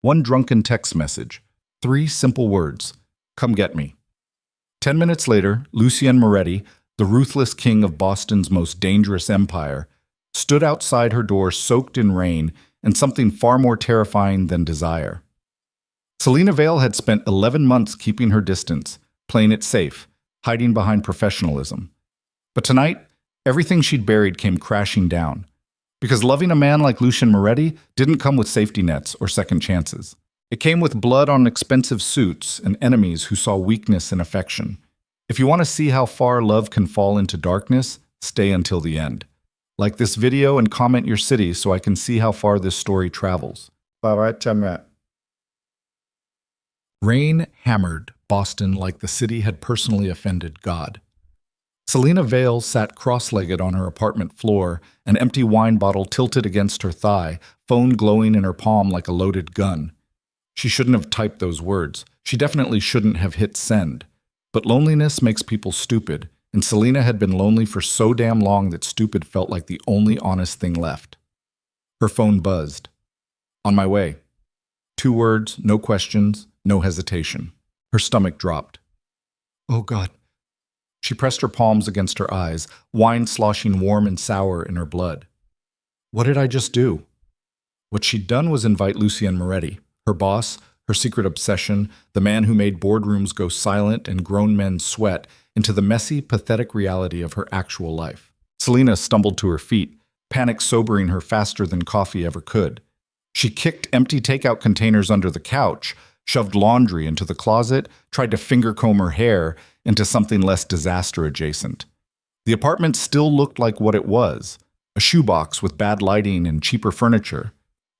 One drunken text message. 3 simple words. Come get me. 10 minutes later, Lucien Moretti, the ruthless king of Boston's most dangerous empire, stood outside her door soaked in rain and something far more terrifying than desire. Selena Vale had spent 11 months keeping her distance, playing it safe, hiding behind professionalism. But tonight, everything she'd buried came crashing down. Because loving a man like Lucien Moretti didn't come with safety nets or second chances. It came with blood on expensive suits and enemies who saw weakness in affection. If you want to see how far love can fall into darkness, stay until the end. Like this video and comment your city so I can see how far this story travels. Rain hammered Boston like the city had personally offended God. Selena Vale sat cross-legged on her apartment floor, an empty wine bottle tilted against her thigh, phone glowing in her palm like a loaded gun. She shouldn't have typed those words. She definitely shouldn't have hit send. But loneliness makes people stupid, and Selena had been lonely for so damn long that stupid felt like the only honest thing left. Her phone buzzed. On my way. 2 words, no questions, no hesitation. Her stomach dropped. Oh God. She pressed her palms against her eyes, wine sloshing warm and sour in her blood. What did I just do? What she'd done was invite Lucien Moretti, her boss, her secret obsession, the man who made boardrooms go silent and grown men sweat, into the messy, pathetic reality of her actual life. Selena stumbled to her feet, panic sobering her faster than coffee ever could. She kicked empty takeout containers under the couch, shoved laundry into the closet, tried to finger comb her hair into something less disaster adjacent. The apartment still looked like what it was, a shoebox with bad lighting and cheaper furniture,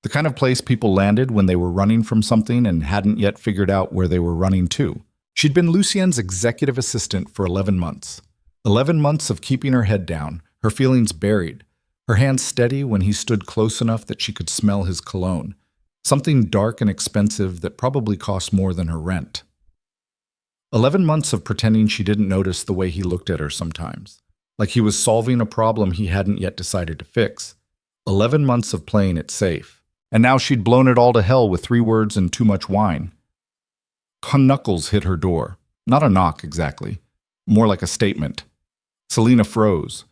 the kind of place people landed when they were running from something and hadn't yet figured out where they were running to. She'd been Lucien's executive assistant for 11 months. 11 months of keeping her head down, her feelings buried, her hands steady when he stood close enough that she could smell his cologne, something dark and expensive that probably cost more than her rent. 11 months of pretending she didn't notice the way he looked at her sometimes, like he was solving a problem he hadn't yet decided to fix. 11 months of playing it safe. And now she'd blown it all to hell with 3 words and too much wine. Knuckles hit her door. Not a knock, exactly. More like a statement. Selena froze.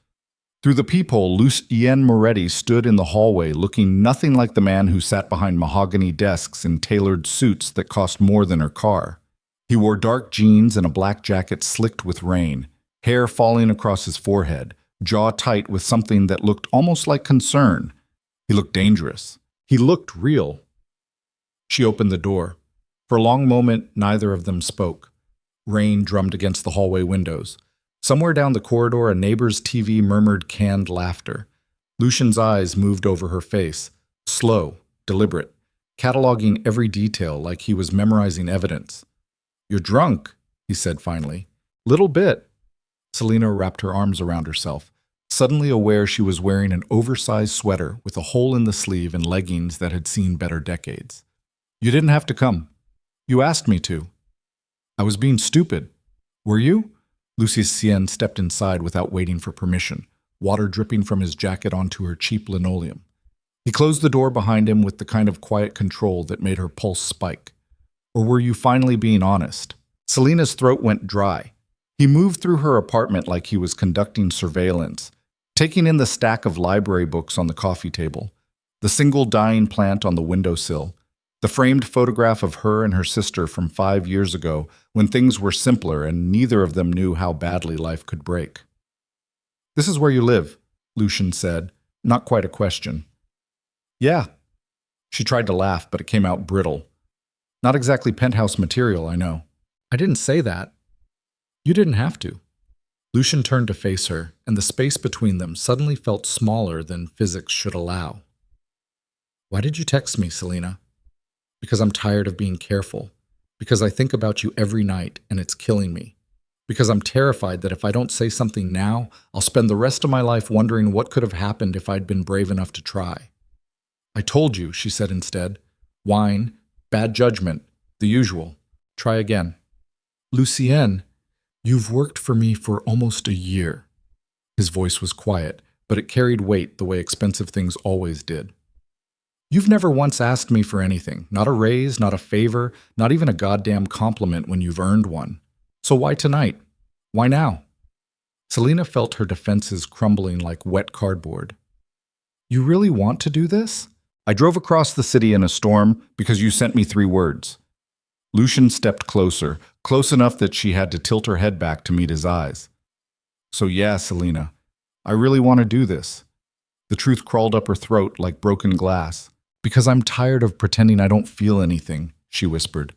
Through the peephole, Lucien Moretti stood in the hallway looking nothing like the man who sat behind mahogany desks in tailored suits that cost more than her car. He wore dark jeans and a black jacket slicked with rain, hair falling across his forehead, jaw tight with something that looked almost like concern. He looked dangerous. He looked real. She opened the door. For a long moment, neither of them spoke. Rain drummed against the hallway windows. Somewhere down the corridor, a neighbor's TV murmured canned laughter. Lucien's eyes moved over her face, slow, deliberate, cataloging every detail like he was memorizing evidence. You're drunk, he said finally. Little bit. Selena wrapped her arms around herself, suddenly aware she was wearing an oversized sweater with a hole in the sleeve and leggings that had seen better decades. You didn't have to come. You asked me to. I was being stupid. Were you? Lucien stepped inside without waiting for permission, water dripping from his jacket onto her cheap linoleum. He closed the door behind him with the kind of quiet control that made her pulse spike. Or were you finally being honest? Selena's throat went dry. He moved through her apartment like he was conducting surveillance, taking in the stack of library books on the coffee table, the single dying plant on the windowsill, the framed photograph of her and her sister from 5 years ago when things were simpler and neither of them knew how badly life could break. This is where you live, Lucien said, not quite a question. Yeah. She tried to laugh, but it came out brittle. Not exactly penthouse material, I know. I didn't say that. You didn't have to. Lucien turned to face her, and the space between them suddenly felt smaller than physics should allow. Why did you text me, Selena? Because I'm tired of being careful. Because I think about you every night, and it's killing me. Because I'm terrified that if I don't say something now, I'll spend the rest of my life wondering what could have happened if I'd been brave enough to try. I told you, she said instead. Wine, bad judgment, the usual. Try again. Lucien, you've worked for me for almost a year. His voice was quiet, but it carried weight the way expensive things always did. You've never once asked me for anything, not a raise, not a favor, not even a goddamn compliment when you've earned one. So why tonight? Why now? Selena felt her defenses crumbling like wet cardboard. You really want to do this? I drove across the city in a storm because you sent me 3 words. Lucian stepped closer, close enough that she had to tilt her head back to meet his eyes. So yeah, Selena, I really want to do this. The truth crawled up her throat like broken glass. Because I'm tired of pretending I don't feel anything, she whispered.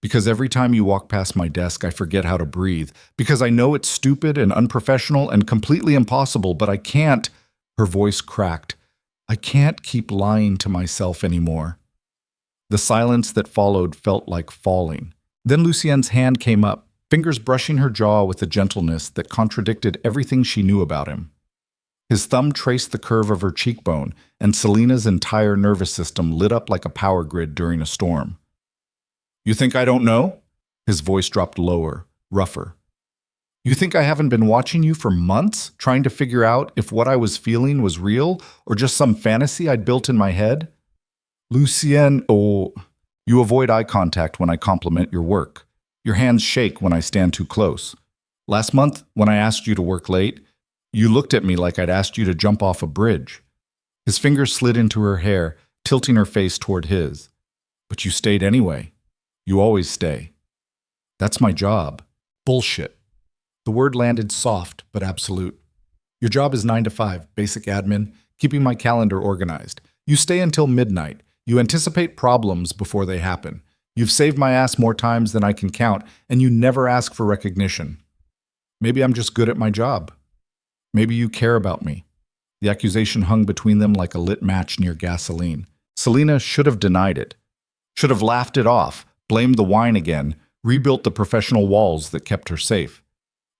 Because every time you walk past my desk, I forget how to breathe. Because I know it's stupid and unprofessional and completely impossible, but I can't. Her voice cracked. I can't keep lying to myself anymore. The silence that followed felt like falling. Then Lucien's hand came up, fingers brushing her jaw with a gentleness that contradicted everything she knew about him. His thumb traced the curve of her cheekbone, and Selena's entire nervous system lit up like a power grid during a storm. You think I don't know? His voice dropped lower, rougher. You think I haven't been watching you for months, trying to figure out if what I was feeling was real or just some fantasy I'd built in my head? Lucien, oh, you avoid eye contact when I compliment your work. Your hands shake when I stand too close. Last month, when I asked you to work late, you looked at me like I'd asked you to jump off a bridge. His fingers slid into her hair, tilting her face toward his. But you stayed anyway. You always stay. That's my job. Bullshit. The word landed soft but absolute. Your job is 9 to 5, basic admin, keeping my calendar organized. You stay until midnight. You anticipate problems before they happen. You've saved my ass more times than I can count, and you never ask for recognition. Maybe I'm just good at my job. Maybe you care about me. The accusation hung between them like a lit match near gasoline. Selena should have denied it. Should have laughed it off, blamed the wine again, rebuilt the professional walls that kept her safe.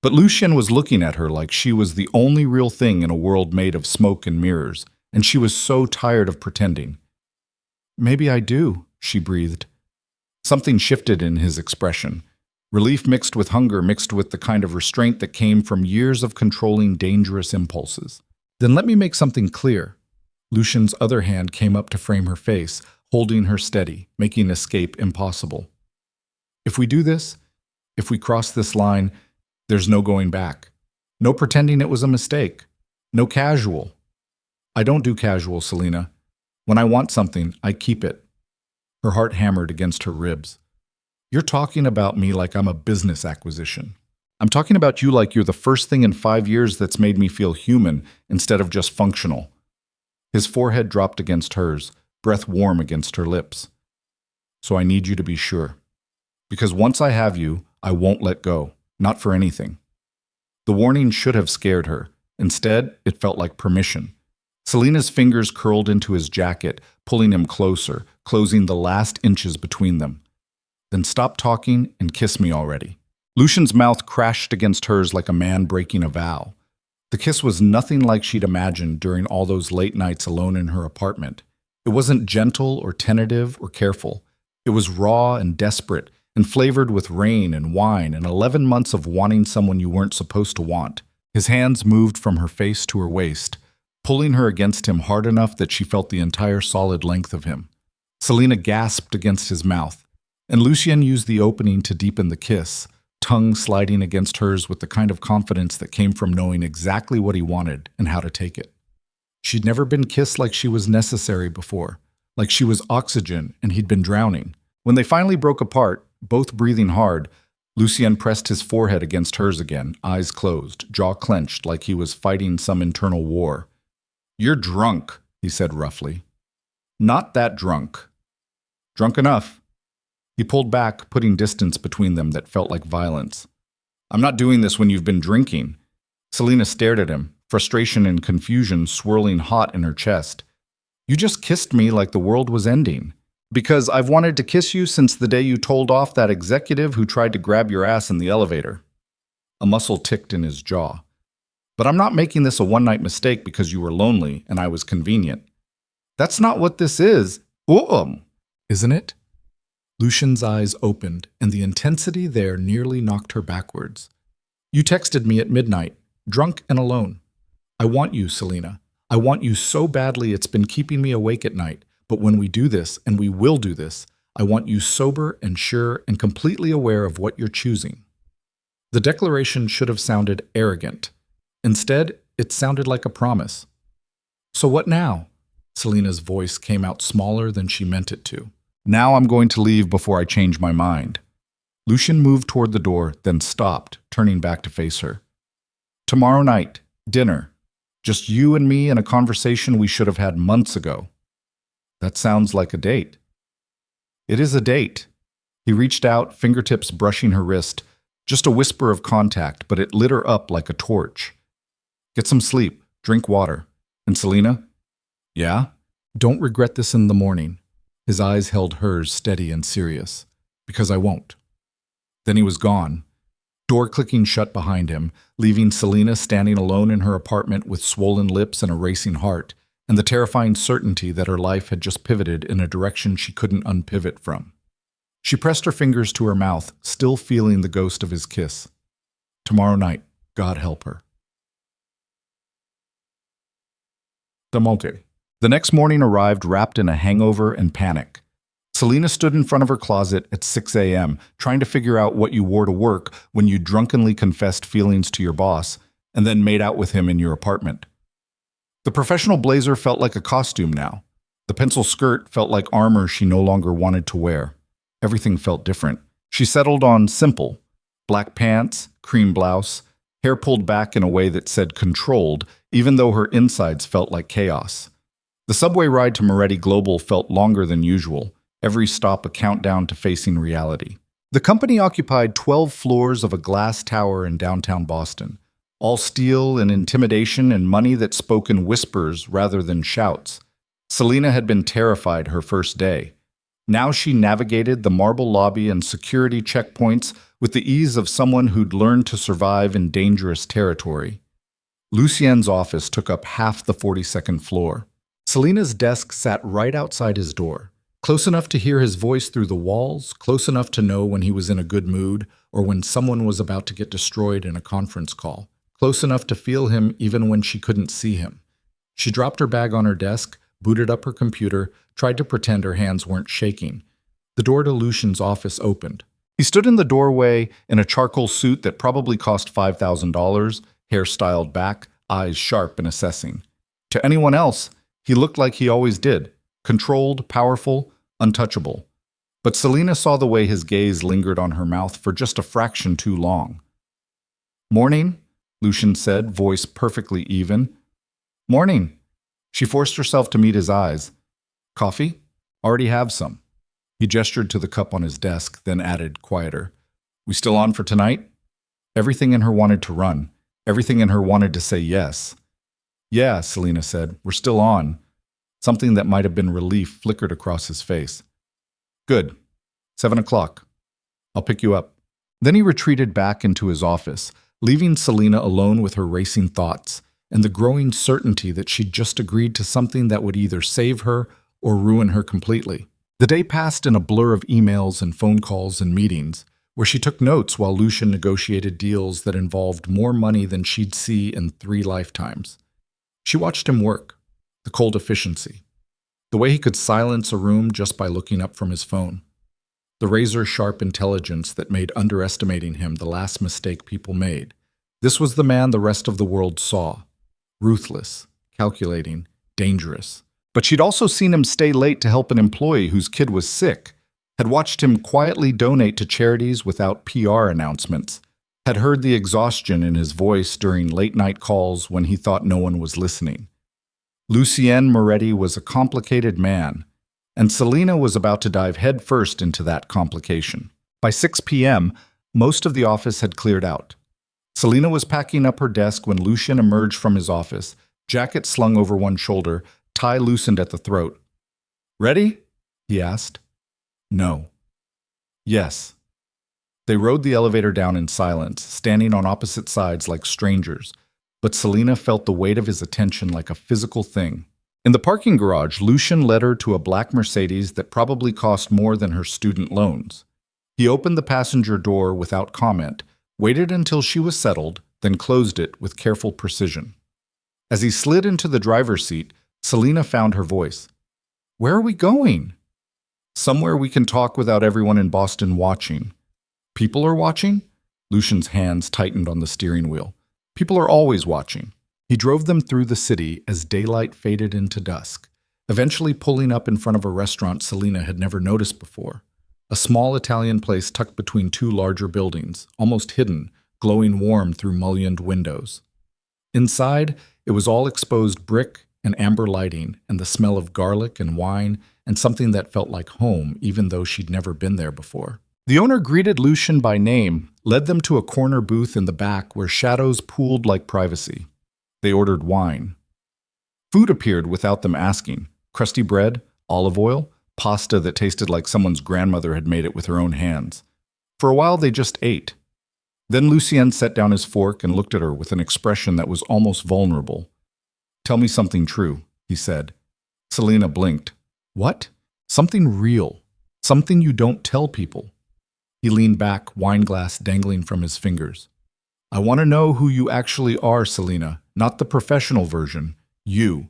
But Lucien was looking at her like she was the only real thing in a world made of smoke and mirrors, and she was so tired of pretending. Maybe I do, she breathed. Something shifted in his expression. Relief mixed with hunger, mixed with the kind of restraint that came from years of controlling dangerous impulses. Then let me make something clear. Lucien's other hand came up to frame her face, holding her steady, making escape impossible. If we do this, if we cross this line, there's no going back. No pretending it was a mistake. No casual. I don't do casual, Selena. When I want something, I keep it. Her heart hammered against her ribs. You're talking about me like I'm a business acquisition. I'm talking about you like you're the first thing in 5 years that's made me feel human instead of just functional. His forehead dropped against hers, breath warm against her lips. So I need you to be sure. Because once I have you, I won't let go. Not for anything. The warning should have scared her. Instead, it felt like permission. Selena's fingers curled into his jacket, pulling him closer, closing the last inches between them. Then stop talking and kiss me already. Lucien's mouth crashed against hers like a man breaking a vow. The kiss was nothing like she'd imagined during all those late nights alone in her apartment. It wasn't gentle or tentative or careful. It was raw and desperate, and flavored with rain and wine and 11 months of wanting someone you weren't supposed to want. His hands moved from her face to her waist, pulling her against him hard enough that she felt the entire solid length of him. Selena gasped against his mouth, and Lucien used the opening to deepen the kiss, tongue sliding against hers with the kind of confidence that came from knowing exactly what he wanted and how to take it. She'd never been kissed like she was necessary before, like she was oxygen and he'd been drowning. When they finally broke apart, both breathing hard, Lucien pressed his forehead against hers again, eyes closed, jaw clenched like he was fighting some internal war. You're drunk, he said roughly. Not that drunk. Drunk enough. He pulled back, putting distance between them that felt like violence. I'm not doing this when you've been drinking. Selena stared at him, frustration and confusion swirling hot in her chest. You just kissed me like the world was ending. Because I've wanted to kiss you since the day you told off that executive who tried to grab your ass in the elevator. A muscle ticked in his jaw. But I'm not making this a one-night mistake because you were lonely and I was convenient. That's not what this is. Isn't it? Lucien's eyes opened, and the intensity there nearly knocked her backwards. You texted me at midnight, drunk and alone. I want you, Selena. I want you so badly it's been keeping me awake at night, But when we do this, and we will do this, I want you sober and sure and completely aware of what you're choosing. The declaration should have sounded arrogant. Instead, it sounded like a promise. So what now? Selena's voice came out smaller than she meant it to. Now I'm going to leave before I change my mind. Lucian moved toward the door, then stopped, turning back to face her. Tomorrow night, dinner. Just you and me in a conversation we should have had months ago. That sounds like a date. It is a date. He reached out, fingertips brushing her wrist. Just a whisper of contact, but it lit her up like a torch. Get some sleep, drink water. And Selena? Yeah? Don't regret this in the morning. His eyes held hers steady and serious. Because I won't. Then he was gone. Door clicking shut behind him, leaving Selena standing alone in her apartment with swollen lips and a racing heart, and the terrifying certainty that her life had just pivoted in a direction she couldn't unpivot from. She pressed her fingers to her mouth, still feeling the ghost of his kiss. Tomorrow night, God help her. The next morning arrived wrapped in a hangover and panic. Selena stood in front of her closet at 6 a.m., trying to figure out what you wore to work when you drunkenly confessed feelings to your boss and then made out with him in your apartment. The professional blazer felt like a costume now. The pencil skirt felt like armor she no longer wanted to wear. Everything felt different. She settled on simple. Black pants, cream blouse, hair pulled back in a way that said controlled, even though her insides felt like chaos. The subway ride to Moretti Global felt longer than usual, every stop a countdown to facing reality. The company occupied 12 floors of a glass tower in downtown Boston, all steel and intimidation and money that spoke in whispers rather than shouts. Selena had been terrified her first day. Now she navigated the marble lobby and security checkpoints with the ease of someone who'd learned to survive in dangerous territory. Lucien's office took up half the 42nd floor. Selena's desk sat right outside his door, close enough to hear his voice through the walls, close enough to know when he was in a good mood or when someone was about to get destroyed in a conference call, close enough to feel him even when she couldn't see him. She dropped her bag on her desk, booted up her computer, tried to pretend her hands weren't shaking. The door to Lucien's office opened. He stood in the doorway in a charcoal suit that probably cost $5,000, hair styled back, eyes sharp and assessing. To anyone else, he looked like he always did, controlled, powerful, untouchable. But Selena saw the way his gaze lingered on her mouth for just a fraction too long. Morning, Lucien said, voice perfectly even. Morning. She forced herself to meet his eyes. Coffee? Already have some. He gestured to the cup on his desk, then added, quieter. We still on for tonight? Everything in her wanted to run. Everything in her wanted to say yes. Yeah, Selena said, we're still on. Something that might have been relief flickered across his face. Good. 7 o'clock. I'll pick you up. Then he retreated back into his office, leaving Selena alone with her racing thoughts and the growing certainty that she'd just agreed to something that would either save her or ruin her completely. The day passed in a blur of emails and phone calls and meetings, where she took notes while Lucien negotiated deals that involved more money than she'd see in 3 lifetimes. She watched him work, the cold efficiency, the way he could silence a room just by looking up from his phone, the razor-sharp intelligence that made underestimating him the last mistake people made. This was the man the rest of the world saw, ruthless, calculating, dangerous. But she'd also seen him stay late to help an employee whose kid was sick, had watched him quietly donate to charities without PR announcements, had heard the exhaustion in his voice during late-night calls when he thought no one was listening. Lucien Moretti was a complicated man, and Selena was about to dive headfirst into that complication. By 6 p.m., most of the office had cleared out. Selena was packing up her desk when Lucien emerged from his office, jacket slung over one shoulder, tie loosened at the throat. Ready? He asked. No. Yes. They rode the elevator down in silence, standing on opposite sides like strangers, but Selena felt the weight of his attention like a physical thing. In the parking garage, Lucien led her to a black Mercedes that probably cost more than her student loans. He opened the passenger door without comment, waited until she was settled, then closed it with careful precision. As he slid into the driver's seat, Selena found her voice. Where are we going? Somewhere we can talk without everyone in Boston watching. People are watching? Lucian's hands tightened on the steering wheel. People are always watching. He drove them through the city as daylight faded into dusk, eventually pulling up in front of a restaurant Selina had never noticed before. A small Italian place tucked between two larger buildings, almost hidden, glowing warm through mullioned windows. Inside, it was all exposed brick and amber lighting and the smell of garlic and wine and something that felt like home even though she'd never been there before. The owner greeted Lucian by name, led them to a corner booth in the back where shadows pooled like privacy. They ordered wine. Food appeared without them asking. Crusty bread, olive oil, pasta that tasted like someone's grandmother had made it with her own hands. For a while they just ate. Then Lucien set down his fork and looked at her with an expression that was almost vulnerable. "Tell me something true," he said. Selina blinked. "What?" "Something real. Something you don't tell people." He leaned back, wine glass dangling from his fingers. "I want to know who you actually are, Selina, not the professional version. You."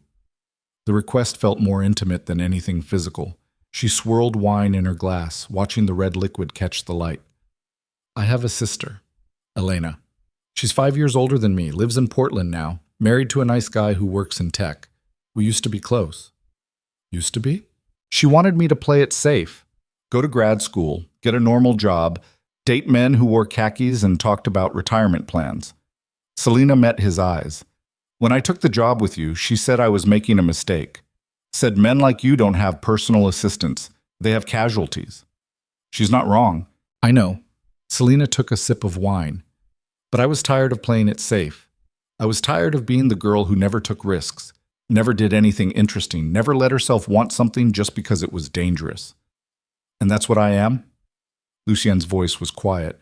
The request felt more intimate than anything physical. She swirled wine in her glass, watching the red liquid catch the light. "I have a sister, Elena. She's 5 years older than me, lives in Portland now, married to a nice guy who works in tech. We used to be close." "Used to be?" "She wanted me to play it safe. Go to grad school, get a normal job, date men who wore khakis and talked about retirement plans." Selina met his eyes. "When I took the job with you, she said I was making a mistake. Said men like you don't have personal assistants. They have casualties." "She's not wrong." "I know." Selina took a sip of wine. "But I was tired of playing it safe. I was tired of being the girl who never took risks, never did anything interesting, never let herself want something just because it was dangerous." "And that's what I am?" Lucien's voice was quiet.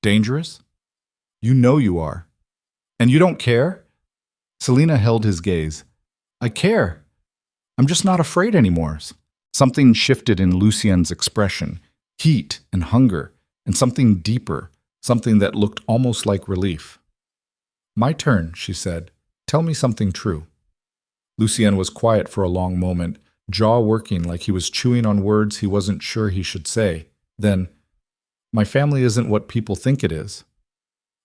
"Dangerous? You know you are. And you don't care?" Selina held his gaze. "I care. I'm just not afraid anymore." Something shifted in Lucien's expression, heat and hunger, and something deeper, something that looked almost like relief. "My turn," she said. "Tell me something true." Lucien was quiet for a long moment, jaw working like he was chewing on words he wasn't sure he should say. Then, "My family isn't what people think it is."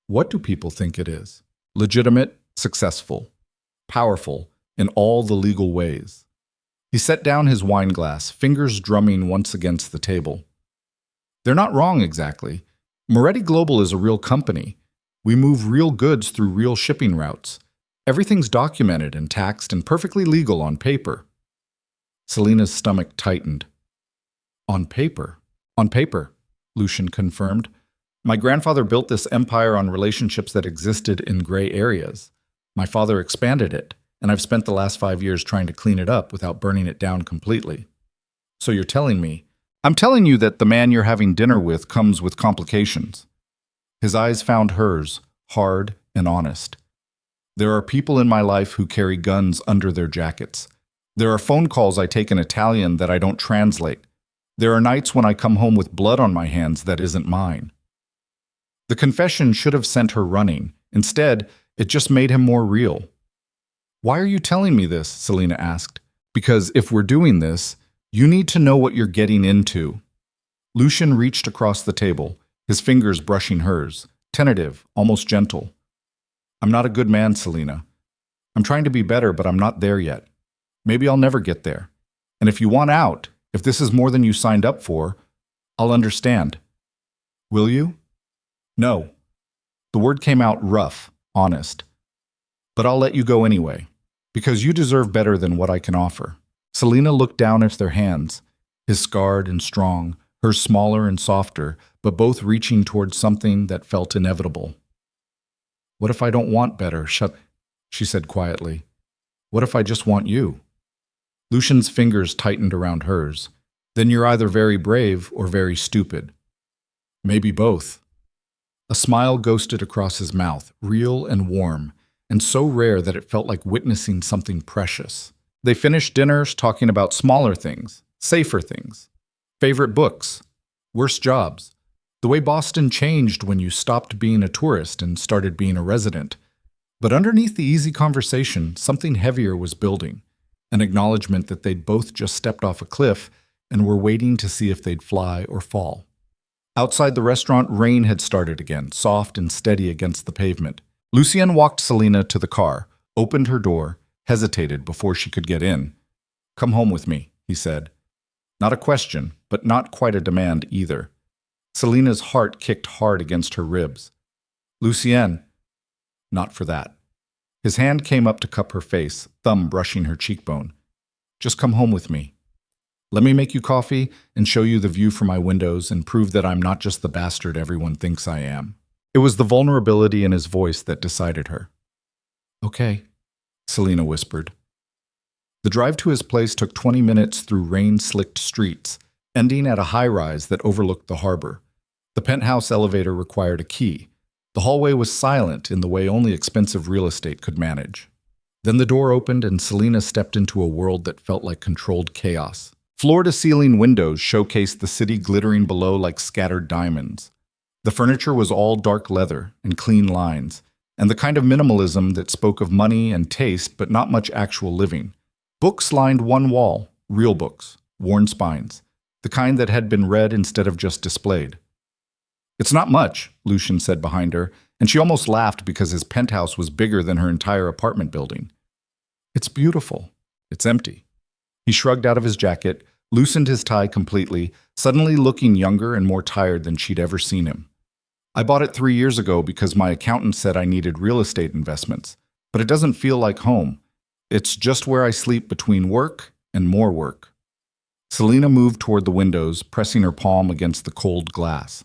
"What do people think it is?" "Legitimate, successful, powerful, in all the legal ways." He set down his wine glass, fingers drumming once against the table. "They're not wrong exactly. Moretti Global is a real company. We move real goods through real shipping routes. Everything's documented and taxed and perfectly legal on paper." Selina's stomach tightened. "On paper?" "On paper," Lucian confirmed. "My grandfather built this empire on relationships that existed in gray areas. My father expanded it, and I've spent the last 5 years trying to clean it up without burning it down completely." "So you're telling me—" "I'm telling you that the man you're having dinner with comes with complications." His eyes found hers, hard and honest. "There are people in my life who carry guns under their jackets. There are phone calls I take in Italian that I don't translate. There are nights when I come home with blood on my hands that isn't mine." The confession should have sent her running. Instead, it just made him more real. "Why are you telling me this?" Selina asked. "Because if we're doing this, you need to know what you're getting into." Lucian reached across the table, his fingers brushing hers, tentative, almost gentle. "I'm not a good man, Selina. I'm trying to be better, but I'm not there yet. Maybe I'll never get there. And if you want out, if this is more than you signed up for, I'll understand." "Will you?" "No." The word came out rough, honest. "But I'll let you go anyway, because you deserve better than what I can offer." Selina looked down at their hands, his scarred and strong, hers smaller and softer, but both reaching towards something that felt inevitable. "What if I don't want better?" she said quietly. "What if I just want you?" Lucian's fingers tightened around hers. "Then you're either very brave or very stupid." "Maybe both." A smile ghosted across his mouth, real and warm, and so rare that it felt like witnessing something precious. They finished dinners talking about smaller things, safer things, favorite books, worse jobs, the way Boston changed when you stopped being a tourist and started being a resident. But underneath the easy conversation, something heavier was building. an acknowledgement that they'd both just stepped off a cliff and were waiting to see if they'd fly or fall. Outside the restaurant, rain had started again, soft and steady against the pavement. Lucien walked Selena to the car, opened her door, hesitated before she could get in. "Come home with me," he said. Not a question, but not quite a demand either. Selena's heart kicked hard against her ribs. "Lucien." Not for that. His hand came up to cup her face, thumb brushing her cheekbone. "Just come home with me. Let me make you coffee and show you the view from my windows and prove that I'm not just the bastard everyone thinks I am." It was the vulnerability in his voice that decided her. "Okay," Selena whispered. The drive to his place took 20 minutes through rain-slicked streets, ending at a high-rise that overlooked the harbor. The penthouse elevator required a key. The hallway was silent in the way only expensive real estate could manage. Then the door opened and Selena stepped into a world that felt like controlled chaos. Floor-to-ceiling windows showcased the city glittering below like scattered diamonds. The furniture was all dark leather and clean lines, and the kind of minimalism that spoke of money and taste but not much actual living. Books lined one wall, real books, worn spines, the kind that had been read instead of just displayed. "It's not much," Lucien said behind her, and she almost laughed because his penthouse was bigger than her entire apartment building. "It's beautiful. It's empty." He shrugged out of his jacket, loosened his tie completely, suddenly looking younger and more tired than she'd ever seen him. "I bought it 3 years ago because my accountant said I needed real estate investments, but it doesn't feel like home. It's just where I sleep between work and more work." Selena moved toward the windows, pressing her palm against the cold glass.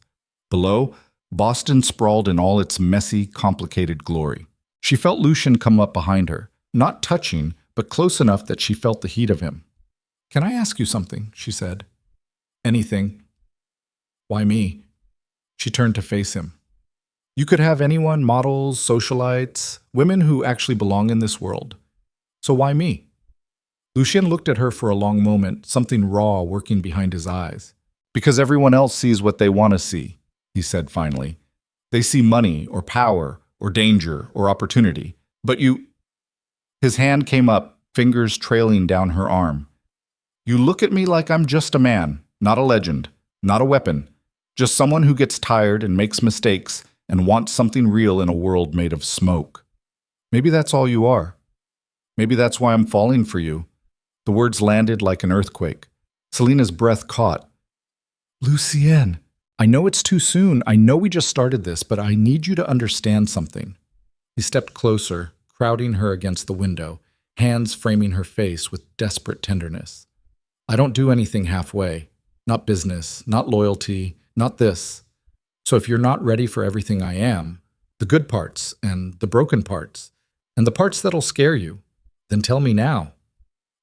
Below, Boston sprawled in all its messy, complicated glory. She felt Lucien come up behind her, not touching, but close enough that she felt the heat of him. "Can I ask you something?" she said. "Anything." "Why me?" She turned to face him. "You could have anyone, models, socialites, women who actually belong in this world. So why me?" Lucien looked at her for a long moment, something raw working behind his eyes. "Because everyone else sees what they want to see," he said finally. "They see money or power or danger or opportunity. But you—" His hand came up, fingers trailing down her arm. "You look at me like I'm just a man, not a legend, not a weapon, just someone who gets tired and makes mistakes and wants something real in a world made of smoke. Maybe that's all you are. Maybe that's why I'm falling for you." The words landed like an earthquake. Selena's breath caught. "Lucien, I know it's too soon. I know we just started this, but I need you to understand something." He stepped closer, crowding her against the window, hands framing her face with desperate tenderness. "I don't do anything halfway. Not business, not loyalty, not this. So if you're not ready for everything I am, the good parts and the broken parts, and the parts that'll scare you, then tell me now."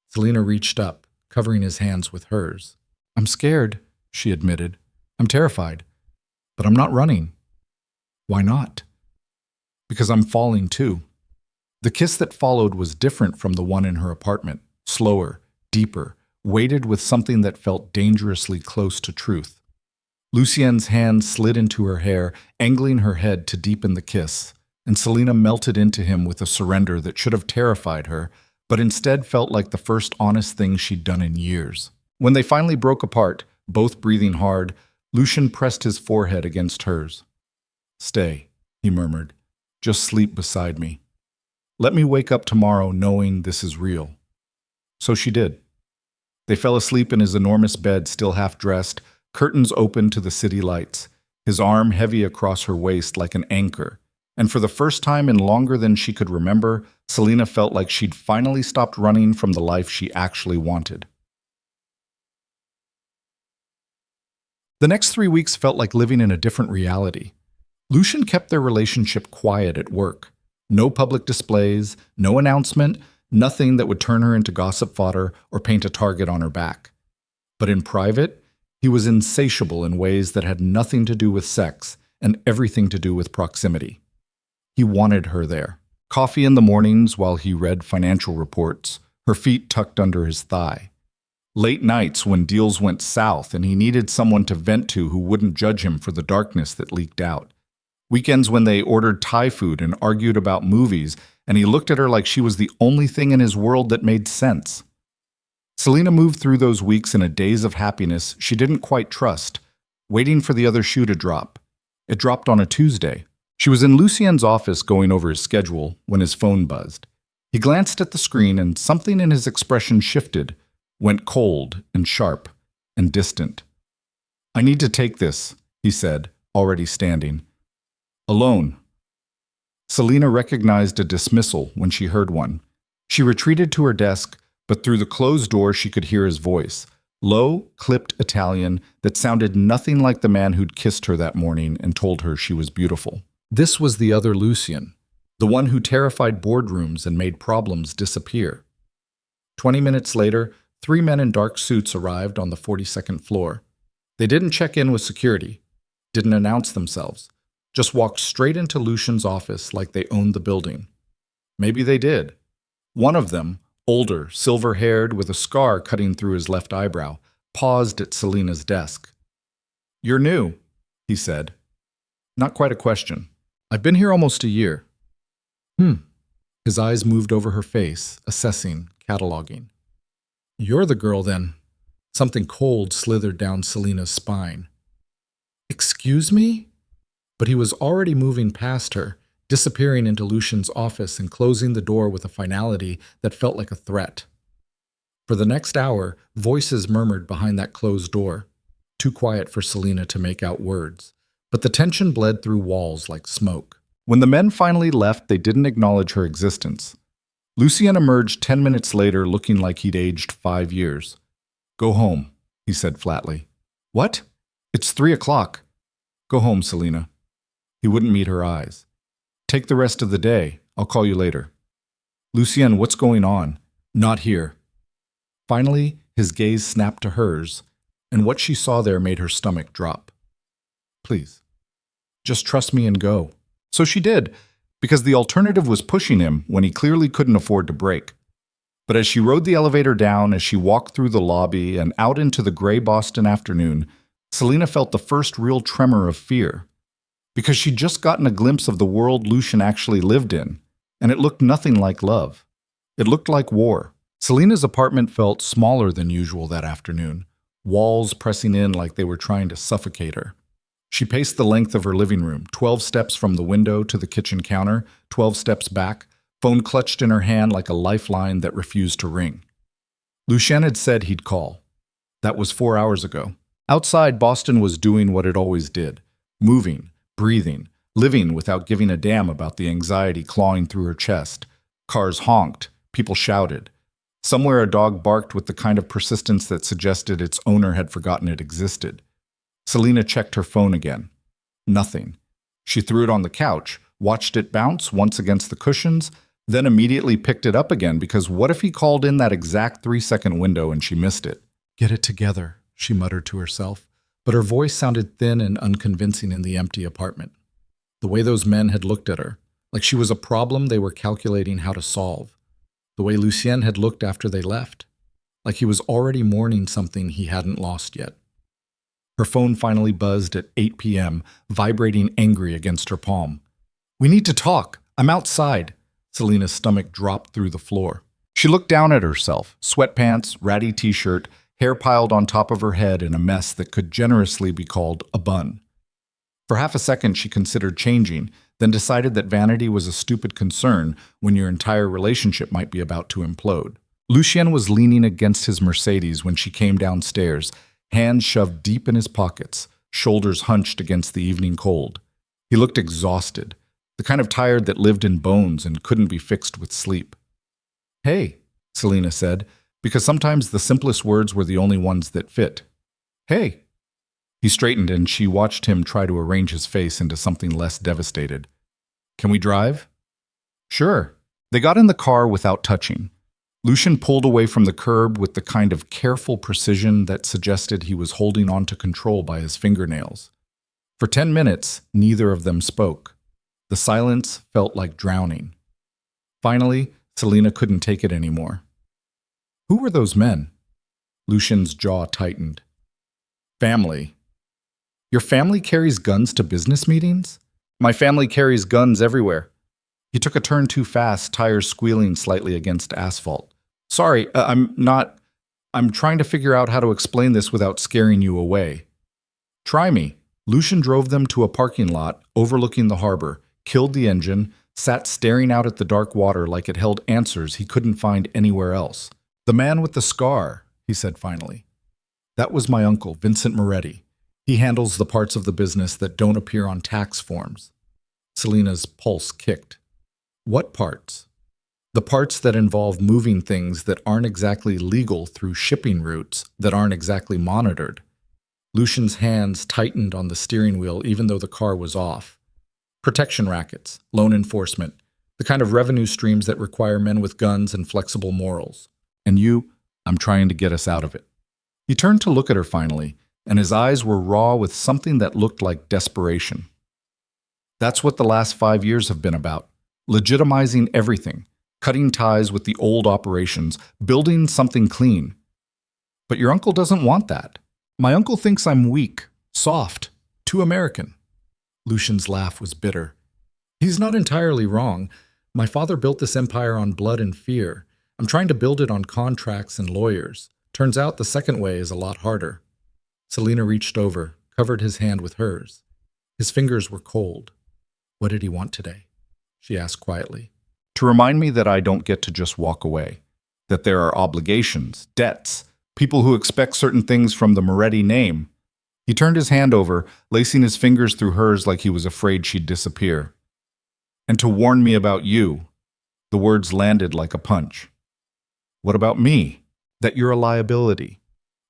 Selena reached up, covering his hands with hers. "I'm scared," she admitted. "I'm terrified. But I'm not running." "Why not?" "Because I'm falling too." The kiss that followed was different from the one in her apartment, slower, deeper, weighted with something that felt dangerously close to truth. Lucien's hand slid into her hair, angling her head to deepen the kiss, and Selena melted into him with a surrender that should have terrified her, but instead felt like the first honest thing she'd done in years. When they finally broke apart, both breathing hard, Lucien pressed his forehead against hers. "Stay," he murmured. "Just sleep beside me. Let me wake up tomorrow knowing this is real." So she did. They fell asleep in his enormous bed, still half-dressed, curtains open to the city lights, his arm heavy across her waist like an anchor. And for the first time in longer than she could remember, Selena felt like she'd finally stopped running from the life she actually wanted. The next 3 weeks felt like living in a different reality. Lucien kept their relationship quiet at work. No public displays, no announcement, nothing that would turn her into gossip fodder or paint a target on her back. But in private, he was insatiable in ways that had nothing to do with sex and everything to do with proximity. He wanted her there. Coffee in the mornings while he read financial reports, her feet tucked under his thigh. Late nights when deals went south and he needed someone to vent to who wouldn't judge him for the darkness that leaked out. Weekends when they ordered Thai food and argued about movies and he looked at her like she was the only thing in his world that made sense. Selena moved through those weeks in a daze of happiness she didn't quite trust, waiting for the other shoe to drop. It dropped on a Tuesday. She was in Lucien's office going over his schedule when his phone buzzed. He glanced at the screen and something in his expression shifted, went cold and sharp and distant. "I need to take this," he said, already standing. "Alone." Selena recognized a dismissal when she heard one. She retreated to her desk, but through the closed door she could hear his voice, low, clipped Italian that sounded nothing like the man who'd kissed her that morning and told her she was beautiful. This was the other Lucien, the one who terrified boardrooms and made problems disappear. 20 minutes later, 3 men in dark suits arrived on the 42nd floor. They didn't check in with security, didn't announce themselves, just walked straight into Lucien's office like they owned the building. Maybe they did. One of them, older, silver-haired, with a scar cutting through his left eyebrow, paused at Selena's desk. "You're new," he said. Not quite a question. "I've been here almost a year." His eyes moved over her face, assessing, cataloging. "You're the girl, then." Something cold slithered down Selena's spine. "Excuse me?" But he was already moving past her, disappearing into Lucien's office and closing the door with a finality that felt like a threat. For the next hour, voices murmured behind that closed door, too quiet for Selena to make out words, but the tension bled through walls like smoke. When the men finally left, they didn't acknowledge her existence. Lucien emerged 10 minutes later looking like he'd aged 5 years. "Go home," he said flatly. "What? It's 3 o'clock. Go home, Selena." He wouldn't meet her eyes. "Take the rest of the day. I'll call you later." "Lucien, what's going on?" "Not here." Finally, his gaze snapped to hers, and what she saw there made her stomach drop. "Please, just trust me and go." So she did, because the alternative was pushing him when he clearly couldn't afford to break. But as she rode the elevator down, as she walked through the lobby and out into the gray Boston afternoon, Selena felt the first real tremor of fear. Because she'd just gotten a glimpse of the world Lucien actually lived in, and it looked nothing like love. It looked like war. Selena's apartment felt smaller than usual that afternoon, walls pressing in like they were trying to suffocate her. She paced the length of her living room, 12 steps from the window to the kitchen counter, 12 steps back, phone clutched in her hand like a lifeline that refused to ring. Lucien had said he'd call. That was 4 hours ago. Outside, Boston was doing what it always did, moving, breathing, living without giving a damn about the anxiety clawing through her chest. Cars honked, people shouted. Somewhere a dog barked with the kind of persistence that suggested its owner had forgotten it existed. Selena checked her phone again. Nothing. She threw it on the couch, watched it bounce once against the cushions, then immediately picked it up again because what if he called in that exact 3-second window and she missed it? "Get it together," she muttered to herself, but her voice sounded thin and unconvincing in the empty apartment. The way those men had looked at her, like she was a problem they were calculating how to solve. The way Lucien had looked after they left, like he was already mourning something he hadn't lost yet. Her phone finally buzzed at 8 p.m., vibrating angry against her palm. "We need to talk. I'm outside." Selena's stomach dropped through the floor. She looked down at herself, sweatpants, ratty t-shirt, hair piled on top of her head in a mess that could generously be called a bun. For half a second she considered changing, then decided that vanity was a stupid concern when your entire relationship might be about to implode. Lucien was leaning against his Mercedes when she came downstairs, hands shoved deep in his pockets, shoulders hunched against the evening cold. He looked exhausted, the kind of tired that lived in bones and couldn't be fixed with sleep. "Hey," Selena said, because sometimes the simplest words were the only ones that fit. "Hey." He straightened and she watched him try to arrange his face into something less devastated. "Can we drive?" "Sure." They got in the car without touching. Lucien pulled away from the curb with the kind of careful precision that suggested he was holding on to control by his fingernails. For 10 minutes, neither of them spoke. The silence felt like drowning. Finally, Selena couldn't take it anymore. "Who were those men?" Lucien's jaw tightened. "Family." "Your family carries guns to business meetings?" "My family carries guns everywhere." He took a turn too fast, tires squealing slightly against asphalt. Sorry, I'm trying to figure out how to explain this without scaring you away. Try me. Lucian drove them to a parking lot overlooking the harbor, killed the engine, sat staring out at the dark water like it held answers he couldn't find anywhere else. The man with the scar, he said finally. That was my uncle, Vincent Moretti. He handles the parts of the business that don't appear on tax forms. Selina's pulse kicked. What parts? The parts that involve moving things that aren't exactly legal through shipping routes that aren't exactly monitored. Lucian's hands tightened on the steering wheel even though the car was off. Protection rackets, loan enforcement, the kind of revenue streams that require men with guns and flexible morals. And you, I'm trying to get us out of it. He turned to look at her finally, and his eyes were raw with something that looked like desperation. That's what the last 5 years have been about. Legitimizing everything, cutting ties with the old operations, building something clean. But your uncle doesn't want that. My uncle thinks I'm weak, soft, too American. Lucian's laugh was bitter. He's not entirely wrong. My father built this empire on blood and fear. I'm trying to build it on contracts and lawyers. Turns out the second way is a lot harder. Selina reached over, covered his hand with hers. His fingers were cold. What did he want today? She asked quietly. To remind me that I don't get to just walk away. That there are obligations, debts, people who expect certain things from the Moretti name. He turned his hand over, lacing his fingers through hers like he was afraid she'd disappear. And to warn me about you. The words landed like a punch. What about me? That you're a liability.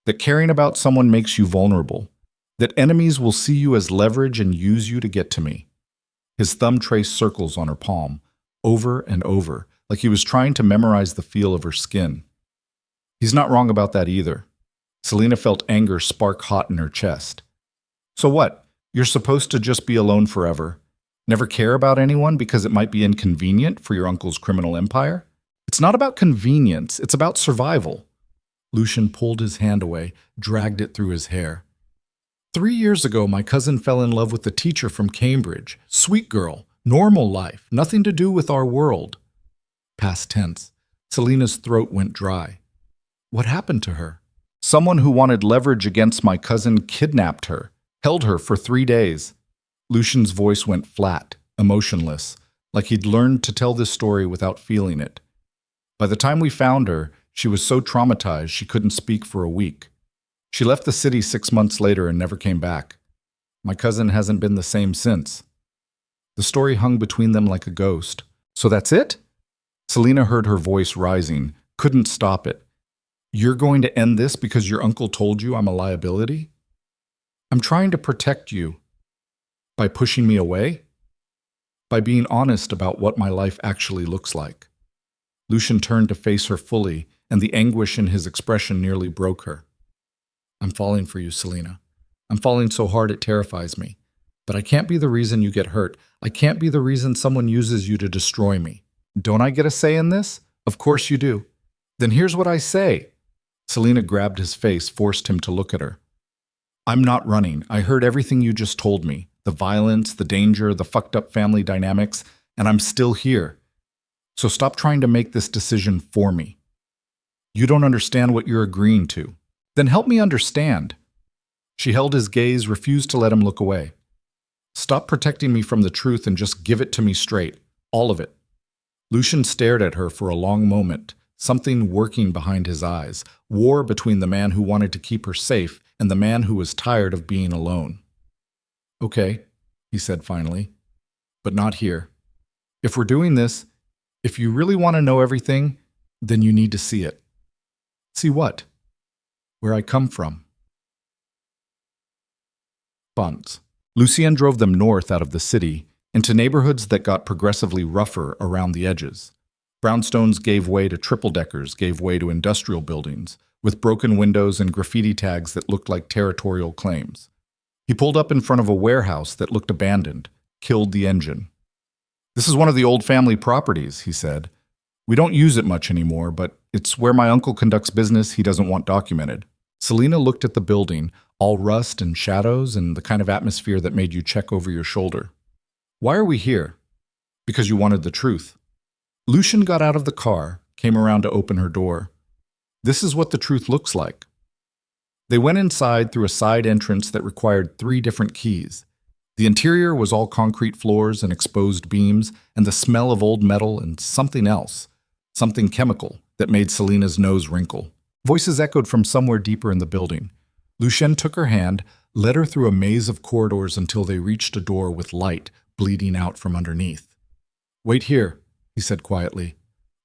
That caring about someone makes you vulnerable. That enemies will see you as leverage and use you to get to me. His thumb traced circles on her palm, over and over, like he was trying to memorize the feel of her skin. He's not wrong about that either. Selina felt anger spark hot in her chest. So what? You're supposed to just be alone forever? Never care about anyone because it might be inconvenient for your uncle's criminal empire? It's not about convenience, it's about survival. Lucian pulled his hand away, dragged it through his hair. 3 years ago, my cousin fell in love with a teacher from Cambridge. Sweet girl, normal life, nothing to do with our world. Past tense. Selina's throat went dry. What happened to her? Someone who wanted leverage against my cousin kidnapped her, held her for 3 days. Lucian's voice went flat, emotionless, like he'd learned to tell this story without feeling it. By the time we found her, she was so traumatized she couldn't speak for a week. She left the city 6 months later and never came back. My cousin hasn't been the same since. The story hung between them like a ghost. So that's it? Selina heard her voice rising, couldn't stop it. You're going to end this because your uncle told you I'm a liability? I'm trying to protect you. By pushing me away? By being honest about what my life actually looks like. Lucian turned to face her fully, and the anguish in his expression nearly broke her. I'm falling for you, Selina. I'm falling so hard it terrifies me. But I can't be the reason you get hurt. I can't be the reason someone uses you to destroy me. Don't I get a say in this? Of course you do. Then here's what I say. Selina grabbed his face, forced him to look at her. I'm not running. I heard everything you just told me. The violence, the danger, the fucked up family dynamics, and I'm still here. So stop trying to make this decision for me. You don't understand what you're agreeing to. Then help me understand. She held his gaze, refused to let him look away. Stop protecting me from the truth and just give it to me straight. All of it. Lucian stared at her for a long moment, something working behind his eyes, war between the man who wanted to keep her safe and the man who was tired of being alone. Okay, he said finally, but not here. If we're doing this, if you really want to know everything, then you need to see it. See what? Where I come from. Buns. Lucien drove them north out of the city, into neighborhoods that got progressively rougher around the edges. Brownstones gave way to triple-deckers, gave way to industrial buildings, with broken windows and graffiti tags that looked like territorial claims. He pulled up in front of a warehouse that looked abandoned, killed the engine. This is one of the old family properties, he said. We don't use it much anymore, but it's where my uncle conducts business he doesn't want documented. Selina looked at the building, all rust and shadows and the kind of atmosphere that made you check over your shoulder. Why are we here? Because you wanted the truth. Lucian got out of the car, came around to open her door. This is what the truth looks like. They went inside through a side entrance that required 3 different keys. The interior was all concrete floors and exposed beams, and the smell of old metal and something else, something chemical, that made Selina's nose wrinkle. Voices echoed from somewhere deeper in the building. Lucien took her hand, led her through a maze of corridors until they reached a door with light bleeding out from underneath. "Wait here," he said quietly.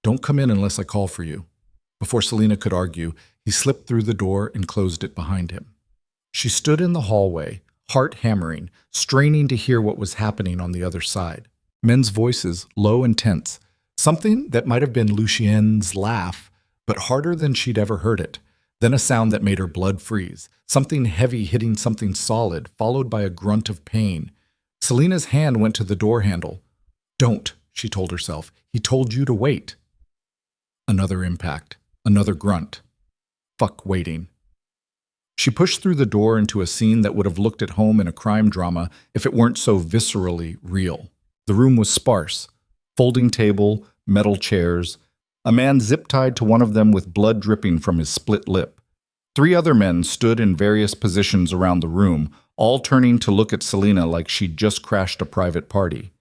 "Don't come in unless I call for you." Before Selina could argue, he slipped through the door and closed it behind him. She stood in the hallway, heart hammering, straining to hear what was happening on the other side. Men's voices, low and tense, something that might have been Lucien's laugh, but harder than she'd ever heard it. Then a sound that made her blood freeze, something heavy hitting something solid, followed by a grunt of pain. Selina's hand went to the door handle. "Don't," she told herself. "He told you to wait." Another impact, another grunt. Fuck waiting. She pushed through the door into a scene that would have looked at home in a crime drama if it weren't so viscerally real. The room was sparse. Folding table, metal chairs. A man zip-tied to one of them with blood dripping from his split lip. 3 other men stood in various positions around the room, all turning to look at Selina like she'd just crashed a private party.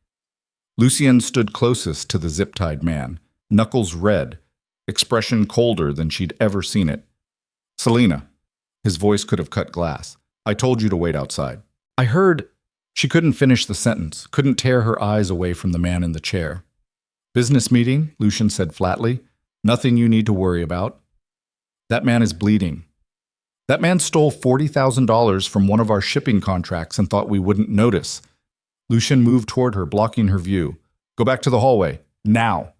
Lucien stood closest to the zip-tied man, knuckles red, expression colder than she'd ever seen it. "Selina." His voice could have cut glass. "I told you to wait outside." "I heard—" She couldn't finish the sentence, couldn't tear her eyes away from the man in the chair. "Business meeting," Lucien said flatly. "Nothing you need to worry about." "That man is bleeding." "That man stole $40,000 from one of our shipping contracts and thought we wouldn't notice." Lucien moved toward her, blocking her view. "Go back to the hallway. Now."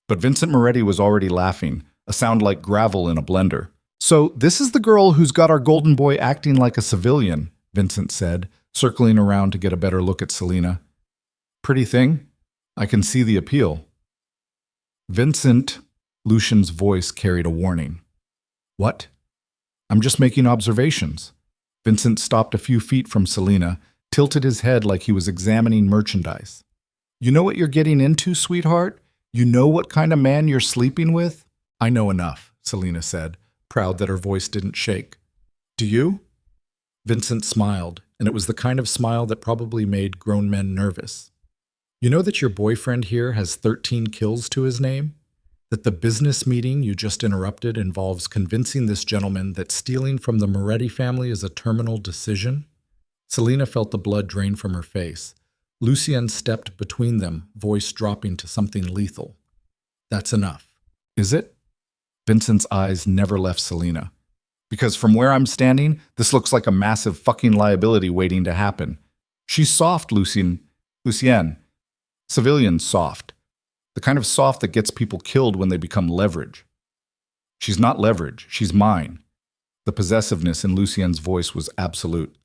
But Vincent Moretti was already laughing, a sound like gravel in a blender. "So this is the girl who's got our golden boy acting like a civilian," Vincent said, circling around to get a better look at Selina. "Pretty thing? I can see the appeal." "Vincent," Lucien's voice carried a warning. "What?" "I'm just making observations." Vincent stopped a few feet from Selina, tilted his head like he was examining merchandise. "You know what you're getting into, sweetheart? You know what kind of man you're sleeping with?" "I know enough," Selina said, proud that her voice didn't shake. "Do you?" Vincent smiled, and it was the kind of smile that probably made grown men nervous. "You know that your boyfriend here has 13 kills to his name? That the business meeting you just interrupted involves convincing this gentleman that stealing from the Moretti family is a terminal decision?" Selina felt the blood drain from her face. Lucien stepped between them, voice dropping to something lethal. "That's enough." "Is it?" Vincent's eyes never left Selina. "Because from where I'm standing, this looks like a massive fucking liability waiting to happen. She's soft, Lucien. Civilian soft. The kind of soft that gets people killed when they become leverage. She's not leverage, she's mine." The possessiveness in Lucien's voice was absolute.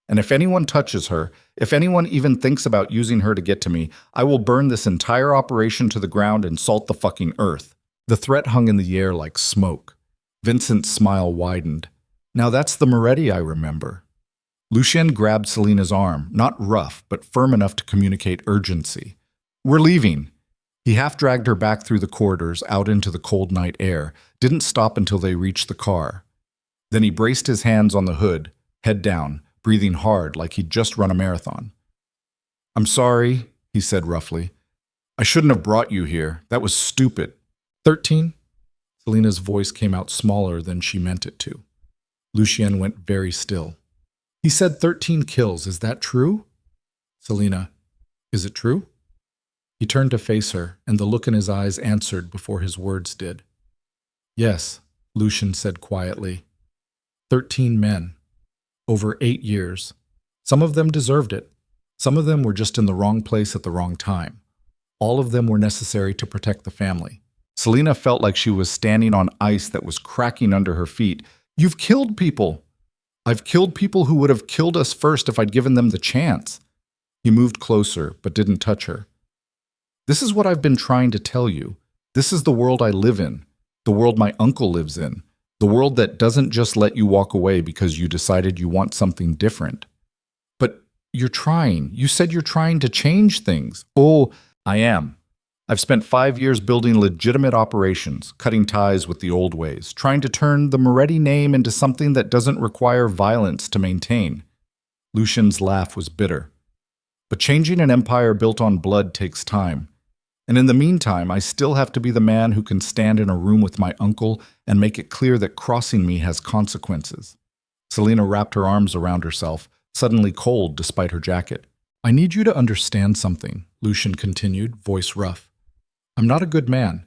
"And if anyone touches her, if anyone even thinks about using her to get to me, I will burn this entire operation to the ground and salt the fucking earth." The threat hung in the air like smoke. Vincent's smile widened. "Now that's the Moretti I remember." Lucien grabbed Selina's arm, not rough, but firm enough to communicate urgency. "We're leaving." He half-dragged her back through the corridors, out into the cold night air, didn't stop until they reached the car. Then he braced his hands on the hood, head down, breathing hard like he'd just run a marathon. "I'm sorry," he said roughly. "I shouldn't have brought you here. That was stupid." 13? Selina's voice came out smaller than she meant it to. Lucien went very still. "He said 13 kills. Is that true?" "Selina, is it true?" He turned to face her, and the look in his eyes answered before his words did. "Yes," Lucien said quietly. 13 men. Over 8 years. Some of them deserved it. Some of them were just in the wrong place at the wrong time. All of them were necessary to protect the family. Selina felt like she was standing on ice that was cracking under her feet. "You've killed people." "I've killed people who would have killed us first if I'd given them the chance." He moved closer, but didn't touch her. "This is what I've been trying to tell you. This is the world I live in, the world my uncle lives in, the world that doesn't just let you walk away because you decided you want something different." "But you're trying. You said you're trying to change things." "Oh, I am. I've spent 5 years building legitimate operations, cutting ties with the old ways, trying to turn the Moretti name into something that doesn't require violence to maintain. Lucian's laugh was bitter. But changing an empire built on blood takes time. And in the meantime, I still have to be the man who can stand in a room with my uncle and make it clear that crossing me has consequences. Selina wrapped her arms around herself, suddenly cold despite her jacket. I need you to understand something, Lucian continued, voice rough. I'm not a good man.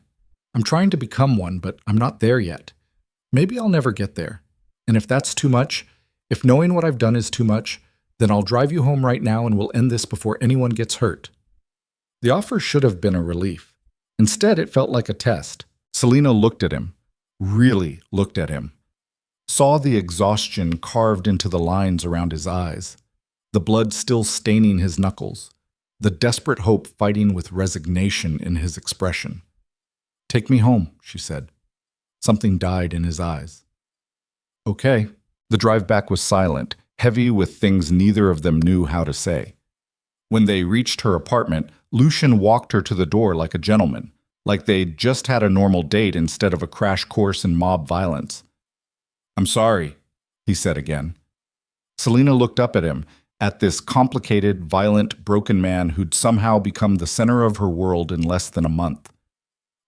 I'm trying to become one, but I'm not there yet. Maybe I'll never get there. And if that's too much, if knowing what I've done is too much, then I'll drive you home right now and we'll end this before anyone gets hurt. The offer should have been a relief. Instead, it felt like a test. Selina looked at him, really looked at him, saw the exhaustion carved into the lines around his eyes, the blood still staining his knuckles, the desperate hope fighting with resignation in his expression. Take me home, she said. Something died in his eyes. Okay. The drive back was silent, heavy with things neither of them knew how to say. When they reached her apartment, Lucian walked her to the door like a gentleman, like they'd just had a normal date instead of a crash course in mob violence. I'm sorry, he said again. Selina looked up at him, at this complicated, violent, broken man who'd somehow become the center of her world in less than a month.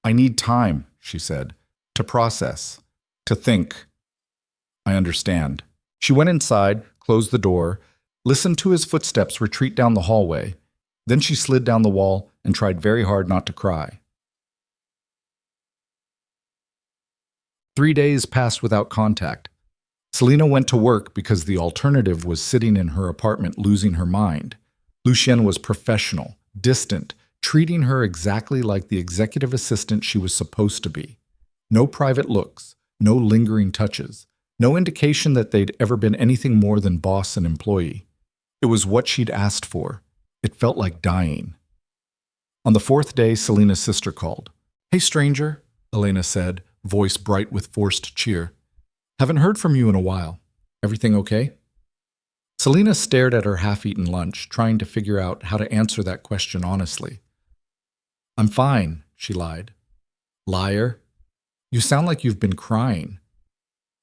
I need time, she said, to process, to think. I understand. She went inside, closed the door, listened to his footsteps retreat down the hallway. Then she slid down the wall and tried very hard not to cry. 3 days passed without contact. Selina went to work because the alternative was sitting in her apartment losing her mind. Lucien was professional, distant, treating her exactly like the executive assistant she was supposed to be. No private looks, no lingering touches, no indication that they'd ever been anything more than boss and employee. It was what she'd asked for. It felt like dying. On the 4th day, Selina's sister called. Hey, stranger, Elena said, voice bright with forced cheer. Haven't heard from you in a while. Everything okay? Selina stared at her half-eaten lunch, trying to figure out how to answer that question honestly. I'm fine, she lied. Liar. You sound like you've been crying.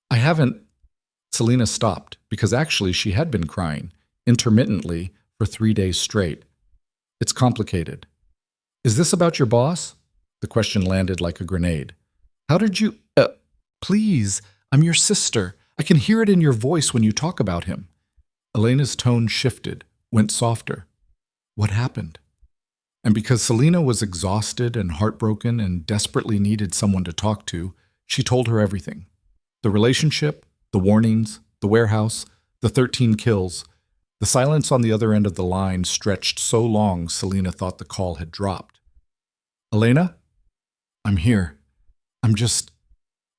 I haven't. Selina stopped, because actually she had been crying, intermittently, for 3 days straight. It's complicated. Is this about your boss? The question landed like a grenade. How did you… Please, I'm your sister. I can hear it in your voice when you talk about him. Elena's tone shifted, went softer. What happened? And because Selina was exhausted and heartbroken and desperately needed someone to talk to, she told her everything. The relationship, the warnings, the warehouse, the 13 kills. The silence on the other end of the line stretched so long Selina thought the call had dropped. Elena? I'm here. I'm just…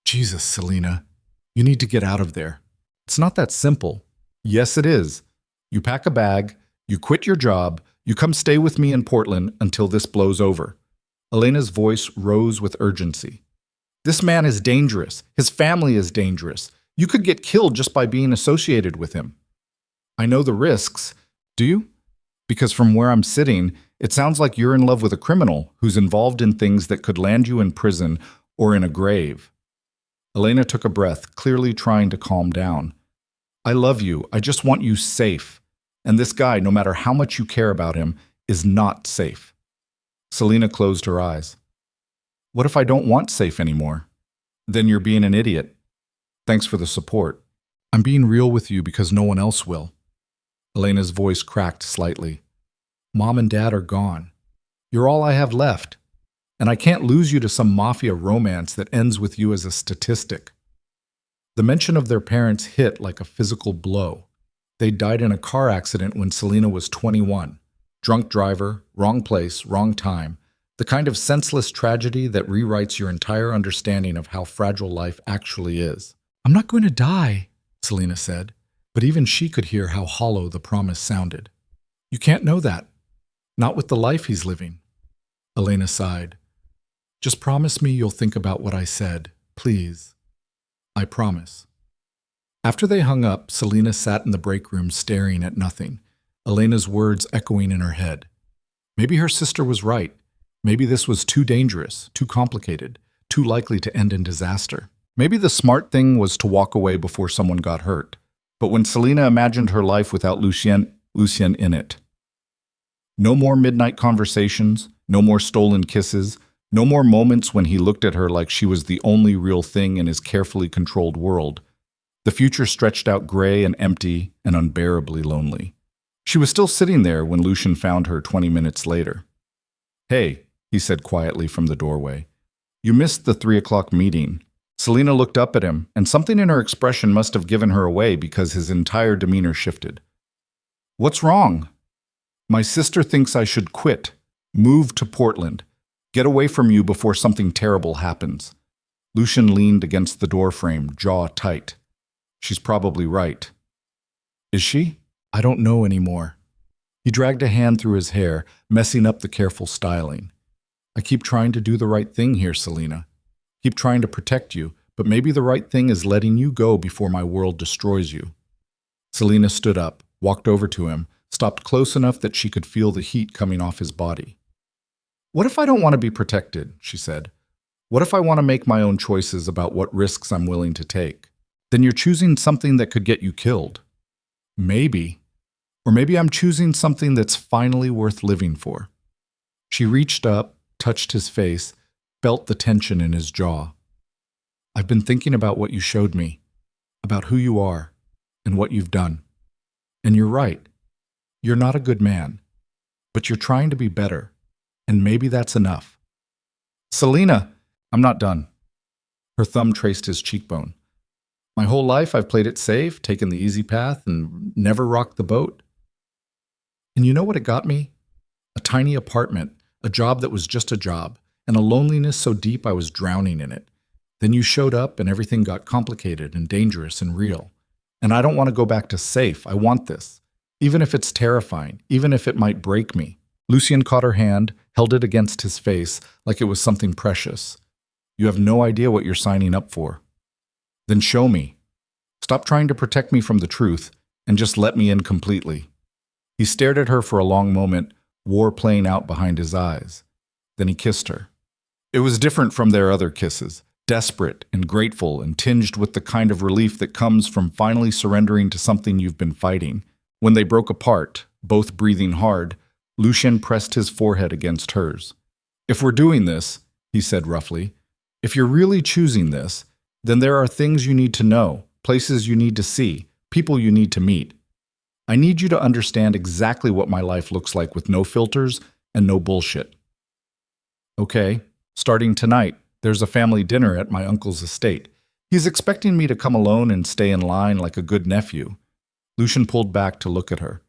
Jesus, Selina. You need to get out of there. It's not that simple. Yes, it is. You pack a bag, you quit your job, you come stay with me in Portland until this blows over. Elena's voice rose with urgency. This man is dangerous. His family is dangerous. You could get killed just by being associated with him. I know the risks. Do you? Because from where I'm sitting, it sounds like you're in love with a criminal who's involved in things that could land you in prison or in a grave. Elena took a breath, clearly trying to calm down. I love you. I just want you safe. And this guy, no matter how much you care about him, is not safe. Selina closed her eyes. What if I don't want safe anymore? Then you're being an idiot. Thanks for the support. I'm being real with you because no one else will. Elena's voice cracked slightly. Mom and Dad are gone. You're all I have left. And I can't lose you to some mafia romance that ends with you as a statistic. The mention of their parents hit like a physical blow. They died in a car accident when Selina was 21. Drunk driver, wrong place, wrong time. The kind of senseless tragedy that rewrites your entire understanding of how fragile life actually is. I'm not going to die, Selina said, but even she could hear how hollow the promise sounded. You can't know that. Not with the life he's living. Elena sighed. Just promise me you'll think about what I said, please. I promise. After they hung up, Selina sat in the break room staring at nothing, Elena's words echoing in her head. Maybe her sister was right. Maybe this was too dangerous, too complicated, too likely to end in disaster. Maybe the smart thing was to walk away before someone got hurt. But when Selena imagined her life without Lucien in it, no more midnight conversations, no more stolen kisses, no more moments when he looked at her like she was the only real thing in his carefully controlled world. The future stretched out gray and empty and unbearably lonely. She was still sitting there when Lucien found her 20 minutes later. "Hey," he said quietly from the doorway. "You missed the 3 o'clock meeting." Selena looked up at him, and something in her expression must have given her away because his entire demeanor shifted. "What's wrong?" "My sister thinks I should quit, move to Portland, get away from you before something terrible happens." Lucien leaned against the doorframe, jaw tight. "She's probably right." "Is she?" "I don't know anymore." He dragged a hand through his hair, messing up the careful styling. "I keep trying to do the right thing here, Selena. Keep trying to protect you, but maybe the right thing is letting you go before my world destroys you." Selena stood up, walked over to him, stopped close enough that she could feel the heat coming off his body. "What if I don't want to be protected?" she said. "What if I want to make my own choices about what risks I'm willing to take? Then you're choosing something that could get you killed." "Maybe. Or maybe I'm choosing something that's finally worth living for." She reached up, touched his face, felt the tension in his jaw. "I've been thinking about what you showed me, about who you are, and what you've done. And you're right. You're not a good man, but you're trying to be better, and maybe that's enough." "Selena!" "I'm not done." Her thumb traced his cheekbone. "My whole life I've played it safe, taken the easy path, and never rocked the boat. And you know what it got me? A tiny apartment, a job that was just a job, and a loneliness so deep I was drowning in it. Then you showed up and everything got complicated and dangerous and real. And I don't want to go back to safe. I want this. Even if it's terrifying, even if it might break me." Lucien caught her hand, held it against his face like it was something precious. "You have no idea what you're signing up for." "Then show me. Stop trying to protect me from the truth and just let me in completely." He stared at her for a long moment, war playing out behind his eyes. Then he kissed her. It was different from their other kisses, desperate and grateful and tinged with the kind of relief that comes from finally surrendering to something you've been fighting. When they broke apart, both breathing hard, Lucien pressed his forehead against hers. "If we're doing this," he said roughly, "if you're really choosing this, then there are things you need to know, places you need to see, people you need to meet. I need you to understand exactly what my life looks like with no filters and no bullshit." "Okay, starting tonight, there's a family dinner at my uncle's estate. He's expecting me to come alone and stay in line like a good nephew." Lucien pulled back to look at her.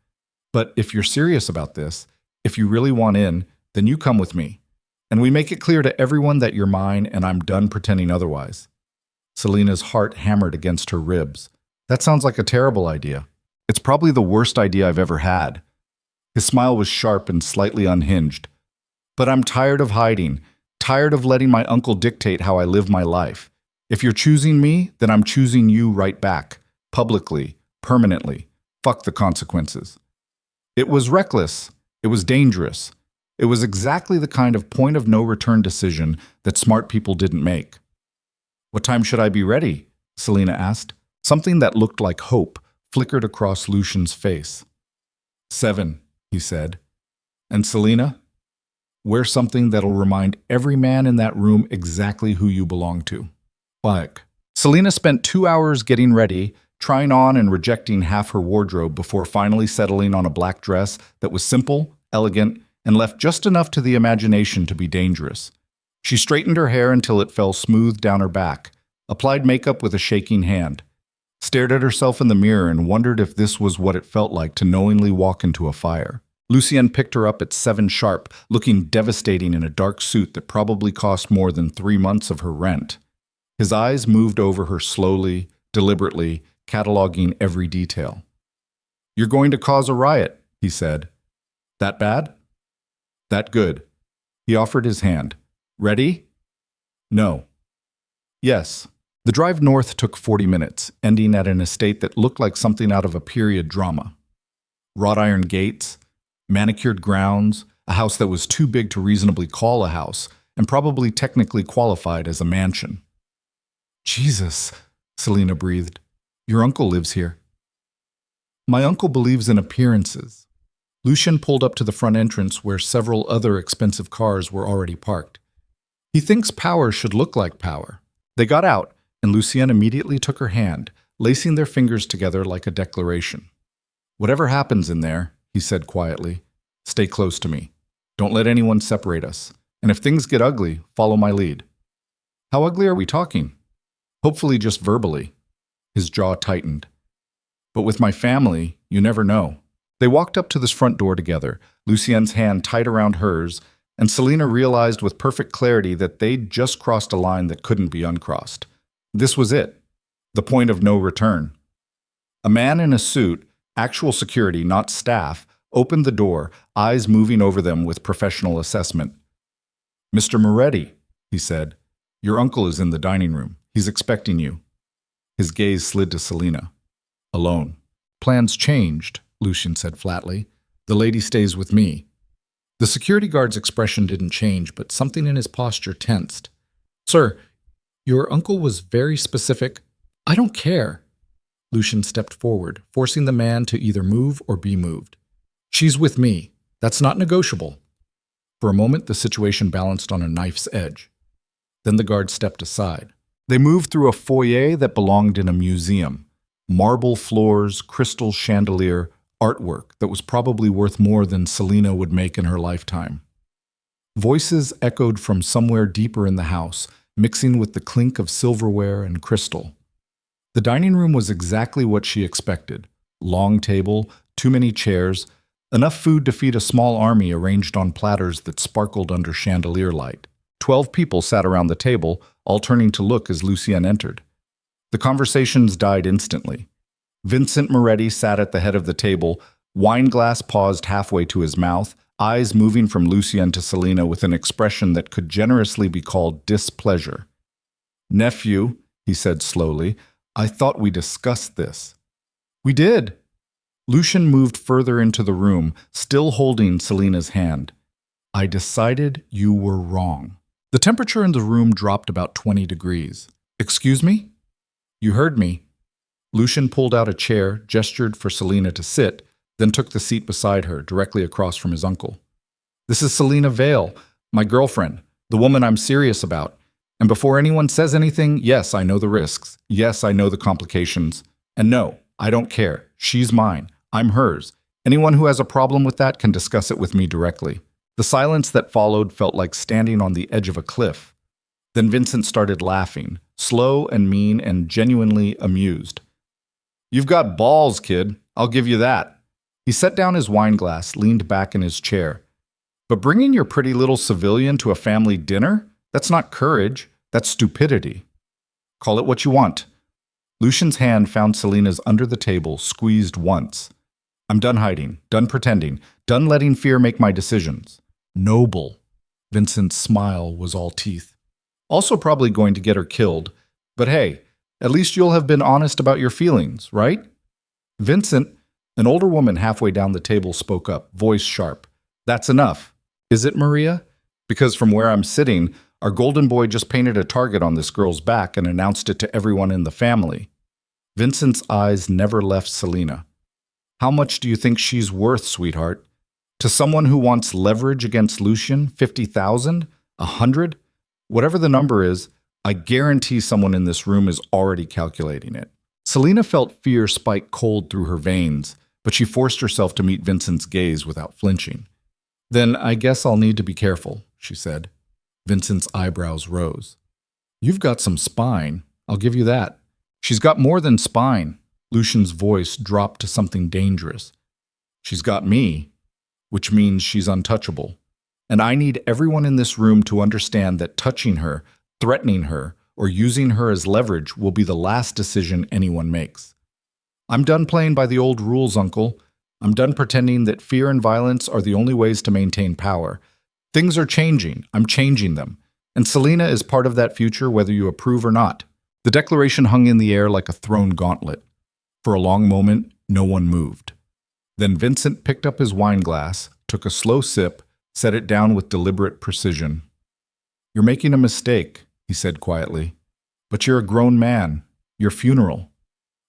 "But if you're serious about this, if you really want in, then you come with me. And we make it clear to everyone that you're mine and I'm done pretending otherwise." Selena's heart hammered against her ribs. "That sounds like a terrible idea. It's probably the worst idea I've ever had." His smile was sharp and slightly unhinged. "But I'm tired of hiding, tired of letting my uncle dictate how I live my life. If you're choosing me, then I'm choosing you right back, publicly, permanently. Fuck the consequences." It was reckless. It was dangerous. It was exactly the kind of point-of-no-return decision that smart people didn't make. "What time should I be ready?" Selena asked. Something that looked like hope flickered across Lucien's face. 7, he said. "And Selena, wear something that'll remind every man in that room exactly who you belong to." Like. Selena spent 2 hours getting ready, trying on and rejecting half her wardrobe before finally settling on a black dress that was simple, elegant, and left just enough to the imagination to be dangerous. She straightened her hair until it fell smooth down her back, applied makeup with a shaking hand, stared at herself in the mirror and wondered if this was what it felt like to knowingly walk into a fire. Lucien picked her up at 7 sharp, looking devastating in a dark suit that probably cost more than 3 months of her rent. His eyes moved over her slowly, deliberately, cataloging every detail. "You're going to cause a riot," he said. "That bad?" "That good." He offered his hand. "Ready?" "No." "Yes." The drive north took 40 minutes, ending at an estate that looked like something out of a period drama. Wrought iron gates, manicured grounds, a house that was too big to reasonably call a house, and probably technically qualified as a mansion. Jesus, Selina breathed. Your uncle lives here. My uncle believes in appearances. Lucien pulled up to the front entrance where several other expensive cars were already parked. He thinks power should look like power. They got out, and Lucienne immediately took her hand, lacing their fingers together like a declaration. Whatever happens in there, he said quietly, stay close to me. Don't let anyone separate us. And if things get ugly, follow my lead. How ugly are we talking? Hopefully just verbally. His jaw tightened. But with my family, you never know. They walked up to this front door together, Lucienne's hand tight around hers, and Selina realized with perfect clarity that they'd just crossed a line that couldn't be uncrossed. This was it. The point of no return. A man in a suit, actual security, not staff, opened the door, eyes moving over them with professional assessment. Mr. Moretti, he said, your uncle is in the dining room. He's expecting you. His gaze slid to Selina. Alone. Plans changed, Lucien said flatly. The lady stays with me. The security guard's expression didn't change, but something in his posture tensed. Sir, your uncle was very specific. I don't care. Lucien stepped forward, forcing the man to either move or be moved. She's with me. That's not negotiable. For a moment, the situation balanced on a knife's edge. Then the guard stepped aside. They moved through a foyer that belonged in a museum. Marble floors, crystal chandelier, artwork that was probably worth more than Selina would make in her lifetime. Voices echoed from somewhere deeper in the house, mixing with the clink of silverware and crystal. The dining room was exactly what she expected. Long table, too many chairs, enough food to feed a small army arranged on platters that sparkled under chandelier light. 12 people sat around the table, all turning to look as Lucien entered. The conversations died instantly. Vincent Moretti sat at the head of the table, wine glass paused halfway to his mouth, eyes moving from Lucien to Selina with an expression that could generously be called displeasure. Nephew, he said slowly, I thought we discussed this. We did. Lucien moved further into the room, still holding Selina's hand. I decided you were wrong. The temperature in the room dropped about 20 degrees. Excuse me? You heard me. Lucien pulled out a chair, gestured for Selina to sit, then took the seat beside her, directly across from his uncle. This is Selina Vale, my girlfriend, the woman I'm serious about. And before anyone says anything, yes, I know the risks. Yes, I know the complications. And no, I don't care. She's mine. I'm hers. Anyone who has a problem with that can discuss it with me directly. The silence that followed felt like standing on the edge of a cliff. Then Vincent started laughing, slow and mean and genuinely amused. You've got balls, kid. I'll give you that. He set down his wine glass, leaned back in his chair. But bringing your pretty little civilian to a family dinner? That's not courage. That's stupidity. Call it what you want. Lucien's hand found Selina's under the table, squeezed once. I'm done hiding, done pretending, done letting fear make my decisions. Noble. Vincent's smile was all teeth. Also probably going to get her killed. But hey, at least you'll have been honest about your feelings, right? Vincent, an older woman halfway down the table, spoke up, voice sharp. That's enough. Is it, Maria? Because from where I'm sitting, our golden boy just painted a target on this girl's back and announced it to everyone in the family. Vincent's eyes never left Selina. How much do you think she's worth, sweetheart? To someone who wants leverage against Lucien, 50,000? 100? Whatever the number is, I guarantee someone in this room is already calculating it. Selina felt fear spike cold through her veins, but she forced herself to meet Vincent's gaze without flinching. Then I guess I'll need to be careful, she said. Vincent's eyebrows rose. You've got some spine, I'll give you that. She's got more than spine. Lucien's voice dropped to something dangerous. She's got me, which means she's untouchable. And I need everyone in this room to understand that touching her, threatening her, or using her as leverage will be the last decision anyone makes. I'm done playing by the old rules, Uncle. I'm done pretending that fear and violence are the only ways to maintain power. Things are changing. I'm changing them. And Selina is part of that future whether you approve or not. The declaration hung in the air like a thrown gauntlet. For a long moment, no one moved. Then Vincent picked up his wine glass, took a slow sip, set it down with deliberate precision. "You're making a mistake," he said quietly. "But you're a grown man. Your funeral.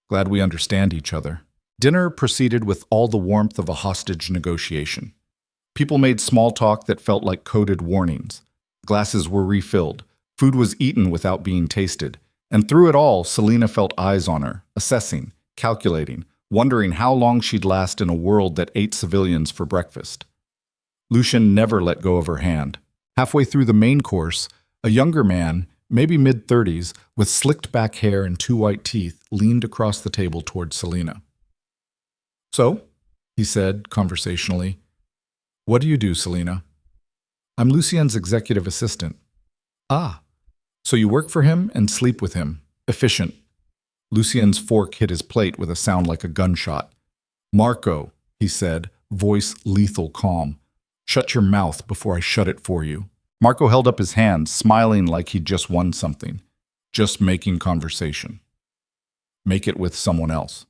Glad we understand each other." Dinner proceeded with all the warmth of a hostage negotiation. People made small talk that felt like coded warnings. Glasses were refilled. Food was eaten without being tasted. And through it all, Selena felt eyes on her, assessing, calculating, wondering how long she'd last in a world that ate civilians for breakfast. Lucian never let go of her hand. Halfway through the main course, a younger man, maybe mid-30s, with slicked back hair and 2 white teeth, leaned across the table toward Selena. "So," he said conversationally, "what do you do, Selena?" "I'm Lucien's executive assistant." "Ah, so you work for him and sleep with him. Efficient." Lucien's fork hit his plate with a sound like a gunshot. "Marco," he said, voice lethal calm. "Shut your mouth before I shut it for you." Marco held up his hand, smiling like he'd just won something. "Just making conversation. Make it with someone else."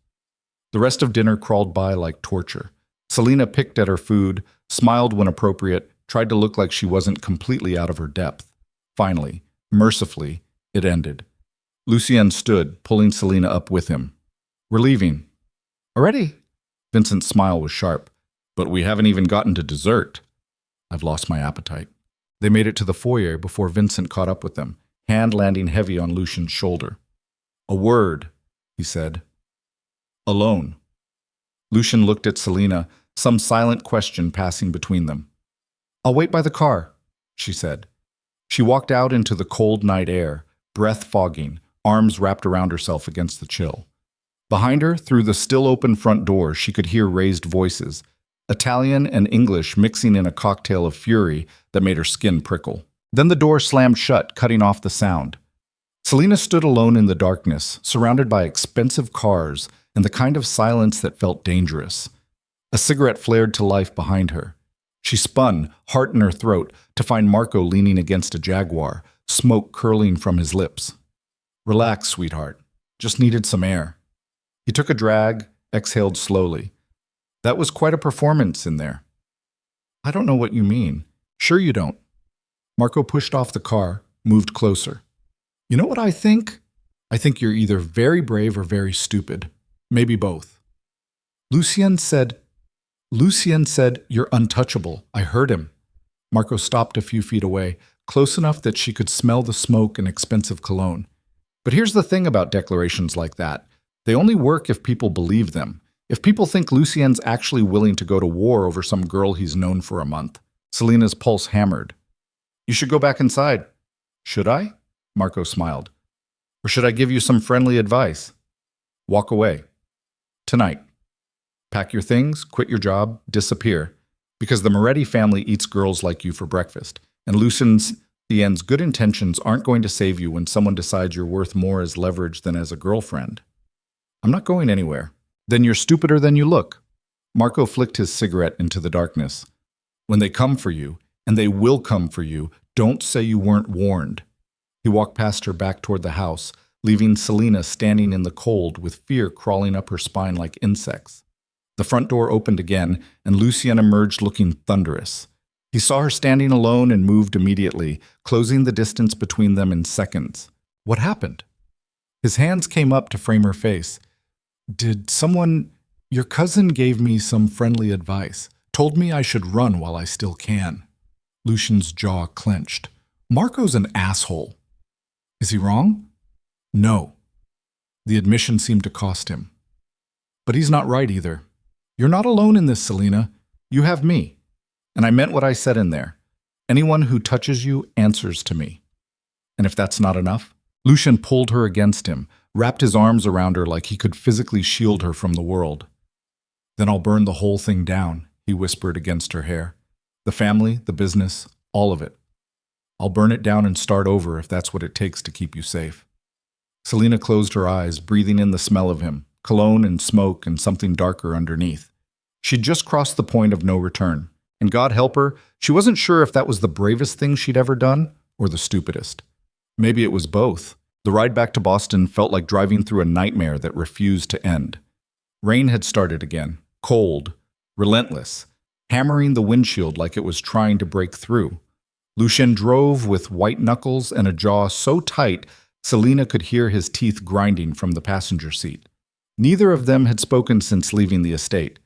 The rest of dinner crawled by like torture. Selena picked at her food, smiled when appropriate, tried to look like she wasn't completely out of her depth. Finally, mercifully, it ended. Lucien stood, pulling Selena up with him. "We're leaving." "Already?" Vincent's smile was sharp. "But we haven't even gotten to dessert." "I've lost my appetite." They made it to the foyer before Vincent caught up with them, hand landing heavy on Lucien's shoulder. "A word," he said. "Alone." Lucian looked at Selena, some silent question passing between them. "I'll wait by the car," she said. She walked out into the cold night air, breath fogging, arms wrapped around herself against the chill. Behind her, through the still-open front door, she could hear raised voices, Italian and English mixing in a cocktail of fury that made her skin prickle. Then the door slammed shut, cutting off the sound. Selena stood alone in the darkness, surrounded by expensive cars and the kind of silence that felt dangerous. A cigarette flared to life behind her. She spun, heart in her throat, to find Marco leaning against a Jaguar, smoke curling from his lips. "Relax, sweetheart. Just needed some air." He took a drag, exhaled slowly. "That was quite a performance in there." "I don't know what you mean." "Sure you don't." Marco pushed off the car, moved closer. "You know what I think? I think you're either very brave or very stupid. Maybe both." Lucien said, "You're untouchable. I heard him." Marco stopped a few feet away, close enough that she could smell the smoke and expensive cologne. But here's the thing about declarations like that. They only work if people believe them. If people think Lucien's actually willing to go to war over some girl he's known for a month. Selena's pulse hammered. "You should go back inside." "Should I?" Marco smiled. "Or should I give you some friendly advice?" "Walk away. Tonight. Pack your things, quit your job, disappear. Because the Moretti family eats girls like you for breakfast. And Lucien's good intentions aren't going to save you when someone decides you're worth more as leverage than as a girlfriend." "I'm not going anywhere." "Then you're stupider than you look." Marco flicked his cigarette into the darkness. "When they come for you, and they will come for you, don't say you weren't warned." He walked past her back toward the house, leaving Selena standing in the cold with fear crawling up her spine like insects. The front door opened again, and Lucien emerged looking thunderous. He saw her standing alone and moved immediately, closing the distance between them in seconds. "What happened?" His hands came up to frame her face. Your cousin gave me some friendly advice. Told me I should run while I still can." Lucian's jaw clenched. "Marco's an asshole." "Is he wrong?" "No." The admission seemed to cost him. "But he's not right either. You're not alone in this, Selena. You have me. And I meant what I said in there. Anyone who touches you answers to me. And if that's not enough?" Lucian pulled her against him, wrapped his arms around her like he could physically shield her from the world. "Then I'll burn the whole thing down," he whispered against her hair. "The family, the business, all of it. I'll burn it down and start over if that's what it takes to keep you safe." Selena closed her eyes, breathing in the smell of him, cologne and smoke and something darker underneath. She'd just crossed the point of no return, and God help her, she wasn't sure if that was the bravest thing she'd ever done or the stupidest. Maybe it was both. The ride back to Boston felt like driving through a nightmare that refused to end. Rain had started again, cold, relentless, hammering the windshield like it was trying to break through. Lucien drove with white knuckles and a jaw so tight Selina could hear his teeth grinding from the passenger seat. Neither of them had spoken since leaving the estate.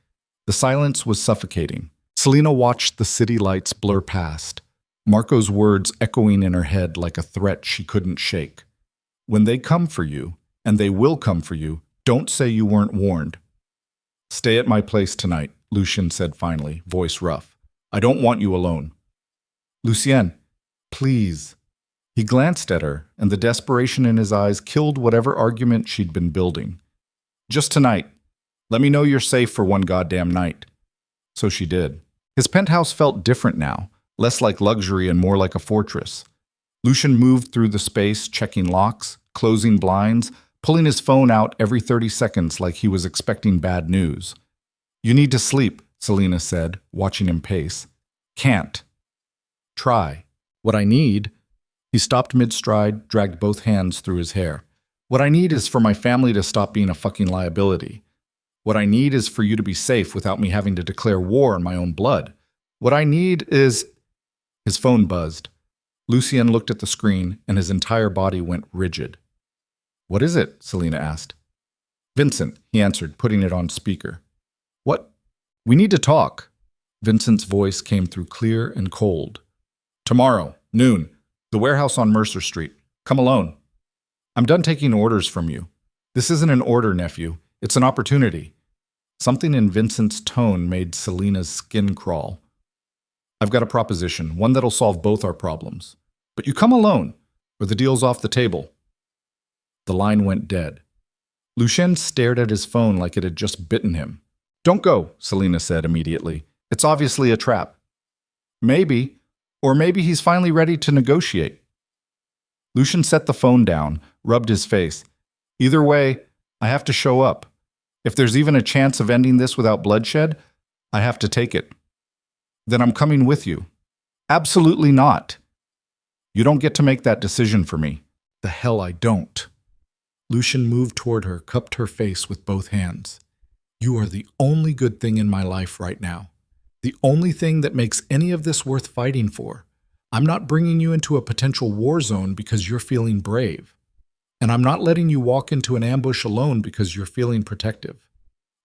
The silence was suffocating. Selina watched the city lights blur past, Marco's words echoing in her head like a threat she couldn't shake. When they come for you, and they will come for you, don't say you weren't warned. Stay at my place tonight, Lucien said finally, voice rough. I don't want you alone. Lucien, please. He glanced at her, and the desperation in his eyes killed whatever argument she'd been building. Just tonight. Let me know you're safe for one goddamn night. So she did. His penthouse felt different now, less like luxury and more like a fortress. Lucien moved through the space, checking locks, closing blinds, pulling his phone out every 30 seconds like he was expecting bad news. You need to sleep, Selina said, watching him pace. Can't. Try. What I need... He stopped mid-stride, dragged both hands through his hair. What I need is for my family to stop being a fucking liability. What I need is for you to be safe without me having to declare war on my own blood. What I need is... His phone buzzed. Lucien looked at the screen, and his entire body went rigid. What is it? Selina asked. Vincent, he answered, putting it on speaker. What? We need to talk. Vincent's voice came through clear and cold. Tomorrow, noon, the warehouse on Mercer Street. Come alone. I'm done taking orders from you. This isn't an order, nephew. It's an opportunity. Something in Vincent's tone made Selina's skin crawl. I've got a proposition, one that'll solve both our problems. But you come alone, or the deal's off the table. The line went dead. Lucien stared at his phone like it had just bitten him. Don't go, Selina said immediately. It's obviously a trap. Maybe, or maybe he's finally ready to negotiate. Lucien set the phone down, rubbed his face. Either way, I have to show up. If there's even a chance of ending this without bloodshed, I have to take it. Then I'm coming with you. Absolutely not. You don't get to make that decision for me. The hell I don't. Lucien moved toward her, cupped her face with both hands. You are the only good thing in my life right now. The only thing that makes any of this worth fighting for. I'm not bringing you into a potential war zone because you're feeling brave. And I'm not letting you walk into an ambush alone because you're feeling protective.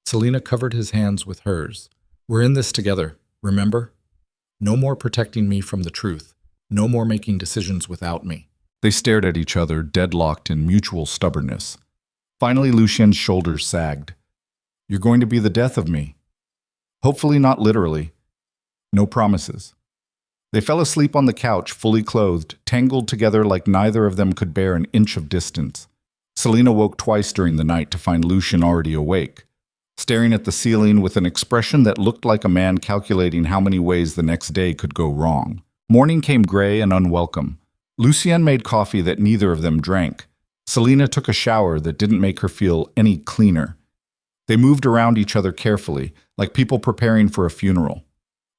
Selina covered his hands with hers. We're in this together, remember? No more protecting me from the truth. No more making decisions without me. They stared at each other, deadlocked in mutual stubbornness. Finally, Lucien's shoulders sagged. You're going to be the death of me. Hopefully not literally. No promises. They fell asleep on the couch, fully clothed, tangled together like neither of them could bear an inch of distance. Selina woke twice during the night to find Lucien already awake, staring at the ceiling with an expression that looked like a man calculating how many ways the next day could go wrong. Morning came gray and unwelcome. Lucien made coffee that neither of them drank. Selina took a shower that didn't make her feel any cleaner. They moved around each other carefully, like people preparing for a funeral.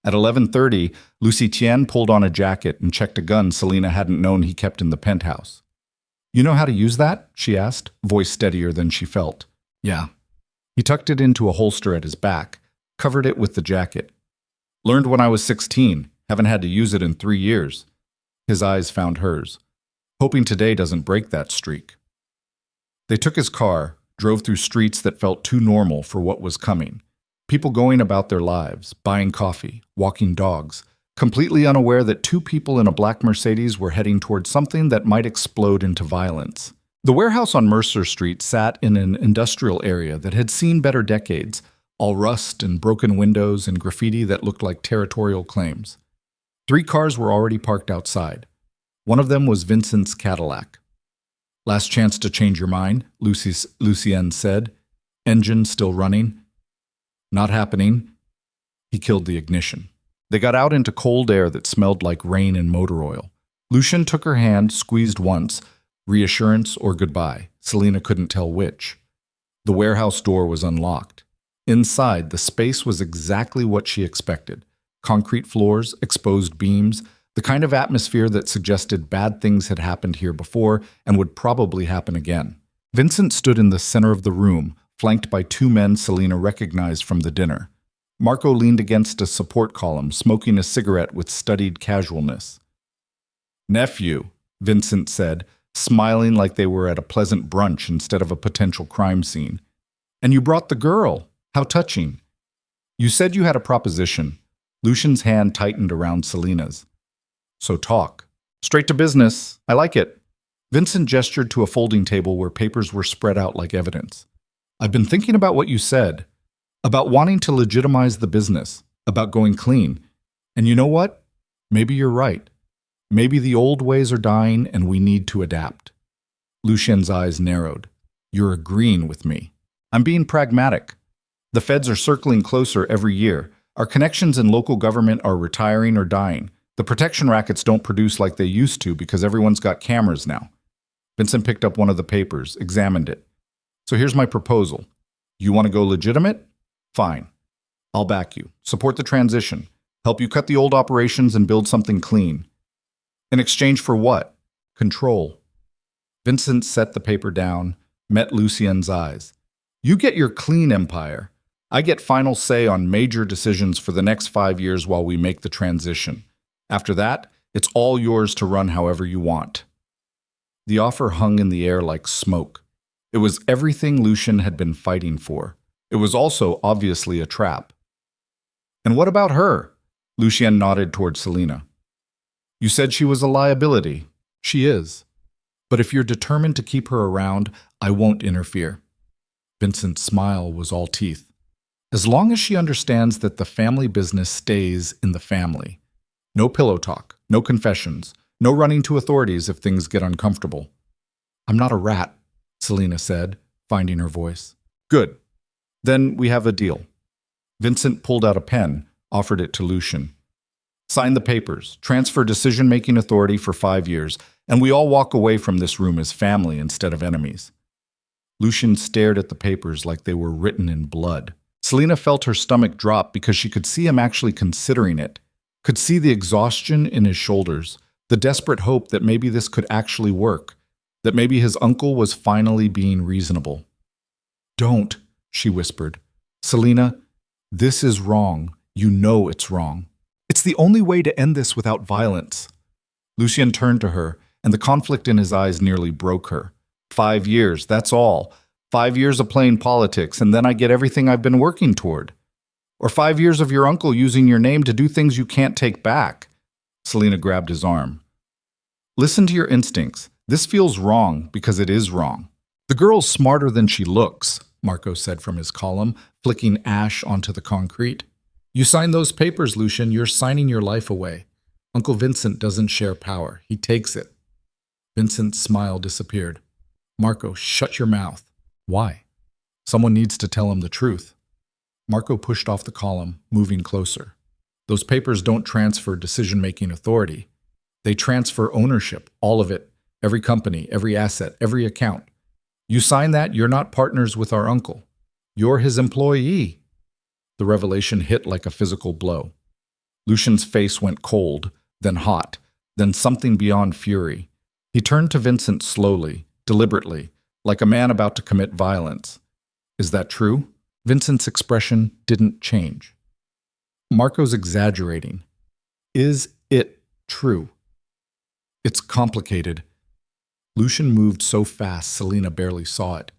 At 11:30, Lucien pulled on a jacket and checked a gun Selina hadn't known he kept in the penthouse. You know how to use that? She asked, voice steadier than she felt. Yeah. He tucked it into a holster at his back, covered it with the jacket. Learned when I was 16. Haven't had to use it in 3 years. His eyes found hers. Hoping today doesn't break that streak. They took his car, drove through streets that felt too normal for what was coming. People going about their lives, buying coffee, walking dogs, completely unaware that two people in a black Mercedes were heading towards something that might explode into violence. The warehouse on Mercer Street sat in an industrial area that had seen better decades, all rust and broken windows and graffiti that looked like territorial claims. 3 cars were already parked outside. One of them was Vincent's Cadillac. Last chance to change your mind, Lucien said. Engine still running. Not happening. He killed the ignition. They got out into cold air that smelled like rain and motor oil. Lucien took her hand, squeezed once, reassurance or goodbye. Selina couldn't tell which. The warehouse door was unlocked. Inside, the space was exactly what she expected. Concrete floors, exposed beams, the kind of atmosphere that suggested bad things had happened here before and would probably happen again. Vincent stood in the center of the room, flanked by 2 men Selina recognized from the dinner. Marco leaned against a support column, smoking a cigarette with studied casualness. Nephew, Vincent said, smiling like they were at a pleasant brunch instead of a potential crime scene. And you brought the girl. How touching. You said you had a proposition. Lucian's hand tightened around Selina's. So talk. Straight to business. I like it. Vincent gestured to a folding table where papers were spread out like evidence. I've been thinking about what you said. About wanting to legitimize the business. About going clean. And you know what? Maybe you're right. Maybe the old ways are dying and we need to adapt. Lucian's eyes narrowed. You're agreeing with me. I'm being pragmatic. The feds are circling closer every year. Our connections in local government are retiring or dying. The protection rackets don't produce like they used to because everyone's got cameras now. Vincent picked up one of the papers, examined it. So here's my proposal. You want to go legitimate? Fine. I'll back you. Support the transition. Help you cut the old operations and build something clean. In exchange for what? Control. Vincent set the paper down, met Lucien's eyes. You get your clean empire. I get final say on major decisions for the next 5 years while we make the transition. After that, it's all yours to run however you want. The offer hung in the air like smoke. It was everything Lucian had been fighting for. It was also obviously a trap. And what about her? Lucien nodded toward Selina. You said she was a liability. She is. But if you're determined to keep her around, I won't interfere. Vincent's smile was all teeth. As long as she understands that the family business stays in the family. No pillow talk, no confessions, no running to authorities if things get uncomfortable. I'm not a rat, Selina said, finding her voice. Good. Then we have a deal. Vincent pulled out a pen, offered it to Lucian. Sign the papers, transfer decision-making authority for 5 years, and we all walk away from this room as family instead of enemies. Lucian stared at the papers like they were written in blood. Selina felt her stomach drop because she could see him actually considering it, could see the exhaustion in his shoulders, the desperate hope that maybe this could actually work, that maybe his uncle was finally being reasonable. Don't, she whispered. Selina, this is wrong. You know it's wrong. It's the only way to end this without violence. Lucien turned to her, and the conflict in his eyes nearly broke her. 5 years, that's all. 5 years of playing politics, and then I get everything I've been working toward. Or 5 years of your uncle using your name to do things you can't take back. Selina grabbed his arm. Listen to your instincts. This feels wrong because it is wrong. The girl's smarter than she looks, Marco said from his column, flicking ash onto the concrete. You sign those papers, Lucian, you're signing your life away. Uncle Vincent doesn't share power. He takes it. Vincent's smile disappeared. Marco, shut your mouth. Why? Someone needs to tell him the truth. Marco pushed off the column, moving closer. Those papers don't transfer decision-making authority. They transfer ownership, all of it, every company, every asset, every account. You sign that, you're not partners with our uncle. You're his employee. The revelation hit like a physical blow. Lucian's face went cold, then hot, then something beyond fury. He turned to Vincent slowly, deliberately, like a man about to commit violence. Is that true? Vincent's expression didn't change. Marco's exaggerating. Is it true? It's complicated. Lucian moved so fast Selina barely saw it.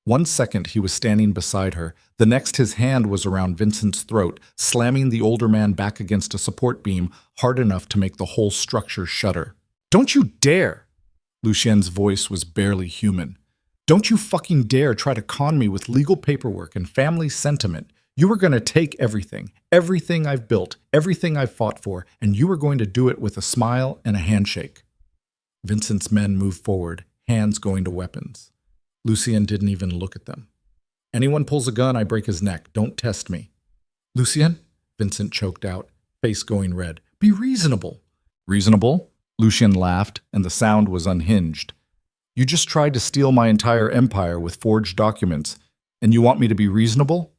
1 second he was standing beside her, the next his hand was around Vincent's throat, slamming the older man back against a support beam hard enough to make the whole structure shudder. Don't you dare! Lucien's voice was barely human. Don't you fucking dare try to con me with legal paperwork and family sentiment. You were going to take everything, everything I've built, everything I've fought for, and you were going to do it with a smile and a handshake. Vincent's men moved forward, hands going to weapons. Lucien didn't even look at them. Anyone pulls a gun, I break his neck. Don't test me. Lucien? Vincent choked out, face going red. Be reasonable. Reasonable? Lucien laughed, and the sound was unhinged. You just tried to steal my entire empire with forged documents, and you want me to be reasonable?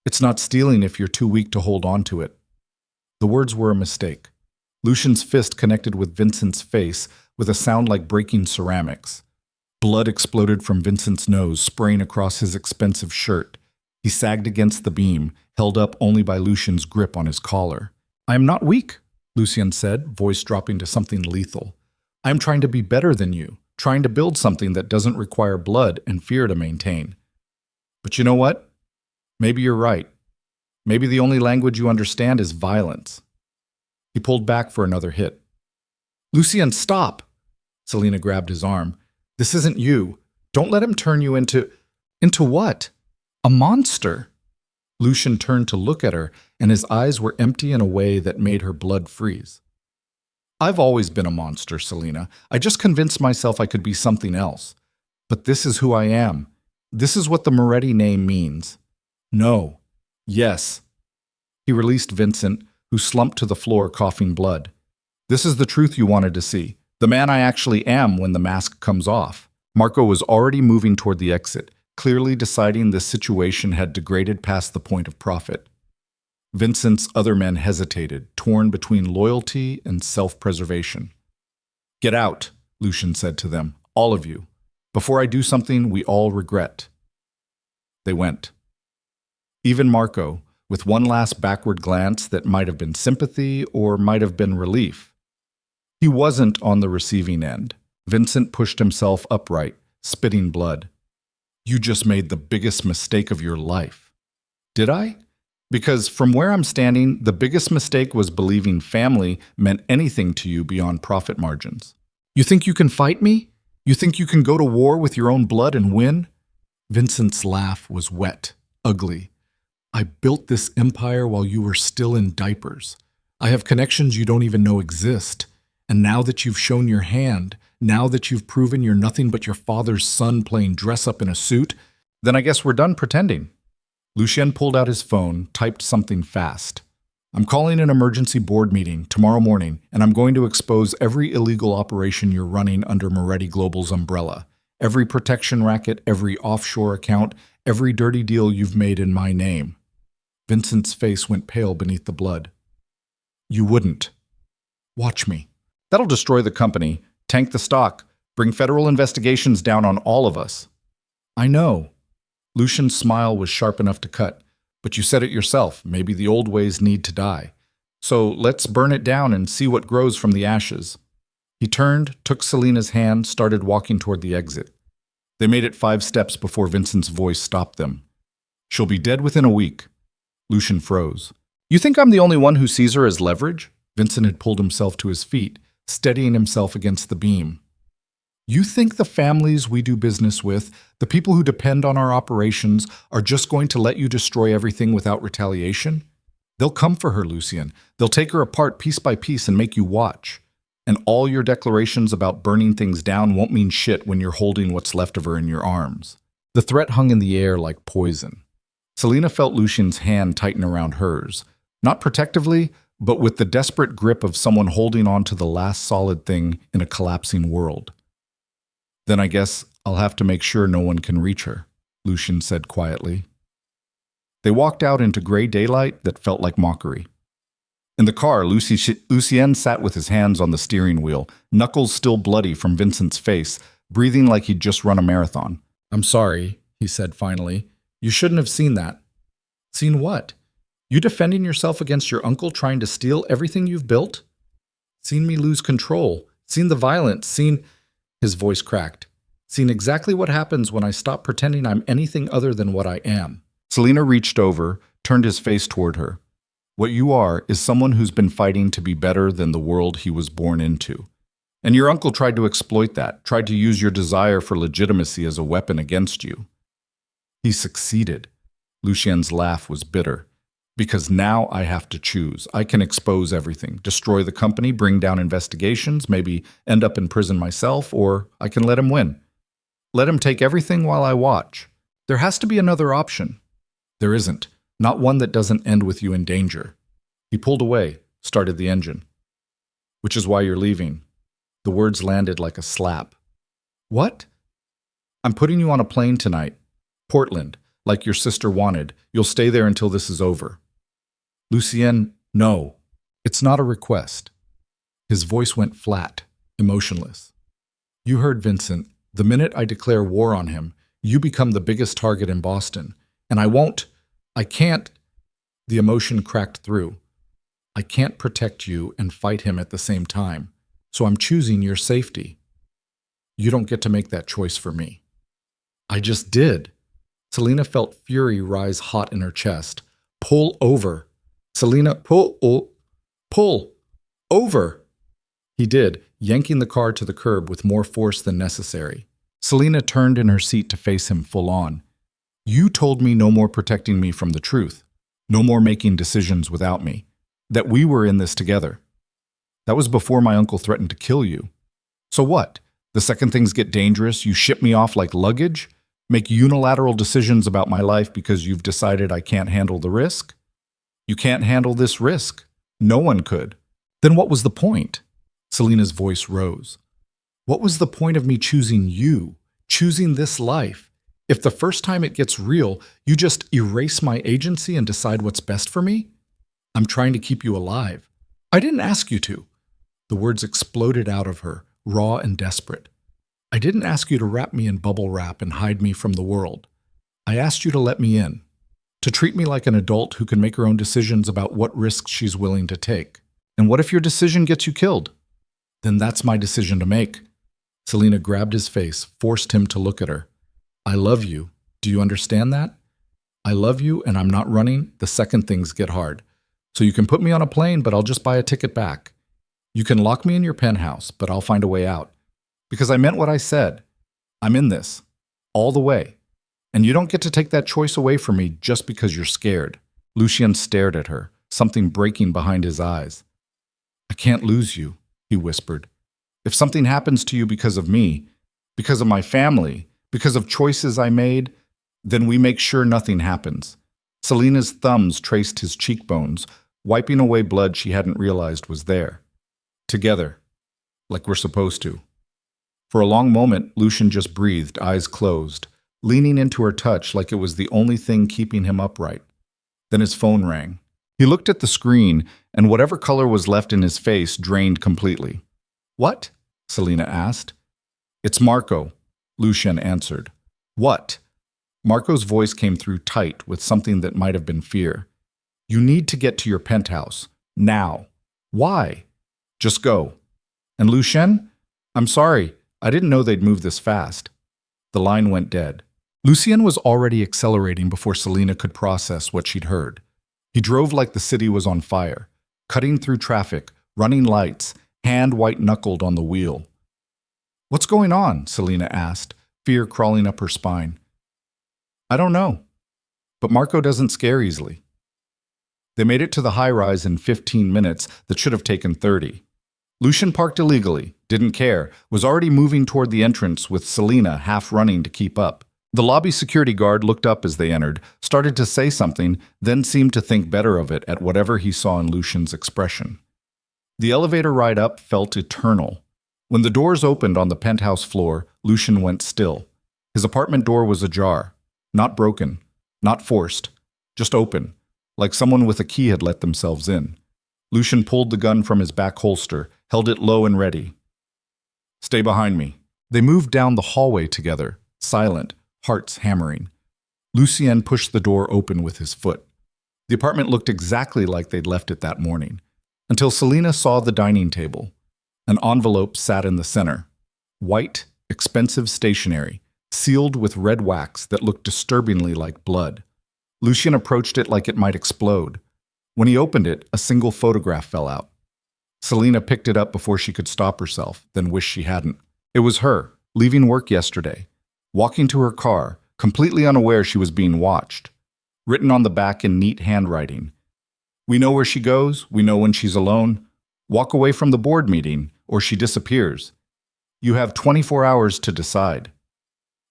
It's not stealing if you're too weak to hold on to it. The words were a mistake. Lucien's fist connected with Vincent's face with a sound like breaking ceramics. Blood exploded from Vincent's nose, spraying across his expensive shirt. He sagged against the beam, held up only by Lucien's grip on his collar. "I am not weak," Lucien said, voice dropping to something lethal. "I am trying to be better than you, trying to build something that doesn't require blood and fear to maintain. But you know what? Maybe you're right. Maybe the only language you understand is violence." He pulled back for another hit. "Lucien, stop!" Selina grabbed his arm. "This isn't you. Don't let him turn you into... Into what? A monster." Lucien turned to look at her, and his eyes were empty in a way that made her blood freeze. "I've always been a monster, Selina. I just convinced myself I could be something else. But this is who I am. This is what the Moretti name means. No. Yes." He released Vincent, who slumped to the floor coughing blood. "This is the truth you wanted to see. The man I actually am when the mask comes off." Marco was already moving toward the exit, clearly deciding this situation had degraded past the point of profit. Vincent's other men hesitated, torn between loyalty and self-preservation. "Get out," Lucien said to them, "all of you. Before I do something we all regret." They went. Even Marco, with one last backward glance that might have been sympathy or might have been relief. He wasn't on the receiving end. Vincent pushed himself upright, spitting blood. "You just made the biggest mistake of your life." "Did I? Because from where I'm standing, the biggest mistake was believing family meant anything to you beyond profit margins. You think you can fight me? You think you can go to war with your own blood and win?" Vincent's laugh was wet, ugly. "I built this empire while you were still in diapers. I have connections you don't even know exist. And now that you've shown your hand, now that you've proven you're nothing but your father's son playing dress-up in a suit, then I guess we're done pretending." Lucien pulled out his phone, typed something fast. "I'm calling an emergency board meeting tomorrow morning, and I'm going to expose every illegal operation you're running under Moretti Global's umbrella. Every protection racket, every offshore account, every dirty deal you've made in my name." Vincent's face went pale beneath the blood. "You wouldn't. Watch me. That'll destroy the company, tank the stock, bring federal investigations down on all of us." "I know." Lucien's smile was sharp enough to cut. "But you said it yourself, maybe the old ways need to die. So let's burn it down and see what grows from the ashes." He turned, took Selina's hand, started walking toward the exit. They made it 5 steps before Vincent's voice stopped them. "She'll be dead within a week." Lucien froze. "You think I'm the only one who sees her as leverage?" Vincent had pulled himself to his feet, steadying himself against the beam. "You think the families we do business with, the people who depend on our operations, are just going to let you destroy everything without retaliation? They'll come for her, Lucien. They'll take her apart piece by piece and make you watch. And all your declarations about burning things down won't mean shit when you're holding what's left of her in your arms." The threat hung in the air like poison. Selina felt Lucien's hand tighten around hers, not protectively, but with the desperate grip of someone holding on to the last solid thing in a collapsing world. "Then I guess I'll have to make sure no one can reach her," Lucien said quietly. They walked out into gray daylight that felt like mockery. In the car, Lucien sat with his hands on the steering wheel, knuckles still bloody from Vincent's face, breathing like he'd just run a marathon. "I'm sorry," he said finally. "You shouldn't have seen that." "Seen what? You defending yourself against your uncle trying to steal everything you've built? Seen me lose control, seen the violence, seen..." His voice cracked. "Seen exactly what happens when I stop pretending I'm anything other than what I am." Selina reached over, turned his face toward her. "What you are is someone who's been fighting to be better than the world he was born into. And your uncle tried to exploit that, tried to use your desire for legitimacy as a weapon against you. He succeeded." Lucien's laugh was bitter. "Because now I have to choose. I can expose everything, destroy the company, bring down investigations, maybe end up in prison myself, or I can let him win. Let him take everything while I watch. There has to be another option." "There isn't. Not one that doesn't end with you in danger." He pulled away, started the engine. "Which is why you're leaving." The words landed like a slap. "What?" "I'm putting you on a plane tonight. Portland, like your sister wanted. You'll stay there until this is over." "Lucien, no. It's not a request." His voice went flat, emotionless. "You heard Vincent. The minute I declare war on him, you become the biggest target in Boston. And I won't..." I can't. The emotion cracked through. I can't protect you and fight him at the same time, so I'm choosing your safety. You don't get to make that choice for me. I just did. Selena felt fury rise hot in her chest. Pull over. Selena, pull over. He did, yanking the car to the curb with more force than necessary. Selena turned in her seat to face him full on. You told me no more protecting me from the truth, no more making decisions without me, that we were in this together. That was before my uncle threatened to kill you. So what? The second things get dangerous, you ship me off like luggage? Make unilateral decisions about my life because you've decided I can't handle the risk? You can't handle this risk. No one could. Then what was the point? Selena's voice rose. What was the point of me choosing you, choosing this life? If the first time it gets real, you just erase my agency and decide what's best for me? I'm trying to keep you alive. I didn't ask you to. The words exploded out of her, raw and desperate. I didn't ask you to wrap me in bubble wrap and hide me from the world. I asked you to let me in, to treat me like an adult who can make her own decisions about what risks she's willing to take. And what if your decision gets you killed? Then that's my decision to make. Selena grabbed his face, forced him to look at her. I love you. Do you understand that? I love you and I'm not running the second things get hard. So you can put me on a plane, but I'll just buy a ticket back. You can lock me in your penthouse, but I'll find a way out. Because I meant what I said. I'm in this. All the way. And you don't get to take that choice away from me just because you're scared. Lucien stared at her, something breaking behind his eyes. I can't lose you, he whispered. If something happens to you because of me, because of my family, because of choices I made, then we make sure nothing happens. Selena's thumbs traced his cheekbones, wiping away blood she hadn't realized was there. Together, like we're supposed to. For a long moment, Lucien just breathed, eyes closed, leaning into her touch like it was the only thing keeping him upright. Then his phone rang. He looked at the screen, and whatever color was left in his face drained completely. What? Selena asked. It's Marco, Lucien answered. What? Marco's voice came through tight with something that might have been fear. You need to get to your penthouse. Now. Why? Just go. And Lucien? I'm sorry. I didn't know they'd move this fast. The line went dead. Lucien was already accelerating before Selena could process what she'd heard. He drove like the city was on fire, cutting through traffic, running lights, hand white-knuckled on the wheel. What's going on? Selena asked, fear crawling up her spine. I don't know, but Marco doesn't scare easily. They made it to the high-rise in 15 minutes that should have taken 30. Lucien parked illegally, didn't care, was already moving toward the entrance with Selena half running to keep up. The lobby security guard looked up as they entered, started to say something, then seemed to think better of it at whatever he saw in Lucien's expression. The elevator ride up felt eternal. When the doors opened on the penthouse floor, Lucien went still. His apartment door was ajar, not broken, not forced, just open, like someone with a key had let themselves in. Lucien pulled the gun from his back holster, held it low and ready. Stay behind me. They moved down the hallway together, silent, hearts hammering. Lucien pushed the door open with his foot. The apartment looked exactly like they'd left it that morning, until Selena saw the dining table. An envelope sat in the center. White, expensive stationery, sealed with red wax that looked disturbingly like blood. Lucien approached it like it might explode. When he opened it, a single photograph fell out. Selena picked it up before she could stop herself, then wished she hadn't. It was her, leaving work yesterday, walking to her car, completely unaware she was being watched. Written on the back in neat handwriting. We know where she goes, we know when she's alone. Walk away from the board meeting, or she disappears. You have 24 hours to decide.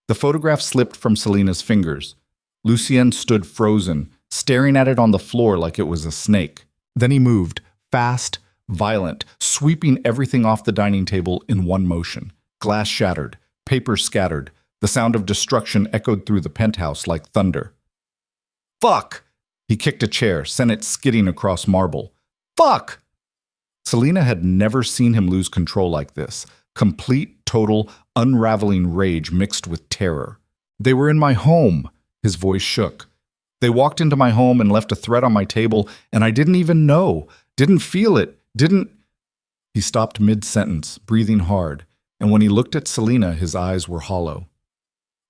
The photograph slipped from Selena's fingers. Lucien stood frozen, staring at it on the floor like it was a snake. Then he moved, fast, violent, sweeping everything off the dining table in one motion. Glass shattered, paper scattered. The sound of destruction echoed through the penthouse like thunder. Fuck! He kicked a chair, sent it skidding across marble. Fuck! Selena had never seen him lose control like this. Complete, total, unraveling rage mixed with terror. They were in my home. His voice shook. They walked into my home and left a threat on my table, and I didn't even know, didn't feel it, didn't. He stopped mid-sentence, breathing hard, and when he looked at Selena, his eyes were hollow.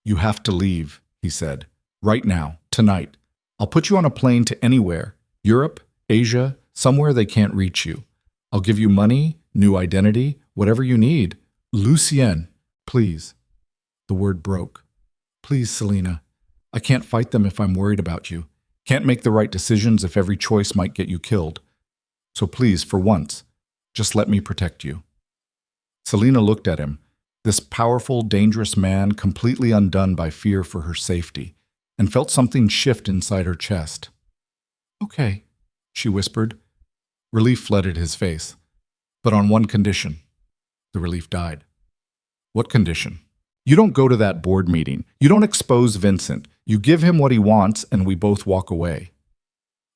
You have to leave, he said. Right now, tonight. I'll put you on a plane to anywhere. Europe, Asia, somewhere they can't reach you. I'll give you money, new identity, whatever you need. Lucien, please. The word broke. Please, Selena. I can't fight them if I'm worried about you. Can't make the right decisions if every choice might get you killed. So please, for once, just let me protect you. Selena looked at him, this powerful, dangerous man completely undone by fear for her safety, and felt something shift inside her chest. Okay, she whispered. Relief flooded his face. But on one condition. The relief died. What condition? You don't go to that board meeting. You don't expose Vincent. You give him what he wants, and we both walk away.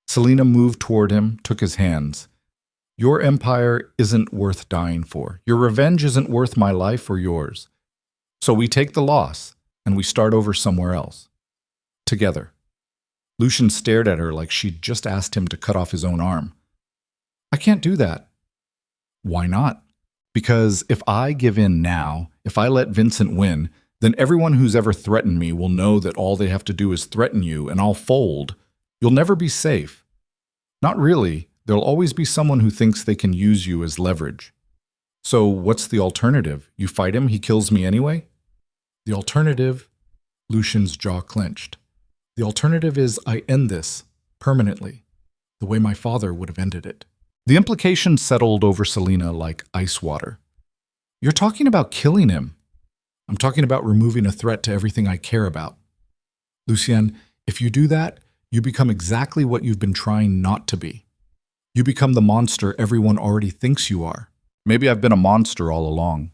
Selena moved toward him, took his hands. Your empire isn't worth dying for. Your revenge isn't worth my life or yours. So we take the loss, and we start over somewhere else. Together. Lucien stared at her like she'd just asked him to cut off his own arm. I can't do that. Why not? Because if I give in now, if I let Vincent win, then everyone who's ever threatened me will know that all they have to do is threaten you, and I'll fold. You'll never be safe. Not really. There'll always be someone who thinks they can use you as leverage. So what's the alternative? You fight him, he kills me anyway? The alternative, Lucien's jaw clenched. The alternative is I end this, permanently, the way my father would have ended it. The implication settled over Selena like ice water. You're talking about killing him. I'm talking about removing a threat to everything I care about. Lucien, if you do that, you become exactly what you've been trying not to be. You become the monster everyone already thinks you are. Maybe I've been a monster all along.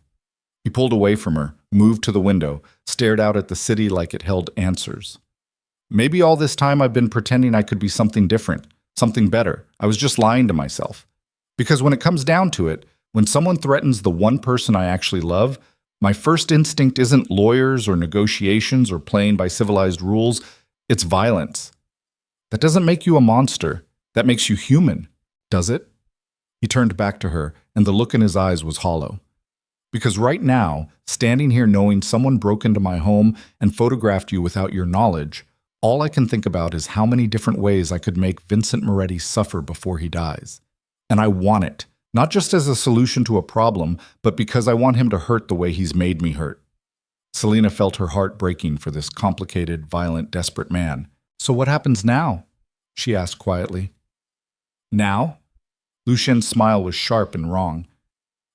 He pulled away from her, moved to the window, stared out at the city like it held answers. Maybe all this time I've been pretending I could be something different, something better. I was just lying to myself. Because when it comes down to it, when someone threatens the one person I actually love, my first instinct isn't lawyers or negotiations or playing by civilized rules. It's violence. That doesn't make you a monster. That makes you human. Does it? He turned back to her, and the look in his eyes was hollow. Because right now, standing here knowing someone broke into my home and photographed you without your knowledge, all I can think about is how many different ways I could make Vincent Moretti suffer before he dies. And I want it, not just as a solution to a problem, but because I want him to hurt the way he's made me hurt. Selena felt her heart breaking for this complicated, violent, desperate man. So what happens now? She asked quietly. Now? Lucien's smile was sharp and wrong.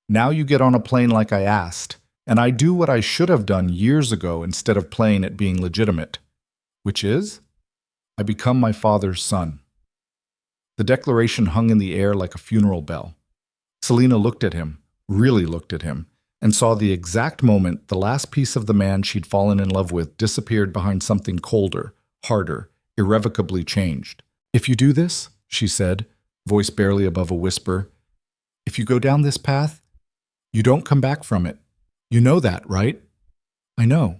Now you get on a plane like I asked, and I do what I should have done years ago instead of playing at being legitimate. Which is? I become my father's son. The declaration hung in the air like a funeral bell. Selena looked at him, really looked at him, and saw the exact moment the last piece of the man she'd fallen in love with disappeared behind something colder, harder, irrevocably changed. If you do this, she said, voice barely above a whisper, if you go down this path, you don't come back from it. You know that, right? I know.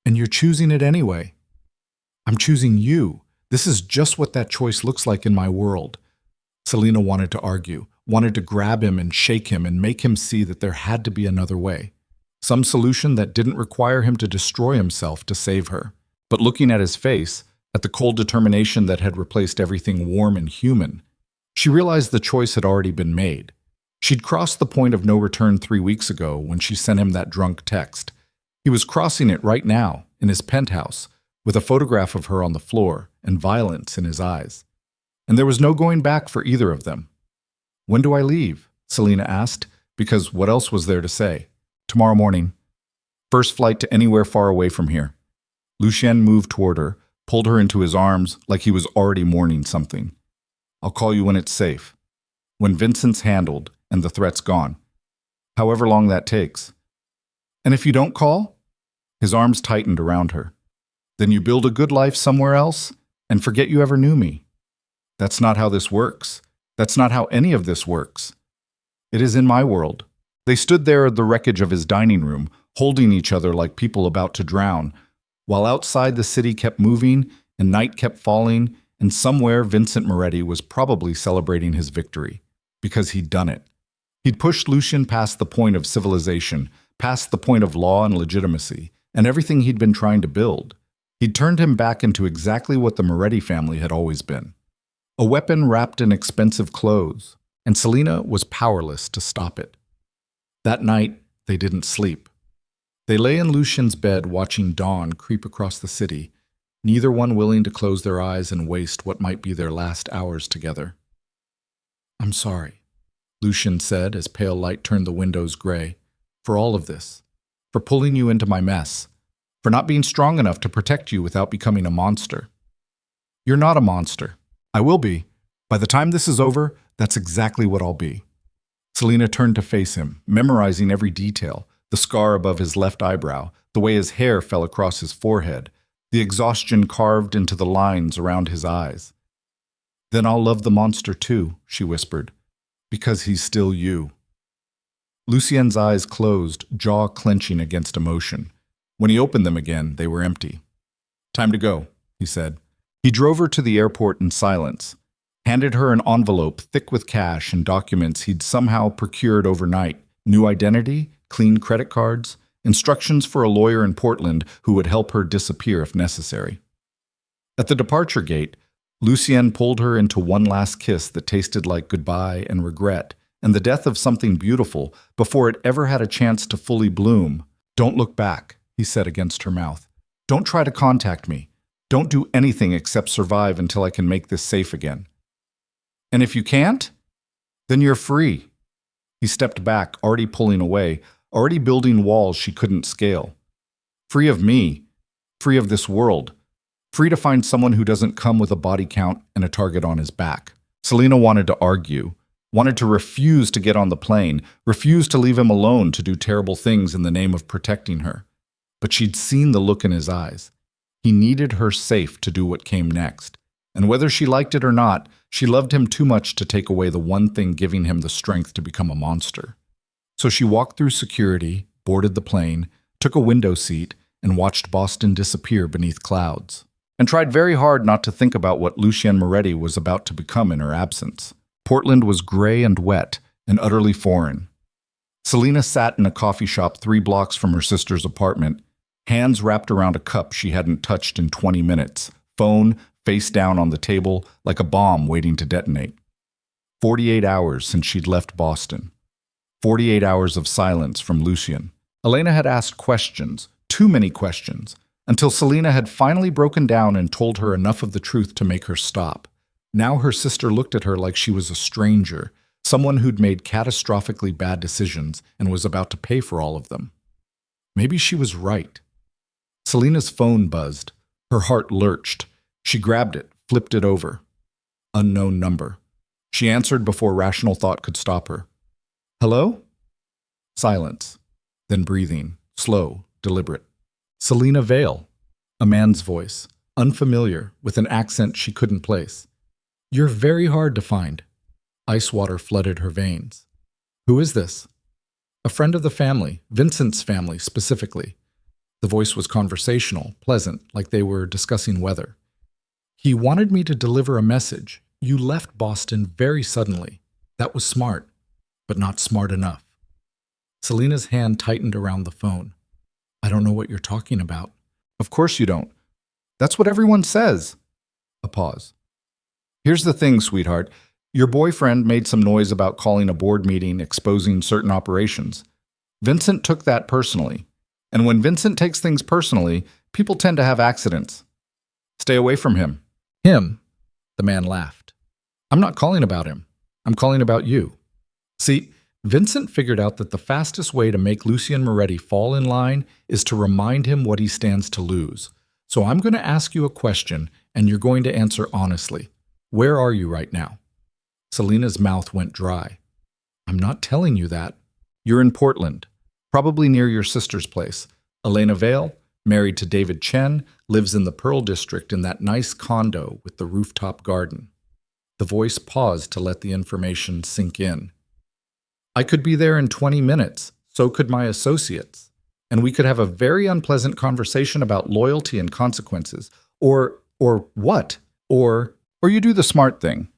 And you're choosing it anyway. I'm choosing you. This is just what that choice looks like in my world. Selena wanted to argue, wanted to grab him and shake him and make him see that there had to be another way. Some solution that didn't require him to destroy himself to save her. But looking at his face, at the cold determination that had replaced everything warm and human, she realized the choice had already been made. She'd crossed the point of no return 3 weeks ago when she sent him that drunk text. He was crossing it right now, in his penthouse, with a photograph of her on the floor and violence in his eyes. And there was no going back for either of them. When do I leave? Selena asked, because what else was there to say? Tomorrow morning. First flight to anywhere far away from here. Lucien moved toward her, pulled her into his arms like he was already mourning something. I'll call you when it's safe. When Vincent's handled and the threat's gone. However long that takes. And if you don't call? His arms tightened around her. Then you build a good life somewhere else and forget you ever knew me. That's not how this works. That's not how any of this works. It is in my world. They stood there at the wreckage of his dining room, holding each other like people about to drown, while outside the city kept moving and night kept falling, and somewhere Vincent Moretti was probably celebrating his victory, because he'd done it. He'd pushed Lucien past the point of civilization, past the point of law and legitimacy, and everything he'd been trying to build. He'd turned him back into exactly what the Moretti family had always been. A weapon wrapped in expensive clothes, and Selina was powerless to stop it. That night, they didn't sleep. They lay in Lucien's bed watching dawn creep across the city, neither one willing to close their eyes and waste what might be their last hours together. "I'm sorry," Lucien said as pale light turned the windows gray, "for all of this, for pulling you into my mess, for not being strong enough to protect you without becoming a monster. You're not a monster. I will be. By the time this is over, that's exactly what I'll be." Selina turned to face him, memorizing every detail, the scar above his left eyebrow, the way his hair fell across his forehead, the exhaustion carved into the lines around his eyes. "Then I'll love the monster too," she whispered, "because he's still you." Lucien's eyes closed, jaw clenching against emotion. When he opened them again, they were empty. "Time to go," he said. He drove her to the airport in silence, handed her an envelope thick with cash and documents he'd somehow procured overnight, new identity, clean credit cards, instructions for a lawyer in Portland who would help her disappear if necessary. At the departure gate, Lucien pulled her into one last kiss that tasted like goodbye and regret, and the death of something beautiful before it ever had a chance to fully bloom. "Don't look back," he said against her mouth. "Don't try to contact me. Don't do anything except survive until I can make this safe again. And if you can't, then you're free." He stepped back, already pulling away, already building walls she couldn't scale. "Free of me, free of this world, free to find someone who doesn't come with a body count and a target on his back." Selina wanted to argue, wanted to refuse to get on the plane, refuse to leave him alone to do terrible things in the name of protecting her. But she'd seen the look in his eyes. He needed her safe to do what came next. And whether she liked it or not, she loved him too much to take away the one thing giving him the strength to become a monster. So she walked through security, boarded the plane, took a window seat, and watched Boston disappear beneath clouds. And tried very hard not to think about what Lucien Moretti was about to become in her absence. Portland was gray and wet and utterly foreign. Selina sat in a coffee shop 3 blocks from her sister's apartment, hands wrapped around a cup she hadn't touched in 20 minutes, phone face down on the table like a bomb waiting to detonate. 48 hours since she'd left Boston. 48 hours of silence from Lucien. Elena had asked questions, too many questions, until Selina had finally broken down and told her enough of the truth to make her stop. Now her sister looked at her like she was a stranger, someone who'd made catastrophically bad decisions and was about to pay for all of them. Maybe she was right. Selina's phone buzzed. Her heart lurched. She grabbed it, flipped it over. Unknown number. She answered before rational thought could stop her. "Hello?" Silence. Then breathing, slow, deliberate. "Selina Vale." A man's voice, unfamiliar, with an accent she couldn't place. "You're very hard to find." Ice water flooded her veins. "Who is this?" "A friend of the family, Vincent's family specifically." The voice was conversational, pleasant, like they were discussing weather. "He wanted me to deliver a message. You left Boston very suddenly. That was smart, but not smart enough." Selina's hand tightened around the phone. "I don't know what you're talking about." "Of course you don't. That's what everyone says." A pause. "Here's the thing, sweetheart. Your boyfriend made some noise about calling a board meeting exposing certain operations. Vincent took that personally. And when Vincent takes things personally, people tend to have accidents. Stay away from him." "Him?" The man laughed. "I'm not calling about him. I'm calling about you." See, Vincent figured out that the fastest way to make Lucien Moretti fall in line is to remind him what he stands to lose. So I'm going to ask you a question, and you're going to answer honestly. Where are you right now? Selina's mouth went dry. "I'm not telling you that. You're in Portland, probably near your sister's place. Elena Vale, married to David Chen, lives in the Pearl District in that nice condo with the rooftop garden." The voice paused to let the information sink in. "I could be there in 20 minutes, so could my associates, and we could have a very unpleasant conversation about loyalty and consequences, or Or what? Or you do the smart thing.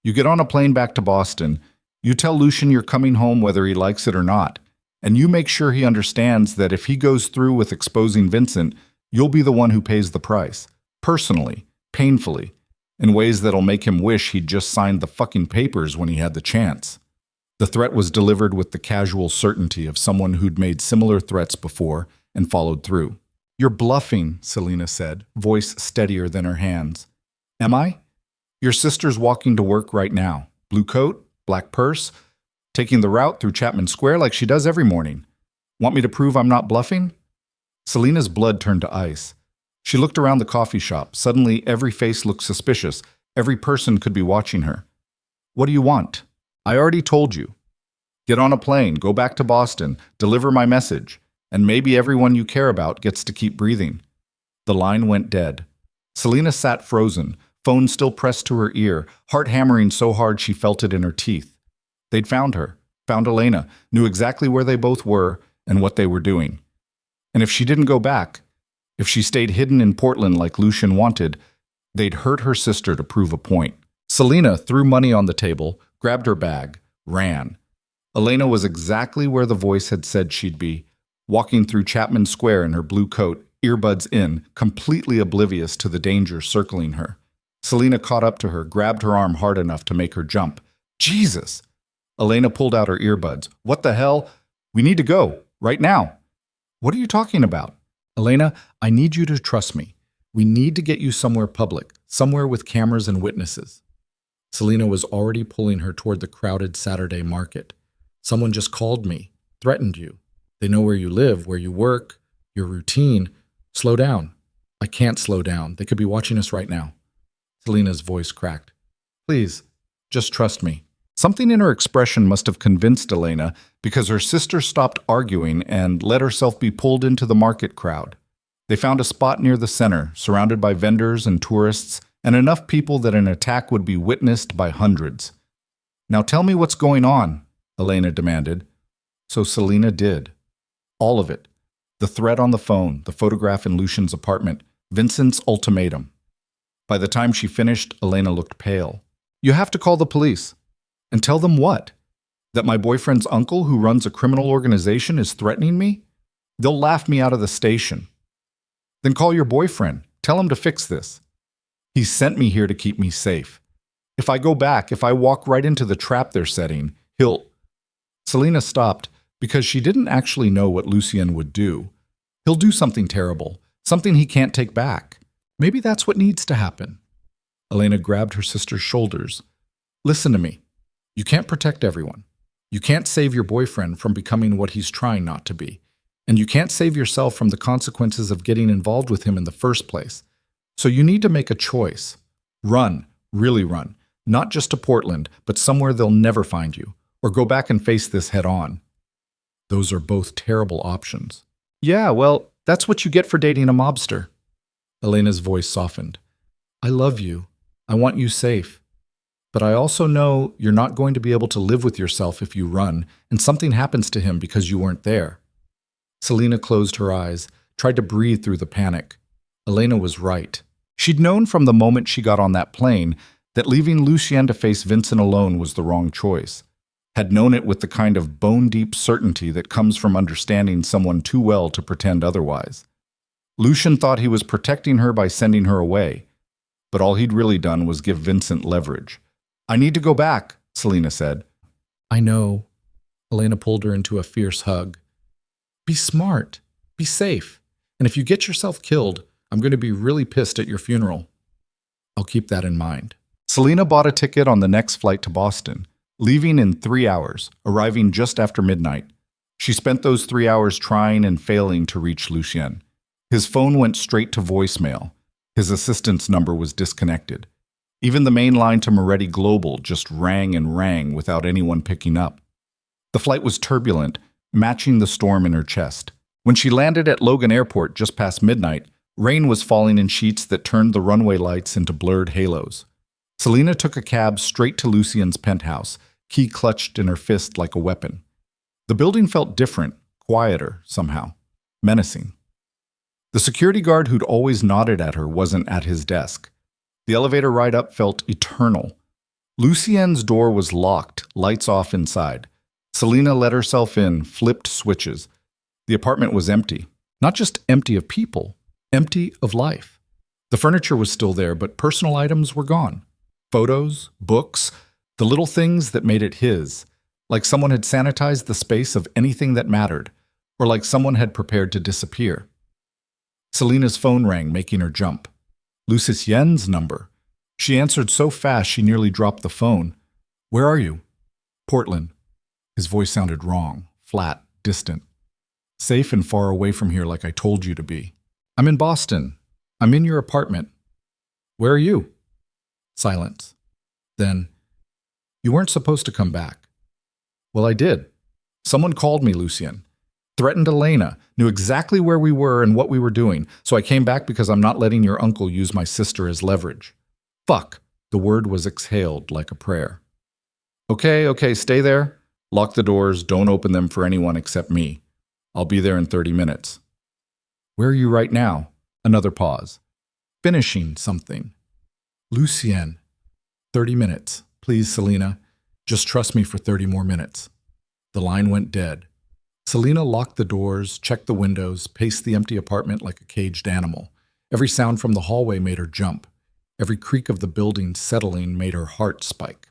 You get on a plane back to Boston, you tell Lucian you're coming home whether he likes it or not, and you make sure he understands that if he goes through with exposing Vincent, you'll be the one who pays the price. Personally, painfully, in ways that'll make him wish he'd just signed the fucking papers when he had the chance. The threat was delivered with the casual certainty of someone who'd made similar threats before and followed through. "You're bluffing," Selena said, voice steadier than her hands. "Am I? Your sister's walking to work right now. Blue coat, black purse, taking the route through Chapman Square like she does every morning. Want me to prove I'm not bluffing?" Selena's blood turned to ice. She looked around the coffee shop. Suddenly, every face looked suspicious. Every person could be watching her. "What do you want?" "I already told you. Get on a plane, go back to Boston, deliver my message, and maybe everyone you care about gets to keep breathing." The line went dead. Selena sat frozen, phone still pressed to her ear, heart hammering so hard she felt it in her teeth. They'd found her, found Elena, knew exactly where they both were and what they were doing. And if she didn't go back, if she stayed hidden in Portland like Lucian wanted, they'd hurt her sister to prove a point. Selena threw money on the table, grabbed her bag, ran. Elena was exactly where the voice had said she'd be, walking through Chapman Square in her blue coat, earbuds in, completely oblivious to the danger circling her. Selena caught up to her, grabbed her arm hard enough to make her jump. "Jesus!" Elena pulled out her earbuds. "What the hell? We need to go, right now." "What are you talking about?" "Elena, I need you to trust me. We need to get you somewhere public, somewhere with cameras and witnesses." Selena was already pulling her toward the crowded Saturday market. "Someone just called me, threatened you. They know where you live, where you work, your routine. Slow down." "I can't slow down. They could be watching us right now." Selena's voice cracked. "Please, just trust me." Something in her expression must have convinced Elena because her sister stopped arguing and let herself be pulled into the market crowd. They found a spot near the center, surrounded by vendors and tourists, and enough people that an attack would be witnessed by hundreds. "Now tell me what's going on," Elena demanded. So Selena did. All of it. The threat on the phone, the photograph in Lucian's apartment, Vincent's ultimatum. By the time she finished, Elena looked pale. "You have to call the police." "And tell them what? That my boyfriend's uncle, who runs a criminal organization, is threatening me? They'll laugh me out of the station." "Then call your boyfriend. Tell him to fix this. He sent me here to keep me safe. If I go back, if I walk right into the trap they're setting, he'll—" Selena stopped because she didn't actually know what Lucian would do. He'll do something terrible, something he can't take back. Maybe that's what needs to happen. Elena grabbed her sister's shoulders. "Listen to me. You can't protect everyone. You can't save your boyfriend from becoming what he's trying not to be. And you can't save yourself from the consequences of getting involved with him in the first place. So you need to make a choice. Run, really run. Not just to Portland, but somewhere they'll never find you. Or go back and face this head on." "Those are both terrible options." "Yeah, well, that's what you get for dating a mobster." Elena's voice softened. "I love you. I want you safe. But I also know you're not going to be able to live with yourself if you run, and something happens to him because you weren't there." Selena closed her eyes, tried to breathe through the panic. Elena was right. She'd known from the moment she got on that plane that leaving Lucien to face Vincent alone was the wrong choice. Had known it with the kind of bone-deep certainty that comes from understanding someone too well to pretend otherwise. Lucien thought he was protecting her by sending her away, but all he'd really done was give Vincent leverage. "I need to go back," Selena said. "I know." Elena pulled her into a fierce hug. "Be smart. Be safe. And if you get yourself killed, I'm going to be really pissed at your funeral." "I'll keep that in mind." Selena bought a ticket on the next flight to Boston, leaving in 3 hours, arriving just after midnight. She spent those 3 hours trying and failing to reach Lucien. His phone went straight to voicemail. His assistant's number was disconnected. Even the main line to Moretti Global just rang and rang without anyone picking up. The flight was turbulent, matching the storm in her chest. When she landed at Logan Airport just past midnight, rain was falling in sheets that turned the runway lights into blurred halos. Selena took a cab straight to Lucien's penthouse, key clutched in her fist like a weapon. The building felt different, quieter, somehow, menacing. The security guard who'd always nodded at her wasn't at his desk. The elevator ride up felt eternal. Lucien's door was locked, lights off inside. Selina let herself in, flipped switches. The apartment was empty. Not just empty of people, empty of life. The furniture was still there, but personal items were gone. Photos, books, the little things that made it his. Like someone had sanitized the space of anything that mattered, or like someone had prepared to disappear. Selina's phone rang, making her jump. Lucien's number. She answered so fast she nearly dropped the phone. "Where are you?" "Portland." His voice sounded wrong, flat, distant. "Safe and far away from here like I told you to be." "I'm in Boston. I'm in your apartment." "Where are you?" Silence. Then, "You weren't supposed to come back." "Well, I did. Someone called me, Lucien. Threatened Elena, knew exactly where we were and what we were doing, so I came back because I'm not letting your uncle use my sister as leverage." "Fuck." The word was exhaled like a prayer. Okay, stay there. Lock the doors, don't open them for anyone except me. I'll be there in 30 minutes. "Where are you right now?" Another pause. "Finishing something." "Lucien." 30 minutes. "Please, Selina. Just trust me for 30 more minutes." The line went dead. Selina locked the doors, checked the windows, paced the empty apartment like a caged animal. Every sound from the hallway made her jump. Every creak of the building settling made her heart spike.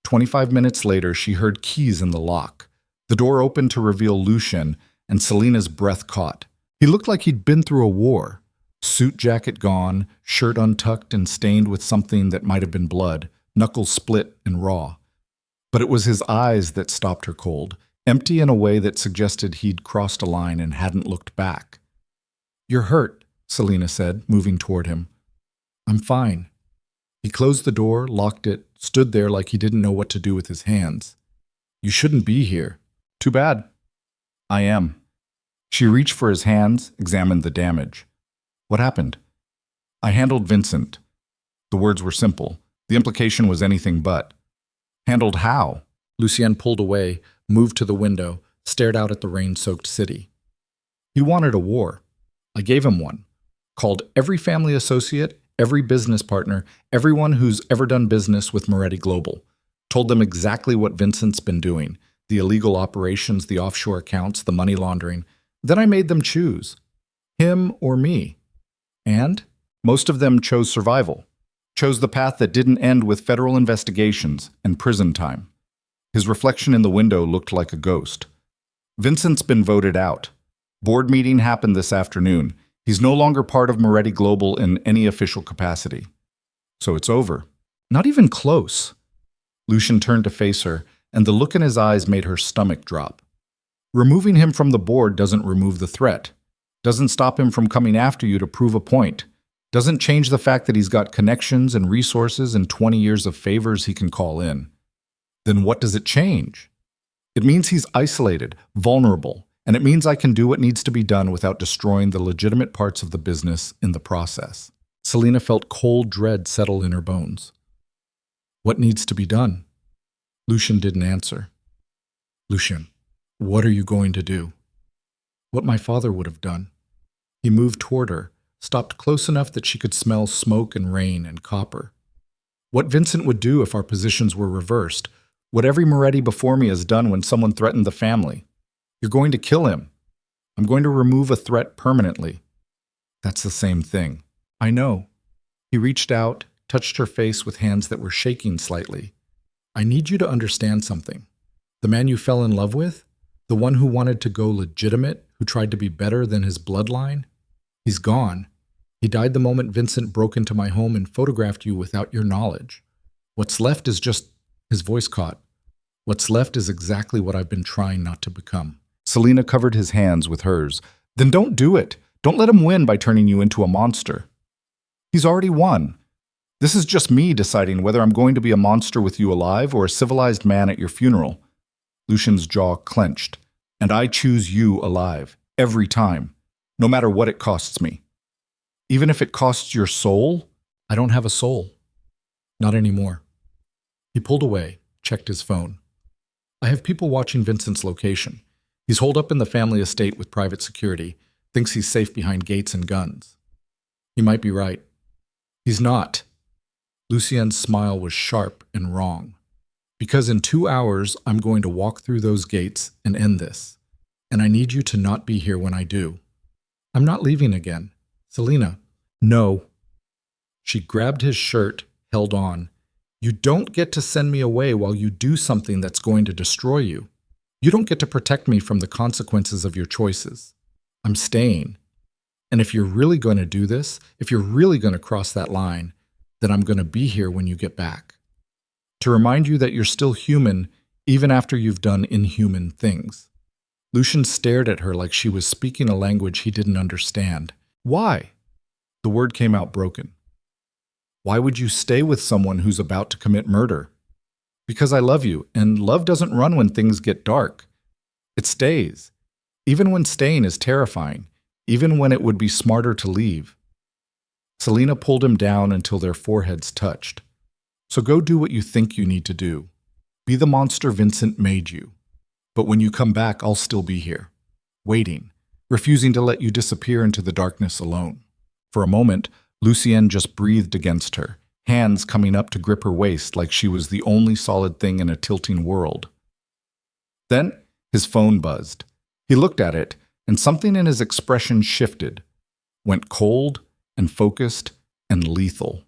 25 minutes later, she heard keys in the lock. The door opened to reveal Lucien, and Selina's breath caught. He looked like he'd been through a war. Suit jacket gone, shirt untucked and stained with something that might have been blood, knuckles split and raw. But it was his eyes that stopped her cold, empty in a way that suggested he'd crossed a line and hadn't looked back. "You're hurt," Selina said, moving toward him. "I'm fine." He closed the door, locked it, stood there like he didn't know what to do with his hands. "You shouldn't be here." "Too bad." "I am." She reached for his hands, examined the damage. "What happened?" "I handled Vincent." The words were simple. The implication was anything but. "Handled how?" Lucien pulled away, moved to the window, stared out at the rain-soaked city. "He wanted a war. I gave him one. Called every family associate, every business partner, everyone who's ever done business with Moretti Global. Told them exactly what Vincent's been doing, the illegal operations, the offshore accounts, the money laundering. Then I made them choose. Him or me. And most of them chose survival. Chose the path that didn't end with federal investigations and prison time. His reflection in the window looked like a ghost. Vincent's been voted out. Board meeting happened this afternoon. He's no longer part of Moretti Global in any official capacity. So it's over. Not even close. Lucien turned to face her, and the look in his eyes made her stomach drop. Removing him from the board doesn't remove the threat. Doesn't stop him from coming after you to prove a point. Doesn't change the fact that he's got connections and resources and 20 years of favors he can call in. Then what does it change? It means he's isolated, vulnerable, and it means I can do what needs to be done without destroying the legitimate parts of the business in the process. Selina felt cold dread settle in her bones. What needs to be done? Lucien didn't answer. Lucien, what are you going to do? What my father would have done. He moved toward her, stopped close enough that she could smell smoke and rain and copper. What Vincent would do if our positions were reversed. What every Moretti before me has done when someone threatened the family. You're going to kill him. I'm going to remove a threat permanently. That's the same thing. I know. He reached out, touched her face with hands that were shaking slightly. I need you to understand something. The man you fell in love with, the one who wanted to go legitimate, who tried to be better than his bloodline, he's gone. He died the moment Vincent broke into my home and photographed you without your knowledge. What's left is just... His voice caught. What's left is exactly what I've been trying not to become. Selina covered his hands with hers. Then don't do it. Don't let him win by turning you into a monster. He's already won. This is just me deciding whether I'm going to be a monster with you alive or a civilized man at your funeral. Lucien's jaw clenched. And I choose you alive, every time, no matter what it costs me. Even if it costs your soul, I don't have a soul. Not anymore. He pulled away, checked his phone. I have people watching Vincent's location. He's holed up in the family estate with private security, thinks he's safe behind gates and guns. He might be right. He's not. Lucien's smile was sharp and wrong. Because in 2 hours, I'm going to walk through those gates and end this. And I need you to not be here when I do. I'm not leaving again. Selena. No. She grabbed his shirt, held on. You don't get to send me away while you do something that's going to destroy you. You don't get to protect me from the consequences of your choices. I'm staying. And if you're really going to do this, if you're really going to cross that line, then I'm going to be here when you get back. To remind you that you're still human even after you've done inhuman things. Lucien stared at her like she was speaking a language he didn't understand. Why? The word came out broken. Why would you stay with someone who's about to commit murder? Because I love you, and love doesn't run when things get dark. It stays, even when staying is terrifying, even when it would be smarter to leave. Selena pulled him down until their foreheads touched. So go do what you think you need to do. Be the monster Vincent made you. But when you come back, I'll still be here, waiting, refusing to let you disappear into the darkness alone. For a moment, Lucien just breathed against her, hands coming up to grip her waist like she was the only solid thing in a tilting world. Then his phone buzzed. He looked at it, and something in his expression shifted, went cold and focused and lethal.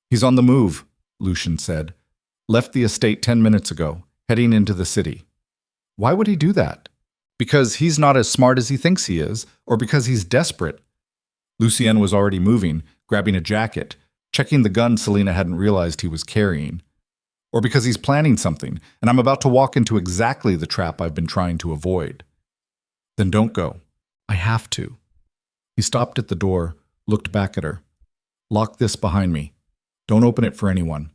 He's on the move, Lucien said. Left the estate 10 minutes ago, heading into the city. Why would he do that? Because he's not as smart as he thinks he is, or because he's desperate? Lucien was already moving, grabbing a jacket, checking the gun Selena hadn't realized he was carrying. Or because he's planning something, and I'm about to walk into exactly the trap I've been trying to avoid. Then don't go. I have to. He stopped at the door, looked back at her. Lock this behind me. Don't open it for anyone.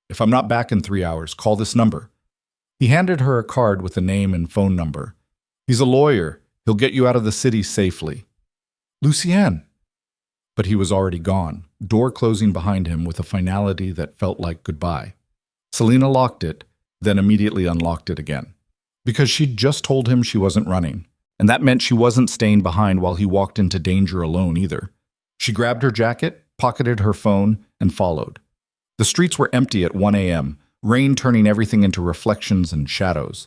If I'm not back in 3 hours, call this number. He handed her a card with a name and phone number. He's a lawyer. He'll get you out of the city safely. Lucien! But he was already gone, door closing behind him with a finality that felt like goodbye. Selena locked it, then immediately unlocked it again. Because she'd just told him she wasn't running, and that meant she wasn't staying behind while he walked into danger alone either. She grabbed her jacket, pocketed her phone, and followed. The streets were empty at 1 a.m., rain turning everything into reflections and shadows.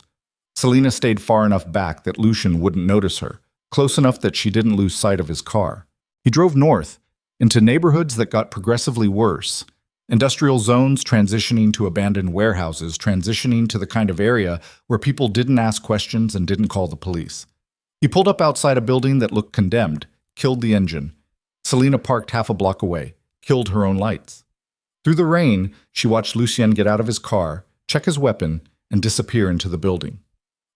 Selena stayed far enough back that Lucien wouldn't notice her, close enough that she didn't lose sight of his car. He drove north, into neighborhoods that got progressively worse. Industrial zones transitioning to abandoned warehouses, transitioning to the kind of area where people didn't ask questions and didn't call the police. He pulled up outside a building that looked condemned, killed the engine. Selena parked half a block away, killed her own lights. Through the rain, she watched Lucien get out of his car, check his weapon, and disappear into the building.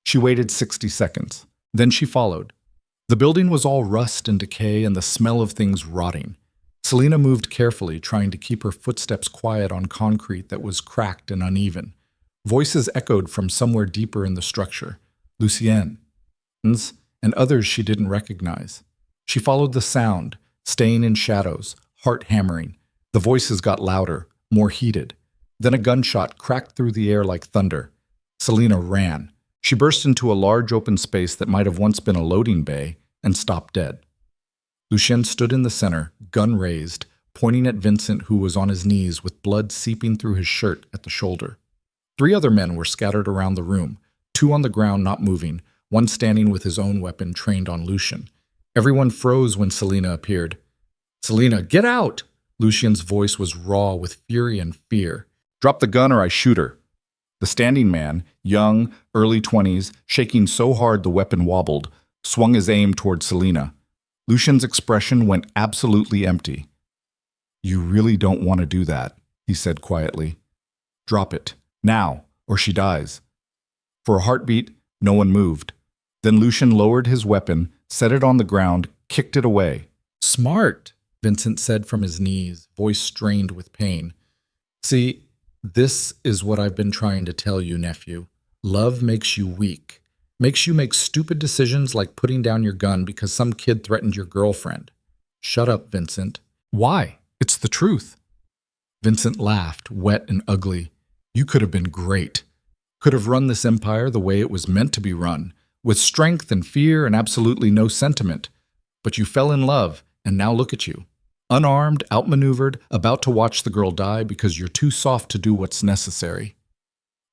She waited 60 seconds. Then she followed. The building was all rust and decay and the smell of things rotting. Selena moved carefully, trying to keep her footsteps quiet on concrete that was cracked and uneven. Voices echoed from somewhere deeper in the structure. Lucien's and others she didn't recognize. She followed the sound, staying in shadows, heart hammering. The voices got louder, more heated. Then a gunshot cracked through the air like thunder. Selena ran. She burst into a large open space that might have once been a loading bay and stopped dead. Lucien stood in the center, gun raised, pointing at Vincent, who was on his knees with blood seeping through his shirt at the shoulder. 3 other men were scattered around the room, 2 on the ground not moving, one standing with his own weapon trained on Lucien. Everyone froze when Selena appeared. Selena, get out! Lucien's voice was raw with fury and fear. Drop the gun or I shoot her. The standing man, young, early 20s, shaking so hard the weapon wobbled, swung his aim toward Selena. Lucien's expression went absolutely empty. You really don't want to do that, he said quietly. Drop it, now, or she dies. For a heartbeat, no one moved. Then Lucien lowered his weapon, set it on the ground, kicked it away. Smart, Vincent said from his knees, voice strained with pain. See, this is what I've been trying to tell you, nephew. Love makes you weak. Makes you make stupid decisions like putting down your gun because some kid threatened your girlfriend. Shut up, Vincent. Why? It's the truth. Vincent laughed, wet and ugly. You could have been great. Could have run this empire the way it was meant to be run, with strength and fear and absolutely no sentiment. But you fell in love, and now look at you. Unarmed, outmaneuvered, about to watch the girl die because you're too soft to do what's necessary.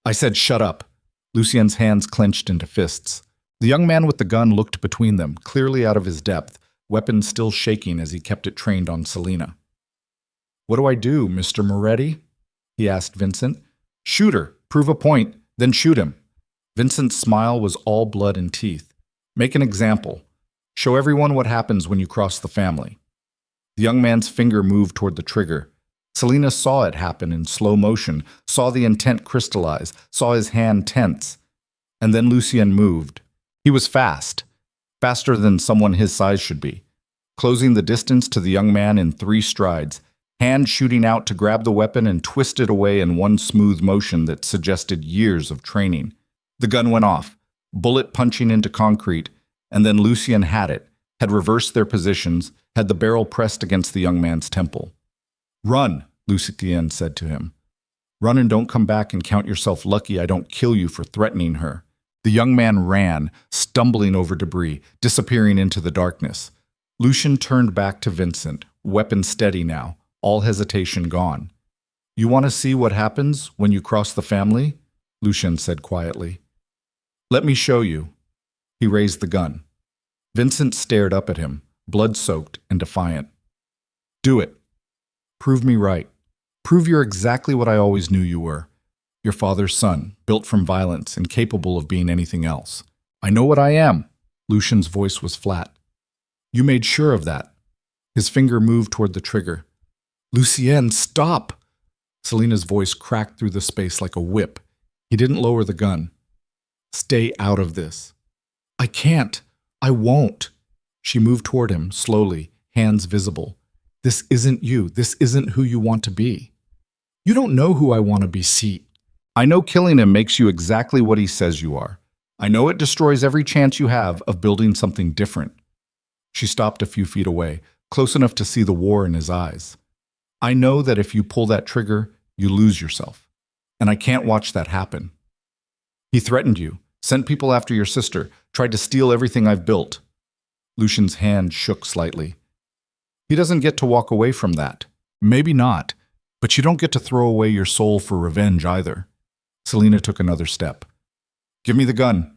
I said, shut up. Lucien's hands clenched into fists. The young man with the gun looked between them, clearly out of his depth, weapon still shaking as he kept it trained on Selina. What do I do, Mr. Moretti? He asked Vincent. Shoot her, prove a point, then shoot him. Vincent's smile was all blood and teeth. Make an example. Show everyone what happens when you cross the family. The young man's finger moved toward the trigger. Selina saw it happen in slow motion, saw the intent crystallize, saw his hand tense. And then Lucien moved. He was fast, faster than someone his size should be, closing the distance to the young man in 3 strides, hand shooting out to grab the weapon and twist it away in one smooth motion that suggested years of training. The gun went off, bullet punching into concrete, and then Lucien had it, had reversed their positions, had the barrel pressed against the young man's temple. Run, Lucien said to him. Run and don't come back and count yourself lucky I don't kill you for threatening her. The young man ran, stumbling over debris, disappearing into the darkness. Lucien turned back to Vincent, weapon steady now, all hesitation gone. You want to see what happens when you cross the family? Lucien said quietly. Let me show you. He raised the gun. Vincent stared up at him, blood-soaked and defiant. Do it. Prove me right. Prove you're exactly what I always knew you were. Your father's son, built from violence, incapable of being anything else. I know what I am. Lucien's voice was flat. You made sure of that. His finger moved toward the trigger. Lucien, stop! Selina's voice cracked through the space like a whip. He didn't lower the gun. Stay out of this. I can't. I won't. She moved toward him, slowly, hands visible. This isn't you. This isn't who you want to be. You don't know who I want to be, see. I know killing him makes you exactly what he says you are. I know it destroys every chance you have of building something different. She stopped a few feet away, close enough to see the war in his eyes. I know that if you pull that trigger, you lose yourself. And I can't watch that happen. He threatened you, sent people after your sister, tried to steal everything I've built. Lucien's hand shook slightly. He doesn't get to walk away from that. Maybe not, but you don't get to throw away your soul for revenge either. Selina took another step. Give me the gun.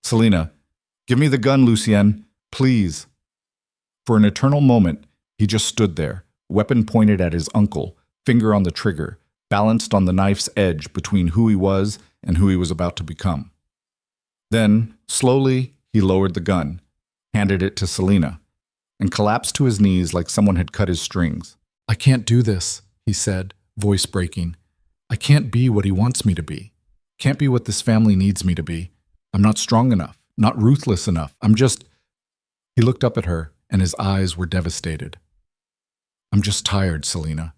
Selina, give me the gun, Lucien, please. For an eternal moment, he just stood there, weapon pointed at his uncle, finger on the trigger, balanced on the knife's edge between who he was and who he was about to become. Then, slowly, he lowered the gun, handed it to Selina, and collapsed to his knees like someone had cut his strings. I can't do this, he said, voice breaking. I can't be what he wants me to be. Can't be what this family needs me to be. I'm not strong enough, not ruthless enough. I'm just... He looked up at her, and his eyes were devastated. I'm just tired, Selina.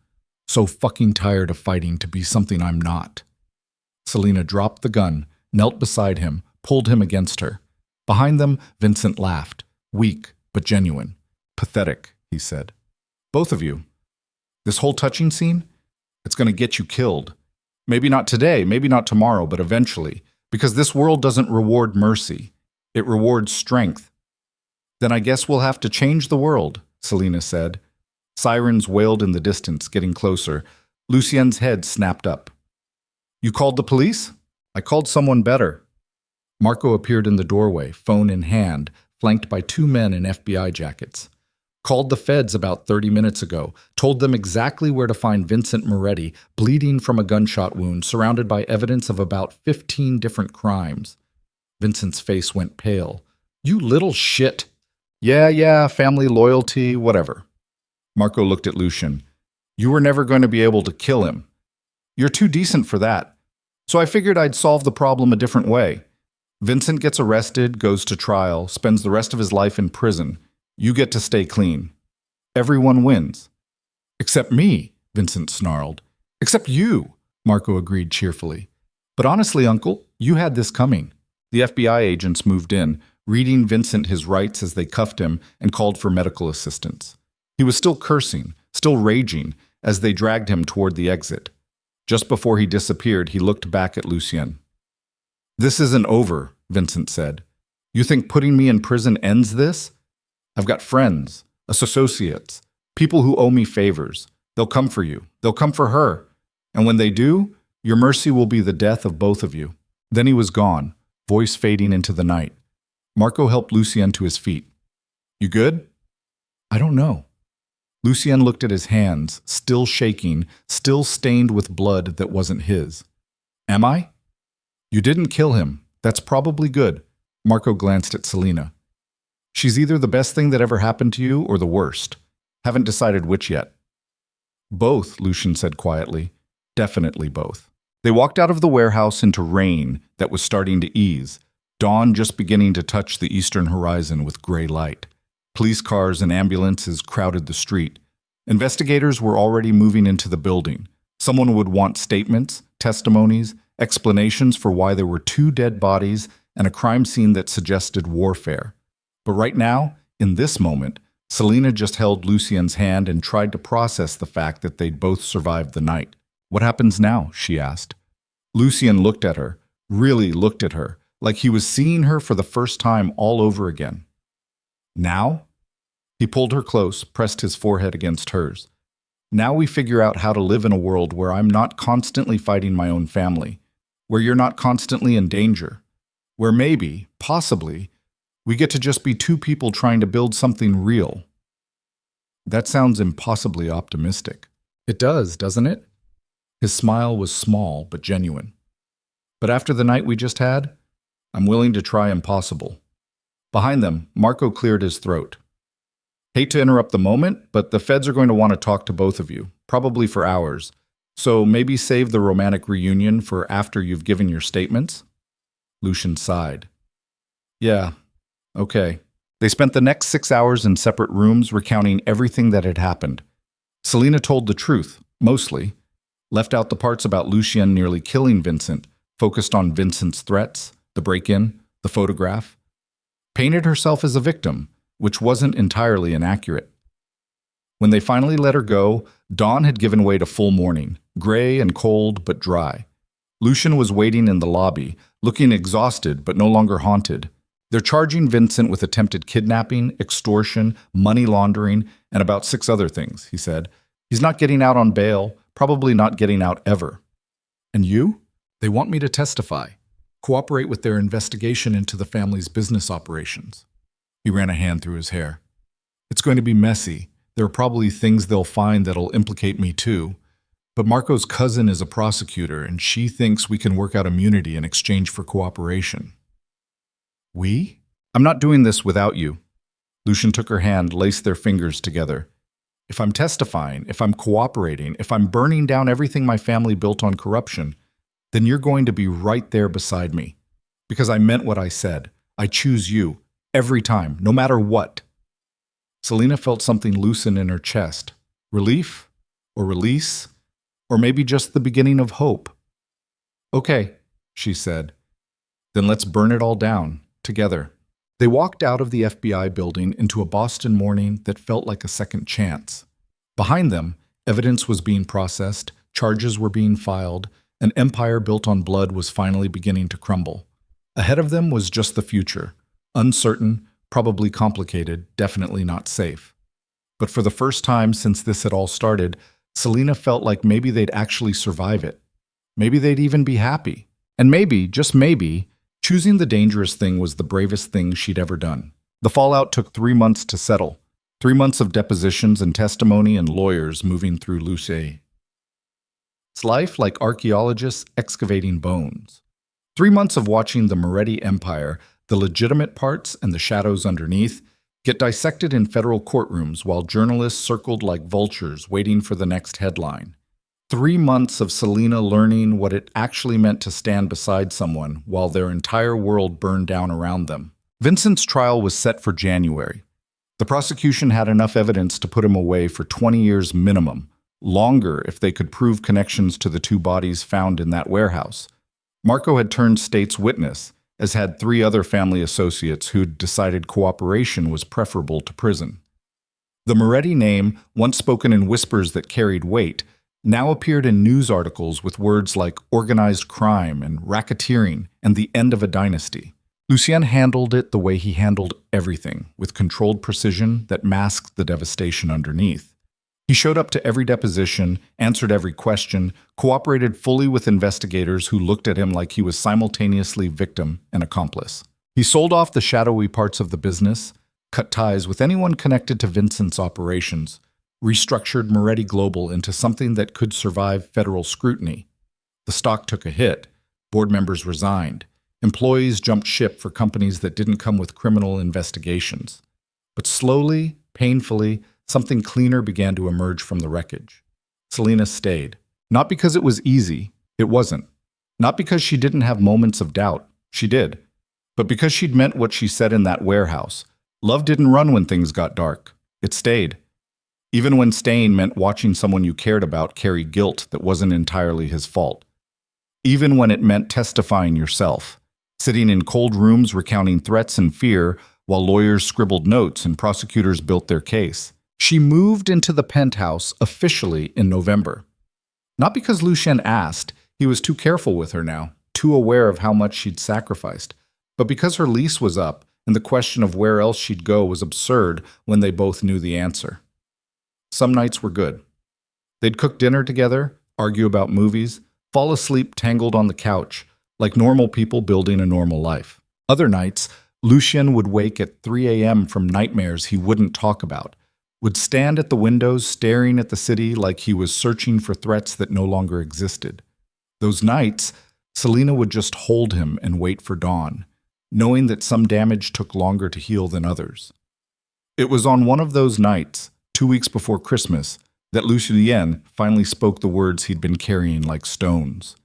So fucking tired of fighting to be something I'm not. Selina dropped the gun, knelt beside him, pulled him against her. Behind them, Vincent laughed, weak but genuine. Pathetic, he said. Both of you. This whole touching scene? It's going to get you killed. Maybe not today, maybe not tomorrow, but eventually. Because this world doesn't reward mercy. It rewards strength. Then I guess we'll have to change the world, Selina said. Sirens wailed in the distance, getting closer. Lucien's head snapped up. You called the police? I called someone better. Marco appeared in the doorway, phone in hand, flanked by 2 men in FBI jackets. Called the feds about 30 minutes ago, told them exactly where to find Vincent Moretti, bleeding from a gunshot wound, surrounded by evidence of about 15 different crimes. Vincent's face went pale. You little shit. Yeah, family loyalty, whatever. Marco looked at Lucien. You were never going to be able to kill him. You're too decent for that. So I figured I'd solve the problem a different way. Vincent gets arrested, goes to trial, spends the rest of his life in prison. You get to stay clean. Everyone wins. Except me, Vincent snarled. Except you, Marco agreed cheerfully. But honestly, Uncle, you had this coming. The FBI agents moved in, reading Vincent his rights as they cuffed him and called for medical assistance. He was still cursing, still raging, as they dragged him toward the exit. Just before he disappeared, he looked back at Lucien. This isn't over, Vincent said. You think putting me in prison ends this? I've got friends, associates, People who owe me favors. They'll come for you. They'll come for her. And when they do, your mercy will be the death of both of you." Then he was gone, voice fading into the night. Marco helped Lucien to his feet. "You good?" "I don't know." Lucien looked at his hands, still shaking, still stained with blood that wasn't his. "Am I?" "You didn't kill him. That's probably good." Marco glanced at Selena. "She's either the best thing that ever happened to you or the worst. Haven't decided which yet." "Both," Lucien said quietly. "Definitely both." They walked out of the warehouse into rain that was starting to ease, dawn just beginning to touch the eastern horizon with gray light. Police cars and ambulances crowded the street. Investigators were already moving into the building. Someone would want statements, testimonies, explanations for why there were 2 dead bodies and a crime scene that suggested warfare. But right now, in this moment, Selena just held Lucien's hand and tried to process the fact that they'd both survived the night. "What happens now?" she asked. Lucien looked at her, really looked at her, like he was seeing her for the first time all over again. "Now?" He pulled her close, pressed his forehead against hers. "Now we figure out how to live in a world where I'm not constantly fighting my own family, where you're not constantly in danger, where maybe, possibly, we get to just be 2 people trying to build something real." That sounds impossibly optimistic. It does, doesn't it? His smile was small but genuine. "But after the night we just had, I'm willing to try impossible." Behind them, Marco cleared his throat. "Hate to interrupt the moment, but the feds are going to want to talk to both of you, probably for hours. So maybe save the romantic reunion for after you've given your statements?" Lucien sighed. "Yeah, okay." They spent the next 6 hours in separate rooms recounting everything that had happened. Selena told the truth, mostly, left out the parts about Lucien nearly killing Vincent, focused on Vincent's threats, the break-in, the photograph. Painted herself as a victim, which wasn't entirely inaccurate. When they finally let her go, dawn had given way to full morning, gray and cold but dry. Lucien was waiting in the lobby, looking exhausted but no longer haunted. "They're charging Vincent with attempted kidnapping, extortion, money laundering, and about 6 other things," he said. "He's not getting out on bail, probably not getting out ever." "And you?" "They want me to testify, cooperate with their investigation into the family's business operations." He ran a hand through his hair. "It's going to be messy. There are probably things they'll find that'll implicate me too. But Marco's cousin is a prosecutor, and she thinks we can work out immunity in exchange for cooperation." "We?" "I'm not doing this without you." Lucien took her hand, laced their fingers together. "If I'm testifying, if I'm cooperating, if I'm burning down everything my family built on corruption, then you're going to be right there beside me. Because I meant what I said. I choose you, every time, no matter what." Selena felt something loosen in her chest. Relief? Or release? Or maybe just the beginning of hope. "Okay," she said. "Then let's burn it all down, together." They walked out of the FBI building into a Boston morning that felt like a second chance. Behind them, evidence was being processed, charges were being filed, an empire built on blood was finally beginning to crumble. Ahead of them was just the future, uncertain, probably complicated, definitely not safe. But for the first time since this had all started, Selena felt like maybe they'd actually survive it. Maybe they'd even be happy. And maybe, just maybe, choosing the dangerous thing was the bravest thing she'd ever done. The fallout took 3 months to settle. 3 months of depositions and testimony and lawyers moving through Lucé. It's life like archaeologists excavating bones. 3 months of watching the Moretti Empire, the legitimate parts and the shadows underneath, get dissected in federal courtrooms while journalists circled like vultures waiting for the next headline. 3 months of Selena learning what it actually meant to stand beside someone while their entire world burned down around them. Vincent's trial was set for January. The prosecution had enough evidence to put him away for 20 years minimum, longer if they could prove connections to the 2 bodies found in that warehouse. Marco had turned state's witness, as had 3 other family associates who'd decided cooperation was preferable to prison. The Moretti name, once spoken in whispers that carried weight, now appeared in news articles with words like organized crime and racketeering and the end of a dynasty. Lucien handled it the way he handled everything, with controlled precision that masked the devastation underneath. He showed up to every deposition, answered every question, cooperated fully with investigators who looked at him like he was simultaneously victim and accomplice. He sold off the shadowy parts of the business, cut ties with anyone connected to Vincent's operations, restructured Moretti Global into something that could survive federal scrutiny. The stock took a hit, board members resigned, employees jumped ship for companies that didn't come with criminal investigations. But slowly, painfully, something cleaner began to emerge from the wreckage. Selena stayed. Not because it was easy. It wasn't. Not because she didn't have moments of doubt. She did. But because she'd meant what she said in that warehouse. Love didn't run when things got dark. It stayed. Even when staying meant watching someone you cared about carry guilt that wasn't entirely his fault. Even when it meant testifying yourself. Sitting in cold rooms recounting threats and fear while lawyers scribbled notes and prosecutors built their case. She moved into the penthouse officially in November. Not because Lucien asked, he was too careful with her now, too aware of how much she'd sacrificed, but because her lease was up and the question of where else she'd go was absurd when they both knew the answer. Some nights were good. They'd cook dinner together, argue about movies, fall asleep tangled on the couch, like normal people building a normal life. Other nights, Lucien would wake at 3 a.m. from nightmares he wouldn't talk about, would stand at the windows staring at the city like he was searching for threats that no longer existed. Those nights, Selena would just hold him and wait for dawn, knowing that some damage took longer to heal than others. It was on one of those nights, 2 weeks before Christmas, that Lucien finally spoke the words he'd been carrying like stones.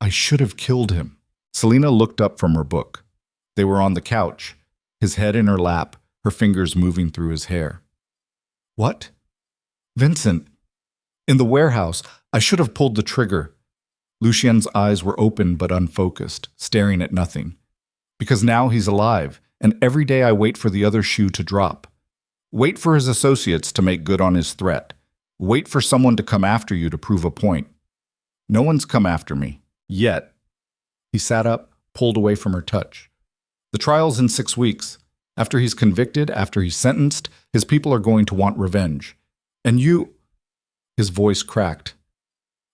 I should have killed him. Selena looked up from her book. They were on the couch, his head in her lap, her fingers moving through his hair. What? Vincent. In the warehouse, I should have pulled the trigger. Lucien's eyes were open but unfocused, staring at nothing. Because now he's alive, and every day I wait for the other shoe to drop. Wait for his associates to make good on his threat. Wait for someone to come after you to prove a point. No one's come after me. Yet. He sat up, pulled away from her touch. The trial's in 6 weeks. After he's convicted, after he's sentenced, his people are going to want revenge. And you... His voice cracked.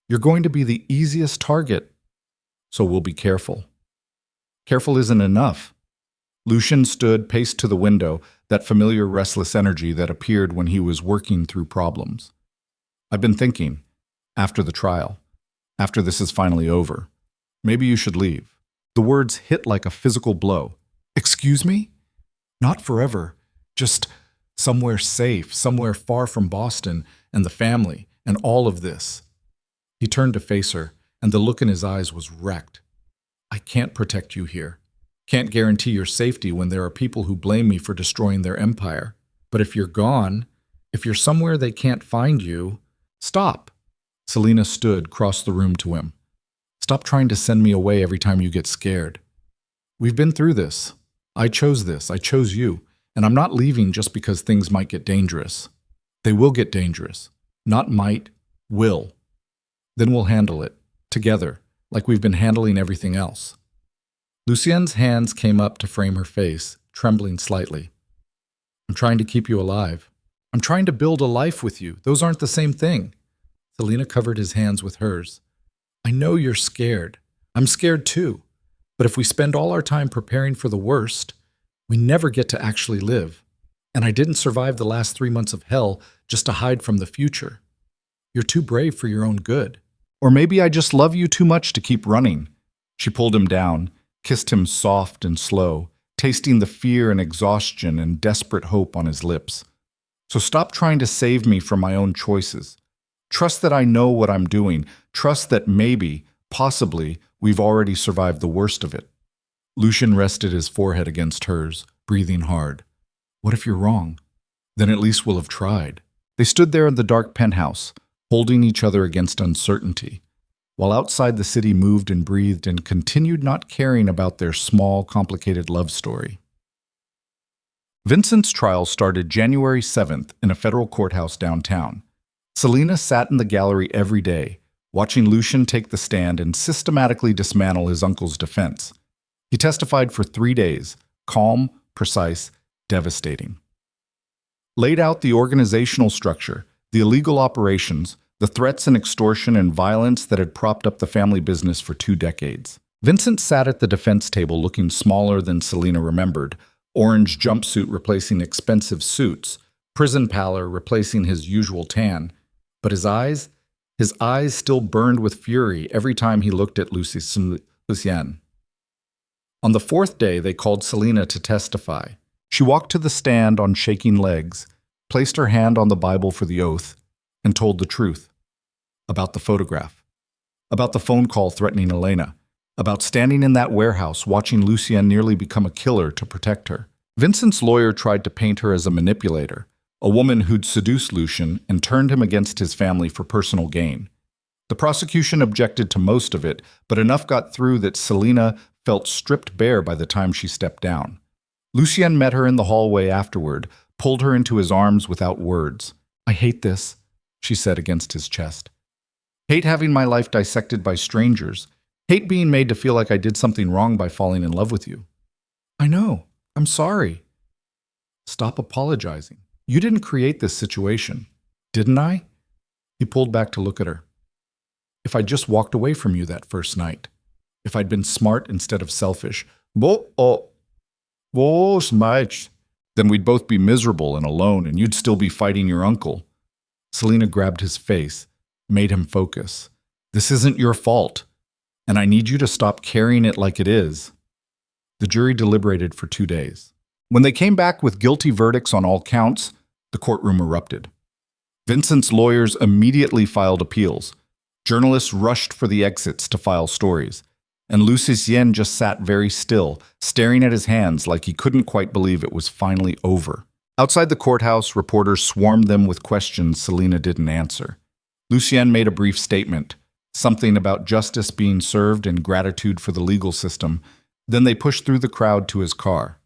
You're going to be the easiest target. So we'll be careful. Careful isn't enough. Lucien stood, paced to the window, that familiar restless energy that appeared when he was working through problems. I've been thinking, after the trial, after this is finally over, maybe you should leave. The words hit like a physical blow. Excuse me? Not forever. Just somewhere safe, somewhere far from Boston and the family and all of this. He turned to face her, and the look in his eyes was wrecked. I can't protect you here. Can't guarantee your safety when there are people who blame me for destroying their empire. But if you're gone, if you're somewhere they can't find you, stop. Selena stood, crossed the room to him. Stop trying to send me away every time you get scared. We've been through this. I chose this. I chose you. And I'm not leaving just because things might get dangerous. They will get dangerous. Not might, will. Then we'll handle it, together, like we've been handling everything else. Lucien's hands came up to frame her face, trembling slightly. I'm trying to keep you alive. I'm trying to build a life with you. Those aren't the same thing. Selena covered his hands with hers. I know you're scared. I'm scared too. But if we spend all our time preparing for the worst, we never get to actually live. And I didn't survive the last 3 months of hell just to hide from the future. You're too brave for your own good. Or maybe I just love you too much to keep running. She pulled him down, kissed him soft and slow, tasting the fear and exhaustion and desperate hope on his lips. So stop trying to save me from my own choices. Trust that I know what I'm doing. Trust that maybe, possibly, we've already survived the worst of it. Lucien rested his forehead against hers, breathing hard. What if you're wrong? Then at least we'll have tried. They stood there in the dark penthouse, holding each other against uncertainty, while outside the city moved and breathed and continued not caring about their small, complicated love story. Vincent's trial started January 7th in a federal courthouse downtown. Selena sat in the gallery every day, watching Lucien take the stand and systematically dismantle his uncle's defense. He testified for 3 days, calm, precise, devastating. Laid out the organizational structure, The illegal operations, the threats and extortion and violence that had propped up the family business for 2 decades. Vincent sat at the defense table looking smaller than Selena remembered, orange jumpsuit replacing expensive suits, prison pallor replacing his usual tan. But his eyes still burned with fury every time he looked at Lucienne. On the fourth day, they called Selena to testify. She walked to the stand on shaking legs, placed her hand on the Bible for the oath, and told the truth. About the photograph. About the phone call threatening Elena. About standing in that warehouse watching Lucienne nearly become a killer to protect her. Vincent's lawyer tried to paint her as a manipulator, a woman who'd seduced Lucien and turned him against his family for personal gain. The prosecution objected to most of it, but enough got through that Selena felt stripped bare by the time she stepped down. Lucien met her in the hallway afterward, pulled her into his arms without words. "I hate this," she said against his chest. "Hate having my life dissected by strangers. Hate being made to feel like I did something wrong by falling in love with you." "I know. I'm sorry." "Stop apologizing. You didn't create this situation." "Didn't I?" He pulled back to look at her. "If I'd just walked away from you that first night. If I'd been smart instead of selfish. Smart. Then we'd both be miserable and alone, and you'd still be fighting your uncle." Selena grabbed his face, made him focus. "This isn't your fault, and I need you to stop carrying it like it is." The jury deliberated for 2 days. When they came back with guilty verdicts on all counts, the courtroom erupted. Vincent's lawyers immediately filed appeals. Journalists rushed for the exits to file stories. And Lucien just sat very still, staring at his hands like he couldn't quite believe it was finally over. Outside the courthouse, reporters swarmed them with questions Selena didn't answer. Lucien made a brief statement, something about justice being served and gratitude for the legal system. Then they pushed through the crowd to his car.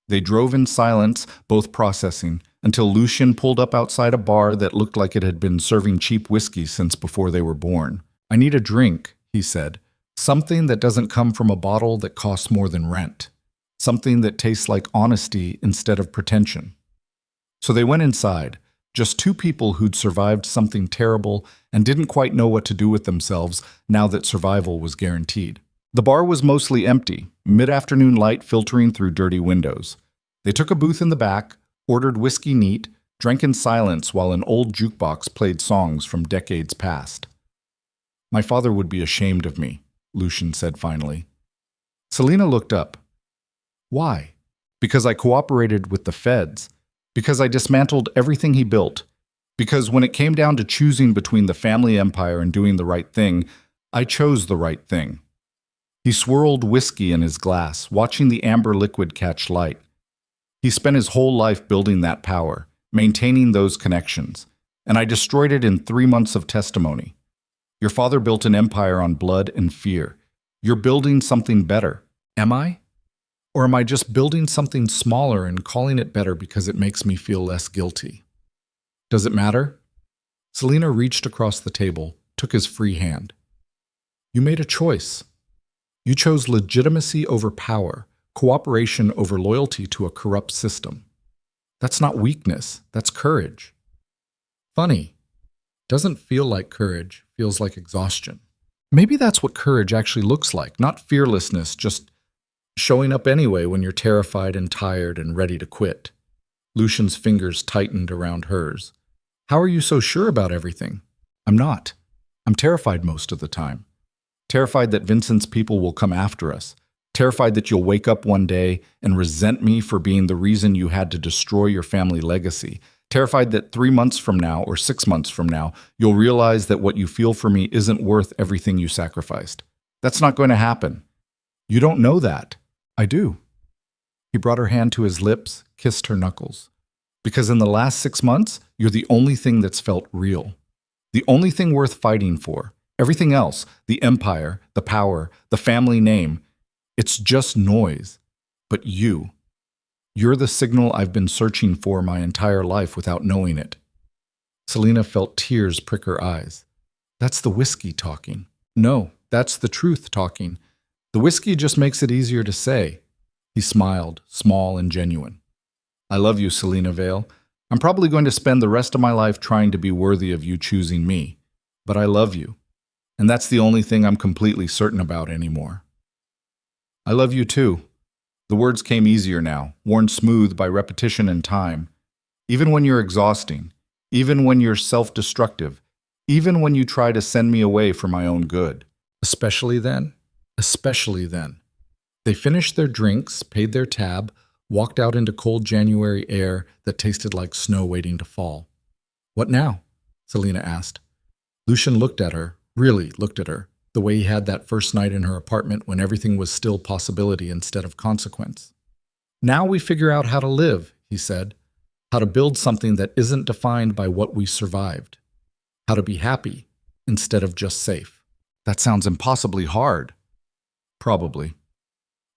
They drove in silence, both processing, until Lucien pulled up outside a bar that looked like it had been serving cheap whiskey since before they were born. "I need a drink," he said. "Something that doesn't come from a bottle that costs more than rent. Something that tastes like honesty instead of pretension." So they went inside, just two people who'd survived something terrible and didn't quite know what to do with themselves now that survival was guaranteed. The bar was mostly empty, mid-afternoon light filtering through dirty windows. They took a booth in the back, ordered whiskey neat, drank in silence while an old jukebox played songs from decades past. "My father would be ashamed of me," Lucien said finally. Selena looked up. "Why?" "Because I cooperated with the feds. Because I dismantled everything he built. Because when it came down to choosing between the family empire and doing the right thing, I chose the right thing." He swirled whiskey in his glass, watching the amber liquid catch light. He spent his whole life building that power, maintaining those connections, and I destroyed it in 3 months of testimony. Your father built an empire on blood and fear. You're building something better. Am I? Or am I just building something smaller and calling it better because it makes me feel less guilty? Does it matter? Selena reached across the table, took his free hand. You made a choice. You chose legitimacy over power, cooperation over loyalty to a corrupt system. That's not weakness, that's courage. Funny. Doesn't feel like courage, feels like exhaustion. Maybe that's what courage actually looks like, not fearlessness, just showing up anyway when you're terrified and tired and ready to quit. Lucien's fingers tightened around hers. How are you so sure about everything? I'm not. I'm terrified most of the time. Terrified that Vincent's people will come after us. Terrified that you'll wake up one day and resent me for being the reason you had to destroy your family legacy. Terrified that 3 months from now or 6 months from now, you'll realize that what you feel for me isn't worth everything you sacrificed. That's not going to happen. You don't know that. I do. He brought her hand to his lips, kissed her knuckles. Because in the last 6 months, you're the only thing that's felt real. The only thing worth fighting for. Everything else, the empire, the power, the family name, it's just noise. But you're the signal I've been searching for my entire life without knowing it. Selena felt tears prick her eyes. That's the whiskey talking. No, that's the truth talking. The whiskey just makes it easier to say. He smiled, small and genuine. I love you, Selena Vale. I'm probably going to spend the rest of my life trying to be worthy of you choosing me. But I love you. And that's the only thing I'm completely certain about anymore. I love you too. The words came easier now, worn smooth by repetition and time. Even when you're exhausting, even when you're self-destructive, even when you try to send me away for my own good. Especially then? Especially then. They finished their drinks, paid their tab, walked out into cold January air that tasted like snow waiting to fall. What now? Selena asked. Lucian looked at her, really looked at her, the way he had that first night in her apartment when everything was still possibility instead of consequence. Now we figure out how to live, he said. How to build something that isn't defined by what we survived. How to be happy instead of just safe. That sounds impossibly hard. Probably.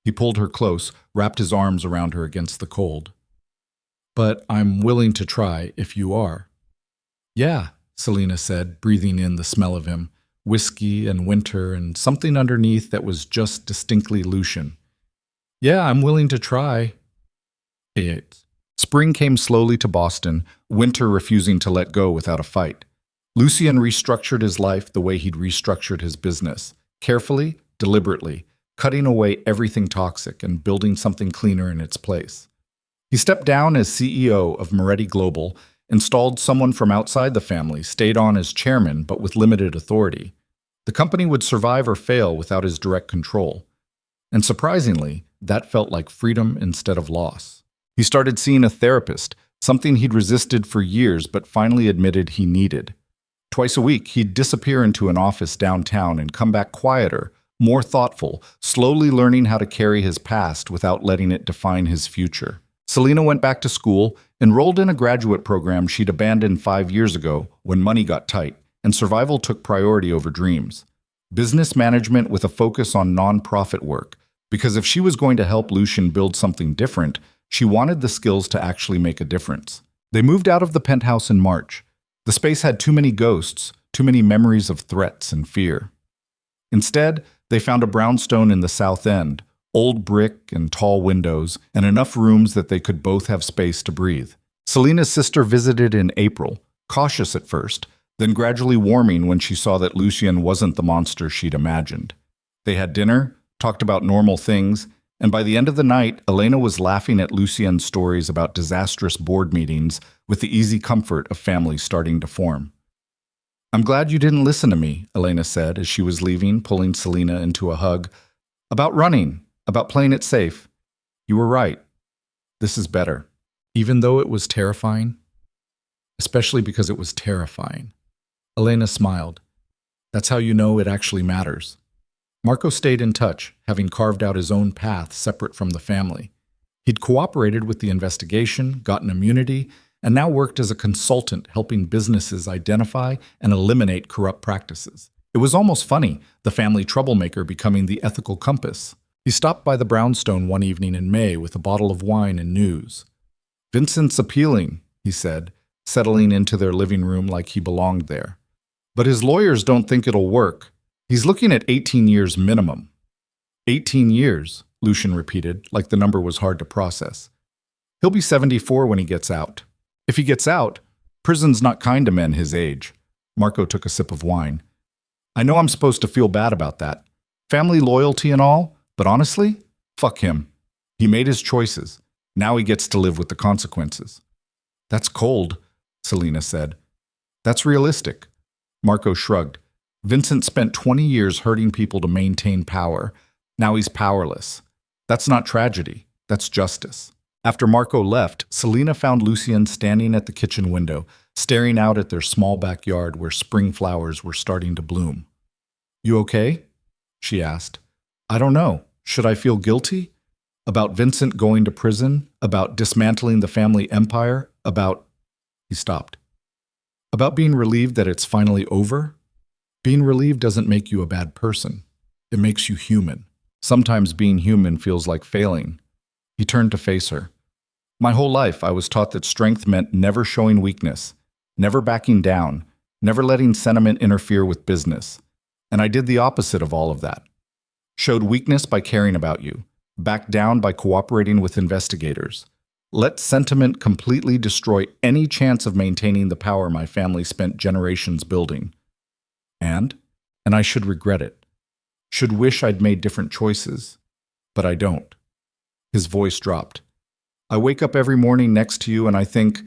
He pulled her close, wrapped his arms around her against the cold. But I'm willing to try if you are. Yeah, Selena said, breathing in the smell of him, whiskey and winter and something underneath that was just distinctly Lucian. Yeah, I'm willing to try. 8. Spring came slowly to Boston, winter refusing to let go without a fight. Lucian restructured his life the way he'd restructured his business, carefully, deliberately, cutting away everything toxic and building something cleaner in its place. He stepped down as CEO of Moretti Global, installed someone from outside the family, stayed on as chairman but with limited authority. The company would survive or fail without his direct control. And surprisingly, that felt like freedom instead of loss. He started seeing a therapist, something he'd resisted for years but finally admitted he needed. Twice a week, he'd disappear into an office downtown and come back quieter, more thoughtful, slowly learning how to carry his past without letting it define his future. Selena went back to school, enrolled in a graduate program she'd abandoned 5 years ago when money got tight, and survival took priority over dreams. Business management with a focus on nonprofit work, because if she was going to help Lucian build something different, she wanted the skills to actually make a difference. They moved out of the penthouse in March. The space had too many ghosts, too many memories of threats and fear. Instead, they found a brownstone in the south end, old brick and tall windows, and enough rooms that they could both have space to breathe. Selena's sister visited in April, cautious at first, then gradually warming when she saw that Lucian wasn't the monster she'd imagined. They had dinner, talked about normal things, and by the end of the night, Elena was laughing at Lucian's stories about disastrous board meetings with the easy comfort of families starting to form. I'm glad you didn't listen to me, Elena said as she was leaving, pulling Selena into a hug. About running, about playing it safe. You were right. This is better. Even though it was terrifying, especially because it was terrifying. Elena smiled. That's how you know it actually matters. Marco stayed in touch, having carved out his own path separate from the family. He'd cooperated with the investigation, gotten immunity, and now worked as a consultant helping businesses identify and eliminate corrupt practices. It was almost funny, the family troublemaker becoming the ethical compass. He stopped by the brownstone one evening in May with a bottle of wine and news. Vincent's appealing, he said, settling into their living room like he belonged there. But his lawyers don't think it'll work. He's looking at 18 years minimum. 18 years, Lucian repeated, like the number was hard to process. He'll be 74 when he gets out. If he gets out, prison's not kind to men his age. Marco took a sip of wine. I know I'm supposed to feel bad about that. Family loyalty and all, but honestly, fuck him. He made his choices. Now he gets to live with the consequences. That's cold, Selena said. That's realistic. Marco shrugged. Vincent spent 20 years hurting people to maintain power. Now he's powerless. That's not tragedy. That's justice. After Marco left, Selena found Lucian standing at the kitchen window, staring out at their small backyard where spring flowers were starting to bloom. You okay? She asked. I don't know. Should I feel guilty? About Vincent going to prison? About dismantling the family empire? About... He stopped. About being relieved that it's finally over? Being relieved doesn't make you a bad person. It makes you human. Sometimes being human feels like failing. He turned to face her. My whole life, I was taught that strength meant never showing weakness, never backing down, never letting sentiment interfere with business. And I did the opposite of all of that. Showed weakness by caring about you, backed down by cooperating with investigators, Let sentiment completely destroy any chance of maintaining the power my family spent generations building. And I should regret it. Should wish I'd made different choices. But I don't. His voice dropped. I wake up every morning next to you and I think,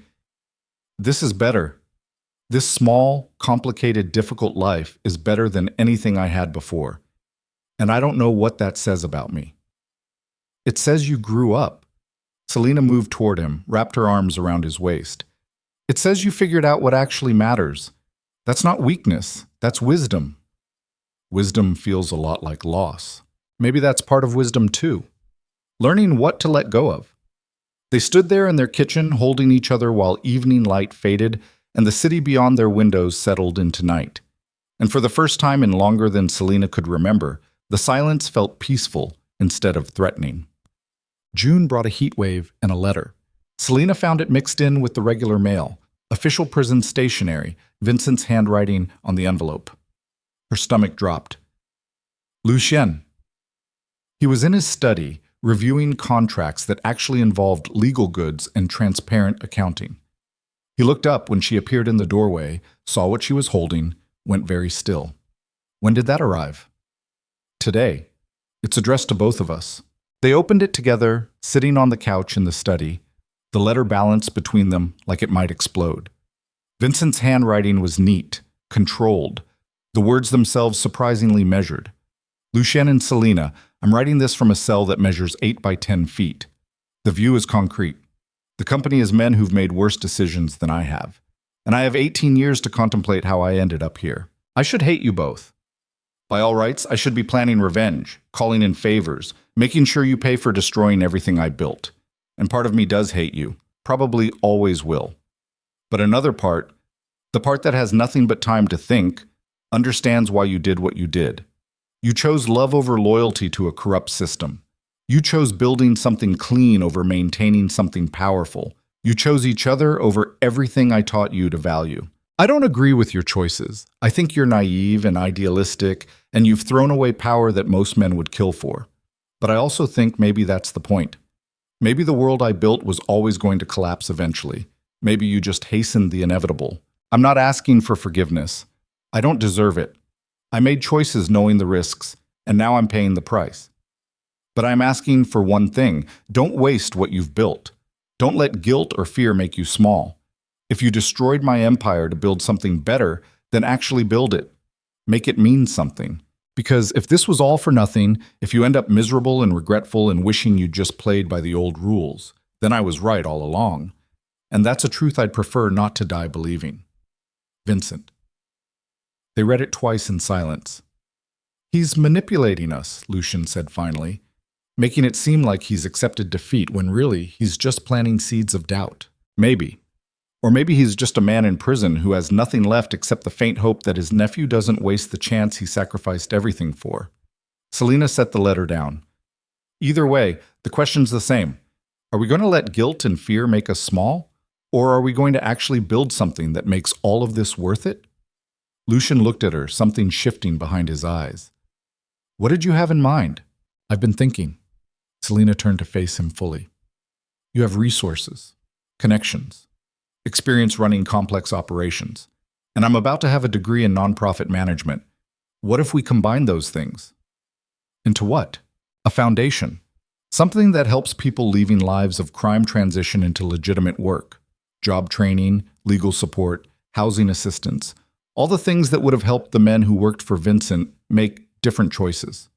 this is better. This small, complicated, difficult life is better than anything I had before. And I don't know what that says about me. It says you grew up. Selena moved toward him, wrapped her arms around his waist. It says you figured out what actually matters. That's not weakness, that's wisdom. Wisdom feels a lot like loss. Maybe that's part of wisdom too. Learning what to let go of. They stood there in their kitchen, holding each other while evening light faded and the city beyond their windows settled into night. And for the first time in longer than Selena could remember, the silence felt peaceful instead of threatening. June brought a heat wave and a letter. Selena found it mixed in with the regular mail, official prison stationery, Vincent's handwriting on the envelope. Her stomach dropped. Lucien. He was in his study, reviewing contracts that actually involved legal goods and transparent accounting. He looked up when she appeared in the doorway, saw what she was holding, went very still. When did that arrive? Today. It's addressed to both of us. They opened it together, sitting on the couch in the study, the letter balanced between them like it might explode. Vincent's handwriting was neat, controlled, the words themselves surprisingly measured. Lucien and Selena, I'm writing this from a cell that measures 8 by 10 feet. The view is concrete. The company is men who've made worse decisions than I have. And I have 18 years to contemplate how I ended up here. I should hate you both. By all rights, I should be planning revenge, calling in favors, making sure you pay for destroying everything I built. And part of me does hate you, probably always will. But another part, the part that has nothing but time to think, understands why you did what you did. You chose love over loyalty to a corrupt system. You chose building something clean over maintaining something powerful. You chose each other over everything I taught you to value. I don't agree with your choices. I think you're naive and idealistic, and you've thrown away power that most men would kill for. But I also think maybe that's the point. Maybe the world I built was always going to collapse eventually. Maybe you just hastened the inevitable. I'm not asking for forgiveness. I don't deserve it. I made choices knowing the risks, and now I'm paying the price. But I'm asking for one thing. Don't waste what you've built. Don't let guilt or fear make you small. If you destroyed my empire to build something better, then actually build it. Make it mean something. Because if this was all for nothing, if you end up miserable and regretful and wishing you just played by the old rules, then I was right all along. And that's a truth I'd prefer not to die believing. Vincent. They read it twice in silence. He's manipulating us, Lucien said finally, making it seem like he's accepted defeat when really he's just planting seeds of doubt. Maybe. Or maybe he's just a man in prison who has nothing left except the faint hope that his nephew doesn't waste the chance he sacrificed everything for. Selena set the letter down. Either way, the question's the same. Are we going to let guilt and fear make us small? Or are we going to actually build something that makes all of this worth it? Lucien looked at her, something shifting behind his eyes. What did you have in mind? I've been thinking. Selena turned to face him fully. You have resources, connections, experience running complex operations, and I'm about to have a degree in nonprofit management. What if we combine those things? Into what? A foundation. Something that helps people leaving lives of crime transition into legitimate work. Job training, legal support, housing assistance, all the things that would have helped the men who worked for Vincent make different choices.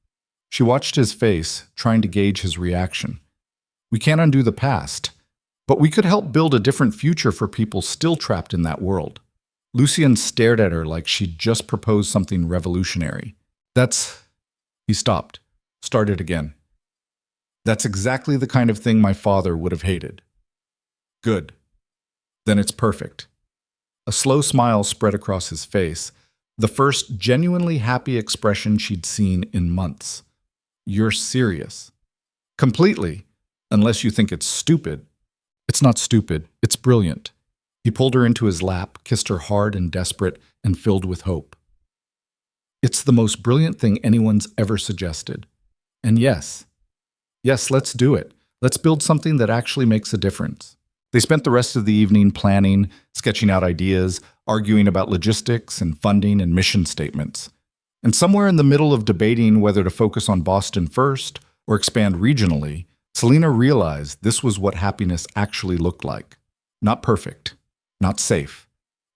She watched his face, trying to gauge his reaction. We can't undo the past, but we could help build a different future for people still trapped in that world. Lucien stared at her like she'd just proposed something revolutionary. He stopped, started again. That's exactly the kind of thing my father would have hated. Good. Then it's perfect. A slow smile spread across his face, the first genuinely happy expression she'd seen in months. You're serious. Completely, unless you think it's stupid. It's not stupid, it's brilliant. He pulled her into his lap, kissed her hard and desperate, and filled with hope. It's the most brilliant thing anyone's ever suggested. And yes, let's do it. Let's build something that actually makes a difference. They spent the rest of the evening planning, sketching out ideas, arguing about logistics and funding and mission statements. And somewhere in the middle of debating whether to focus on Boston first or expand regionally, Selena realized this was what happiness actually looked like. Not perfect, not safe,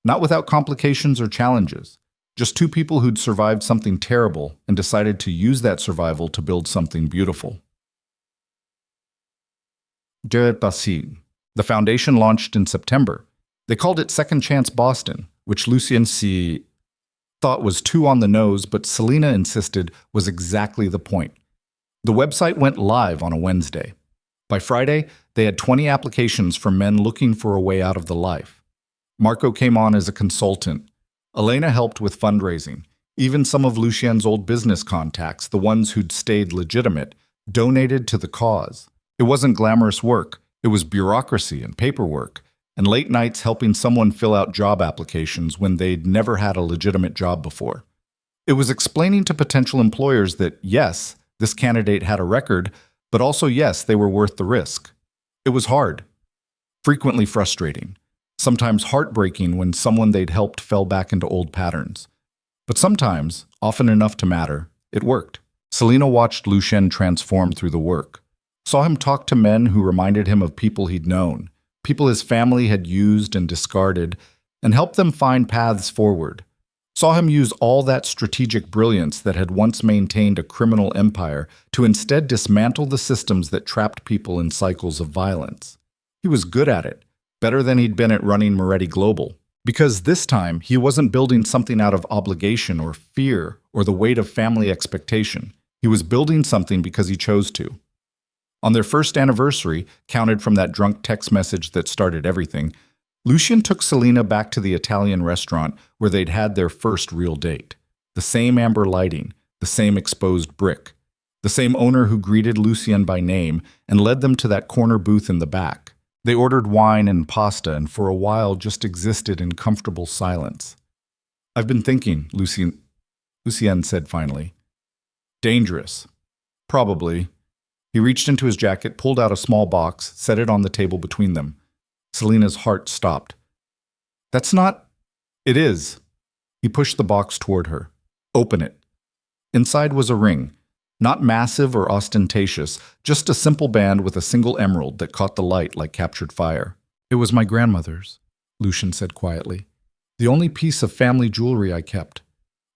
not without complications or challenges, just two people who'd survived something terrible and decided to use that survival to build something beautiful. The foundation launched in September. They called it Second Chance Boston, which Lucien C. thought was too on the nose, but Selena insisted was exactly the point. The website went live on a Wednesday. By Friday, they had 20 applications from men looking for a way out of the life. Marco came on as a consultant. Elena helped with fundraising. Even some of Lucien's old business contacts, the ones who'd stayed legitimate, donated to the cause. It wasn't glamorous work. It was bureaucracy and paperwork, and late nights helping someone fill out job applications when they'd never had a legitimate job before. It was explaining to potential employers that, yes, this candidate had a record, but also, yes, they were worth the risk. It was hard, frequently frustrating, sometimes heartbreaking when someone they'd helped fell back into old patterns. But sometimes, often enough to matter, it worked. Selena watched Lucien transform through the work, saw him talk to men who reminded him of people he'd known, people his family had used and discarded, and helped them find paths forward. Saw him use all that strategic brilliance that had once maintained a criminal empire to instead dismantle the systems that trapped people in cycles of violence. He was good at it, better than he'd been at running Moretti Global, because this time he wasn't building something out of obligation or fear or the weight of family expectation. He was building something because he chose to. On their first anniversary, counted from that drunk text message that started everything, Lucien took Selena back to the Italian restaurant where they'd had their first real date. The same amber lighting, the same exposed brick, the same owner who greeted Lucien by name and led them to that corner booth in the back. They ordered wine and pasta and for a while just existed in comfortable silence. "I've been thinking," Lucien said finally. "Dangerous. Probably." He reached into his jacket, pulled out a small box, set it on the table between them. Selena's heart stopped. "That's not—" "It is." He pushed the box toward her. "Open it." Inside was a ring, not massive or ostentatious, just a simple band with a single emerald that caught the light like captured fire. "It was my grandmother's," Lucien said quietly. "The only piece of family jewelry I kept.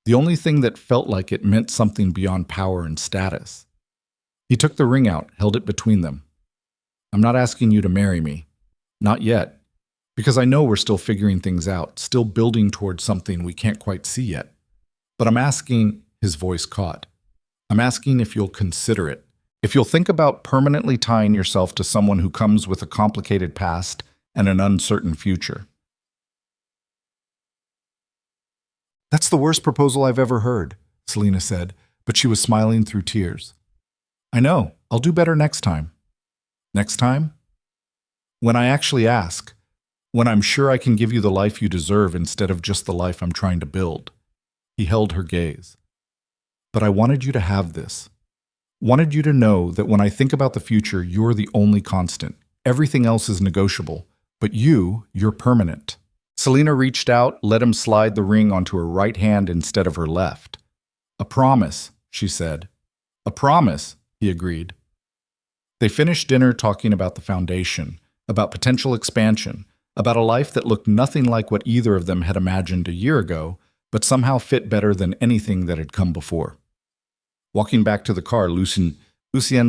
The only thing that felt like it meant something beyond power and status." He took the ring out, held it between them. "I'm not asking you to marry me. Not yet. Because I know we're still figuring things out, still building towards something we can't quite see yet. But I'm asking," his voice caught, "I'm asking if you'll consider it. If you'll think about permanently tying yourself to someone who comes with a complicated past and an uncertain future." "That's the worst proposal I've ever heard," Selena said, but she was smiling through tears. "I know. I'll do better next time." "Next time?" "When I actually ask. When I'm sure I can give you the life you deserve instead of just the life I'm trying to build." He held her gaze. "But I wanted you to have this. Wanted you to know that when I think about the future, you're the only constant. Everything else is negotiable. But you're permanent." Selena reached out, let him slide the ring onto her right hand instead of her left. "A promise," she said. "A promise," he agreed. They finished dinner talking about the foundation, about potential expansion, about a life that looked nothing like what either of them had imagined a year ago, but somehow fit better than anything that had come before. Walking back to the car, Lucien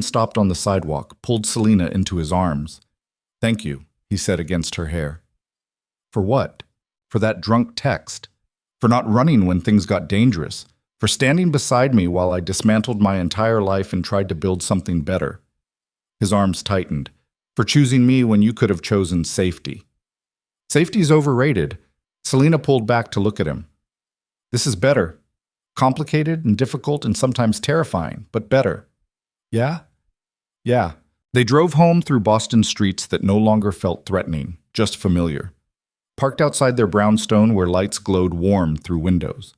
stopped on the sidewalk, pulled Selena into his arms. "Thank you," he said against her hair. "For what? For that drunk text. For not running when things got dangerous. For standing beside me while I dismantled my entire life and tried to build something better." His arms tightened. "For choosing me when you could have chosen safety." "Safety's overrated." Selena pulled back to look at him. "This is better. Complicated and difficult and sometimes terrifying, but better." "Yeah?" "Yeah." They drove home through Boston streets that no longer felt threatening, just familiar. Parked outside their brownstone where lights glowed warm through windows.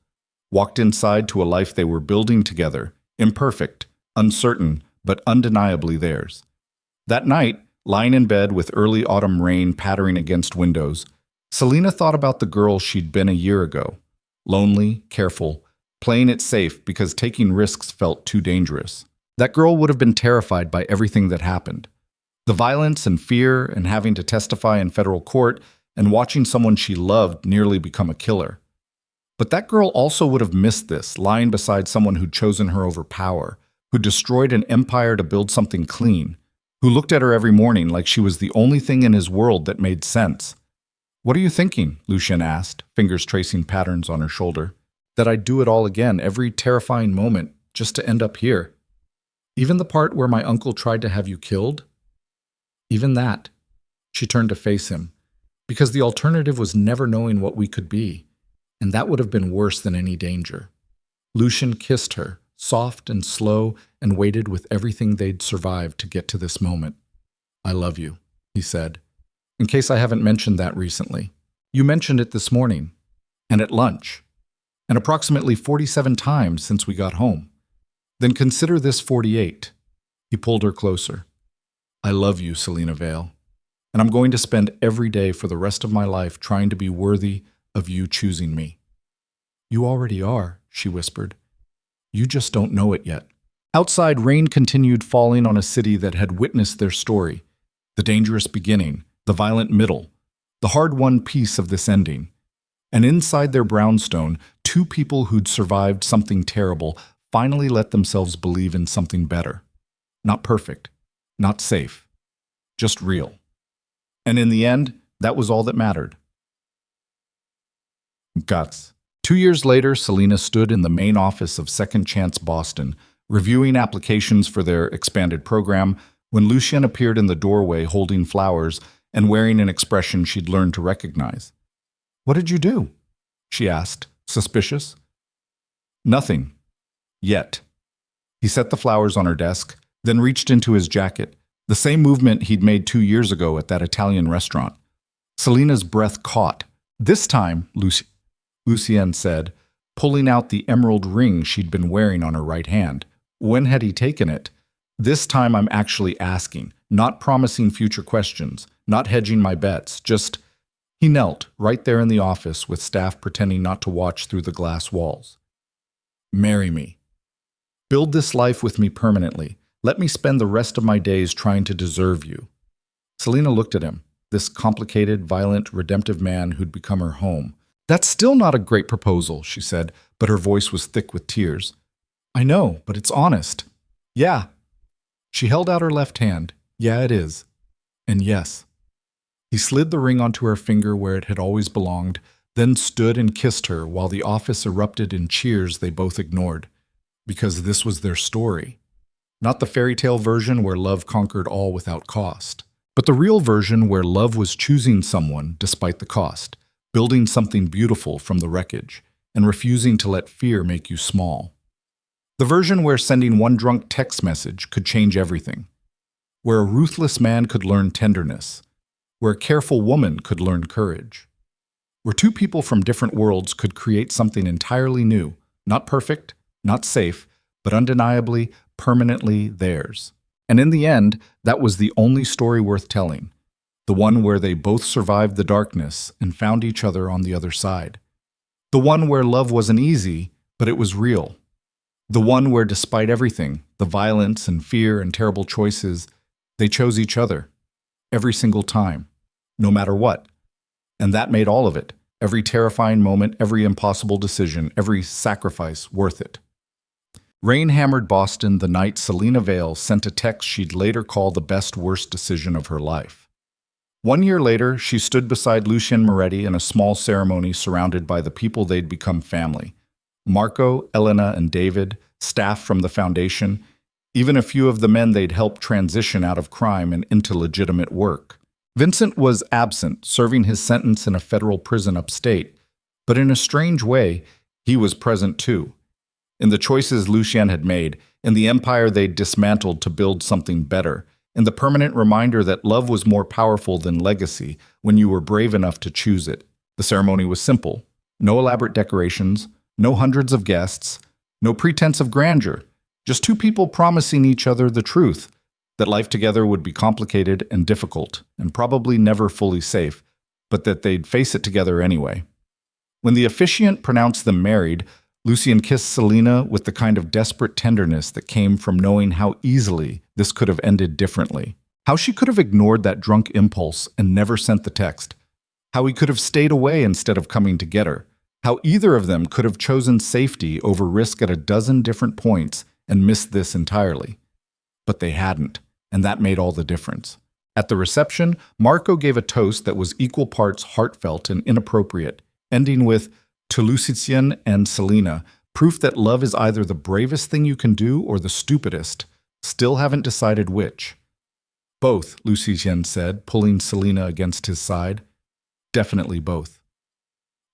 Walked inside to a life they were building together, imperfect, uncertain, but undeniably theirs. That night, lying in bed with early autumn rain pattering against windows, Selena thought about the girl she'd been a year ago. Lonely, careful, playing it safe because taking risks felt too dangerous. That girl would have been terrified by everything that happened. The violence and fear and having to testify in federal court and watching someone she loved nearly become a killer. But that girl also would have missed this, lying beside someone who'd chosen her over power, who destroyed an empire to build something clean, who looked at her every morning like she was the only thing in his world that made sense. "What are you thinking?" Lucien asked, fingers tracing patterns on her shoulder. "That I'd do it all again, every terrifying moment, just to end up here. Even the part where my uncle tried to have you killed? Even that." She turned to face him, because the alternative was never knowing what we could be, and that would have been worse than any danger. Lucien kissed her, soft and slow, and waited with everything they'd survived to get to this moment. "I love you," he said. "In case I haven't mentioned that recently. You mentioned it this morning, and at lunch, and approximately 47 times since we got home. Then consider this 48. He pulled her closer. "I love you, Selena Vale, and I'm going to spend every day for the rest of my life trying to be worthy of you choosing me." "You already are," she whispered. "You just don't know it yet." Outside, rain continued falling on a city that had witnessed their story, the dangerous beginning, the violent middle, the hard-won piece of this ending. And inside their brownstone, two people who'd survived something terrible finally let themselves believe in something better. Not perfect, not safe, just real. And in the end, that was all that mattered. Guts. 2 years later, Selena stood in the main office of Second Chance Boston, reviewing applications for their expanded program, when Lucien appeared in the doorway holding flowers and wearing an expression she'd learned to recognize. "What did you do?" she asked, suspicious. "Nothing. Yet." He set the flowers on her desk, then reached into his jacket, the same movement he'd made 2 years ago at that Italian restaurant. Selena's breath caught. "This time," Lucien said, pulling out the emerald ring she'd been wearing on her right hand. When had he taken it? "This time I'm actually asking, not promising future questions, not hedging my bets, just—" He knelt, right there in the office, with staff pretending not to watch through the glass walls. "Marry me. Build this life with me permanently. Let me spend the rest of my days trying to deserve you." Selena looked at him, this complicated, violent, redemptive man who'd become her home. "That's still not a great proposal," she said, but her voice was thick with tears. "I know, but it's honest." "Yeah." She held out her left hand. "Yeah, it is. And yes." He slid the ring onto her finger where it had always belonged, then stood and kissed her while the office erupted in cheers they both ignored. Because this was their story. Not the fairy tale version where love conquered all without cost, but the real version where love was choosing someone despite the cost, building something beautiful from the wreckage, and refusing to let fear make you small. The version where sending one drunk text message could change everything. Where a ruthless man could learn tenderness. Where a careful woman could learn courage. Where two people from different worlds could create something entirely new, not perfect, not safe, but undeniably, permanently theirs. And in the end, that was the only story worth telling. The one where they both survived the darkness and found each other on the other side. The one where love wasn't easy, but it was real. The one where, despite everything, the violence and fear and terrible choices, they chose each other. Every single time. No matter what. And that made all of it. Every terrifying moment, every impossible decision, every sacrifice worth it. Rain hammered Boston the night Selena Vale sent a text she'd later call the best-worst decision of her life. 1 year later, she stood beside Lucien Moretti in a small ceremony surrounded by the people they'd become family. Marco, Elena, and David, staff from the foundation, even a few of the men they'd helped transition out of crime and into legitimate work. Vincent was absent, serving his sentence in a federal prison upstate, but in a strange way, he was present too. In the choices Lucien had made, in the empire they'd dismantled to build something better, in the permanent reminder that love was more powerful than legacy when you were brave enough to choose it. The ceremony was simple. No elaborate decorations, no hundreds of guests, no pretense of grandeur, just two people promising each other the truth, that life together would be complicated and difficult, and probably never fully safe, but that they'd face it together anyway. When the officiant pronounced them married, Lucien kissed Selina with the kind of desperate tenderness that came from knowing how easily this could have ended differently. How she could have ignored that drunk impulse and never sent the text. How he could have stayed away instead of coming to get her. How either of them could have chosen safety over risk at a dozen different points and missed this entirely. But they hadn't, and that made all the difference. At the reception, Marco gave a toast that was equal parts heartfelt and inappropriate, ending with, "To Lucien and Selina, proof that love is either the bravest thing you can do or the stupidest. Still haven't decided which." "Both," Lucien said, pulling Selina against his side. "Definitely both."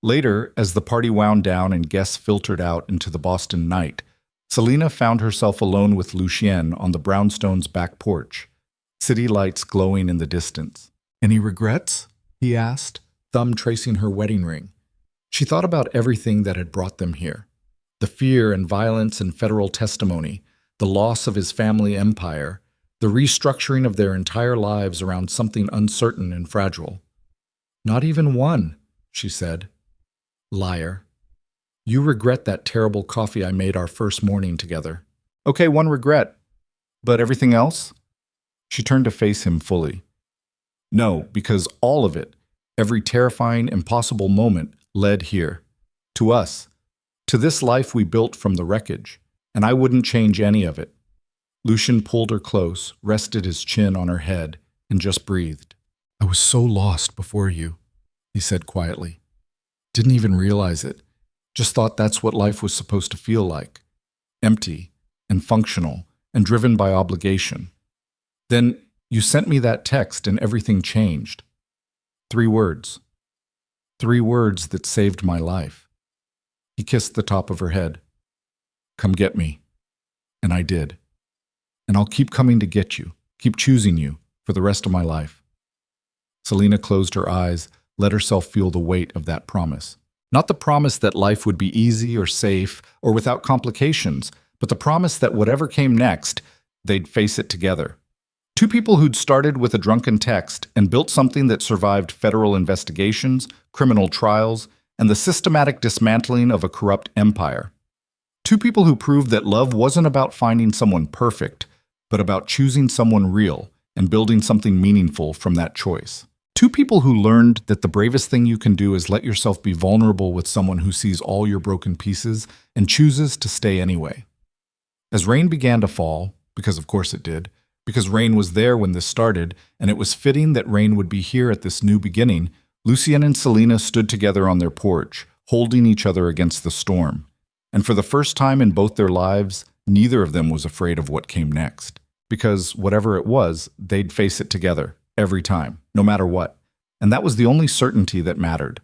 Later, as the party wound down and guests filtered out into the Boston night, Selina found herself alone with Lucien on the brownstone's back porch, city lights glowing in the distance. "Any regrets?" he asked, thumb tracing her wedding ring. She thought about everything that had brought them here. The fear and violence and federal testimony, the loss of his family empire, the restructuring of their entire lives around something uncertain and fragile. "Not even one," she said. "Liar. You regret that terrible coffee I made our first morning together." "Okay, one regret. But everything else?" She turned to face him fully. "No, because all of it, every terrifying, impossible moment, led here. To us. To this life we built from the wreckage. And I wouldn't change any of it." Lucien pulled her close, rested his chin on her head, and just breathed. "I was so lost before you," he said quietly. "Didn't even realize it. Just thought that's what life was supposed to feel like. Empty, and functional, and driven by obligation. Then you sent me that text and everything changed. 3 words. 3 words that saved my life." He kissed the top of her head. "Come get me." And I did. And I'll keep coming to get you, keep choosing you, for the rest of my life. Selina closed her eyes, let herself feel the weight of that promise. Not the promise that life would be easy or safe or without complications, but the promise that whatever came next, they'd face it together. 2 people who'd started with a drunken text and built something that survived federal investigations, criminal trials, and the systematic dismantling of a corrupt empire. 2 people who proved that love wasn't about finding someone perfect, but about choosing someone real and building something meaningful from that choice. 2 people who learned that the bravest thing you can do is let yourself be vulnerable with someone who sees all your broken pieces and chooses to stay anyway. As rain began to fall, because of course it did, because rain was there when this started, and it was fitting that rain would be here at this new beginning, Lucien and Selina stood together on their porch, holding each other against the storm. And for the first time in both their lives, neither of them was afraid of what came next. Because whatever it was, they'd face it together, every time, no matter what. And that was the only certainty that mattered.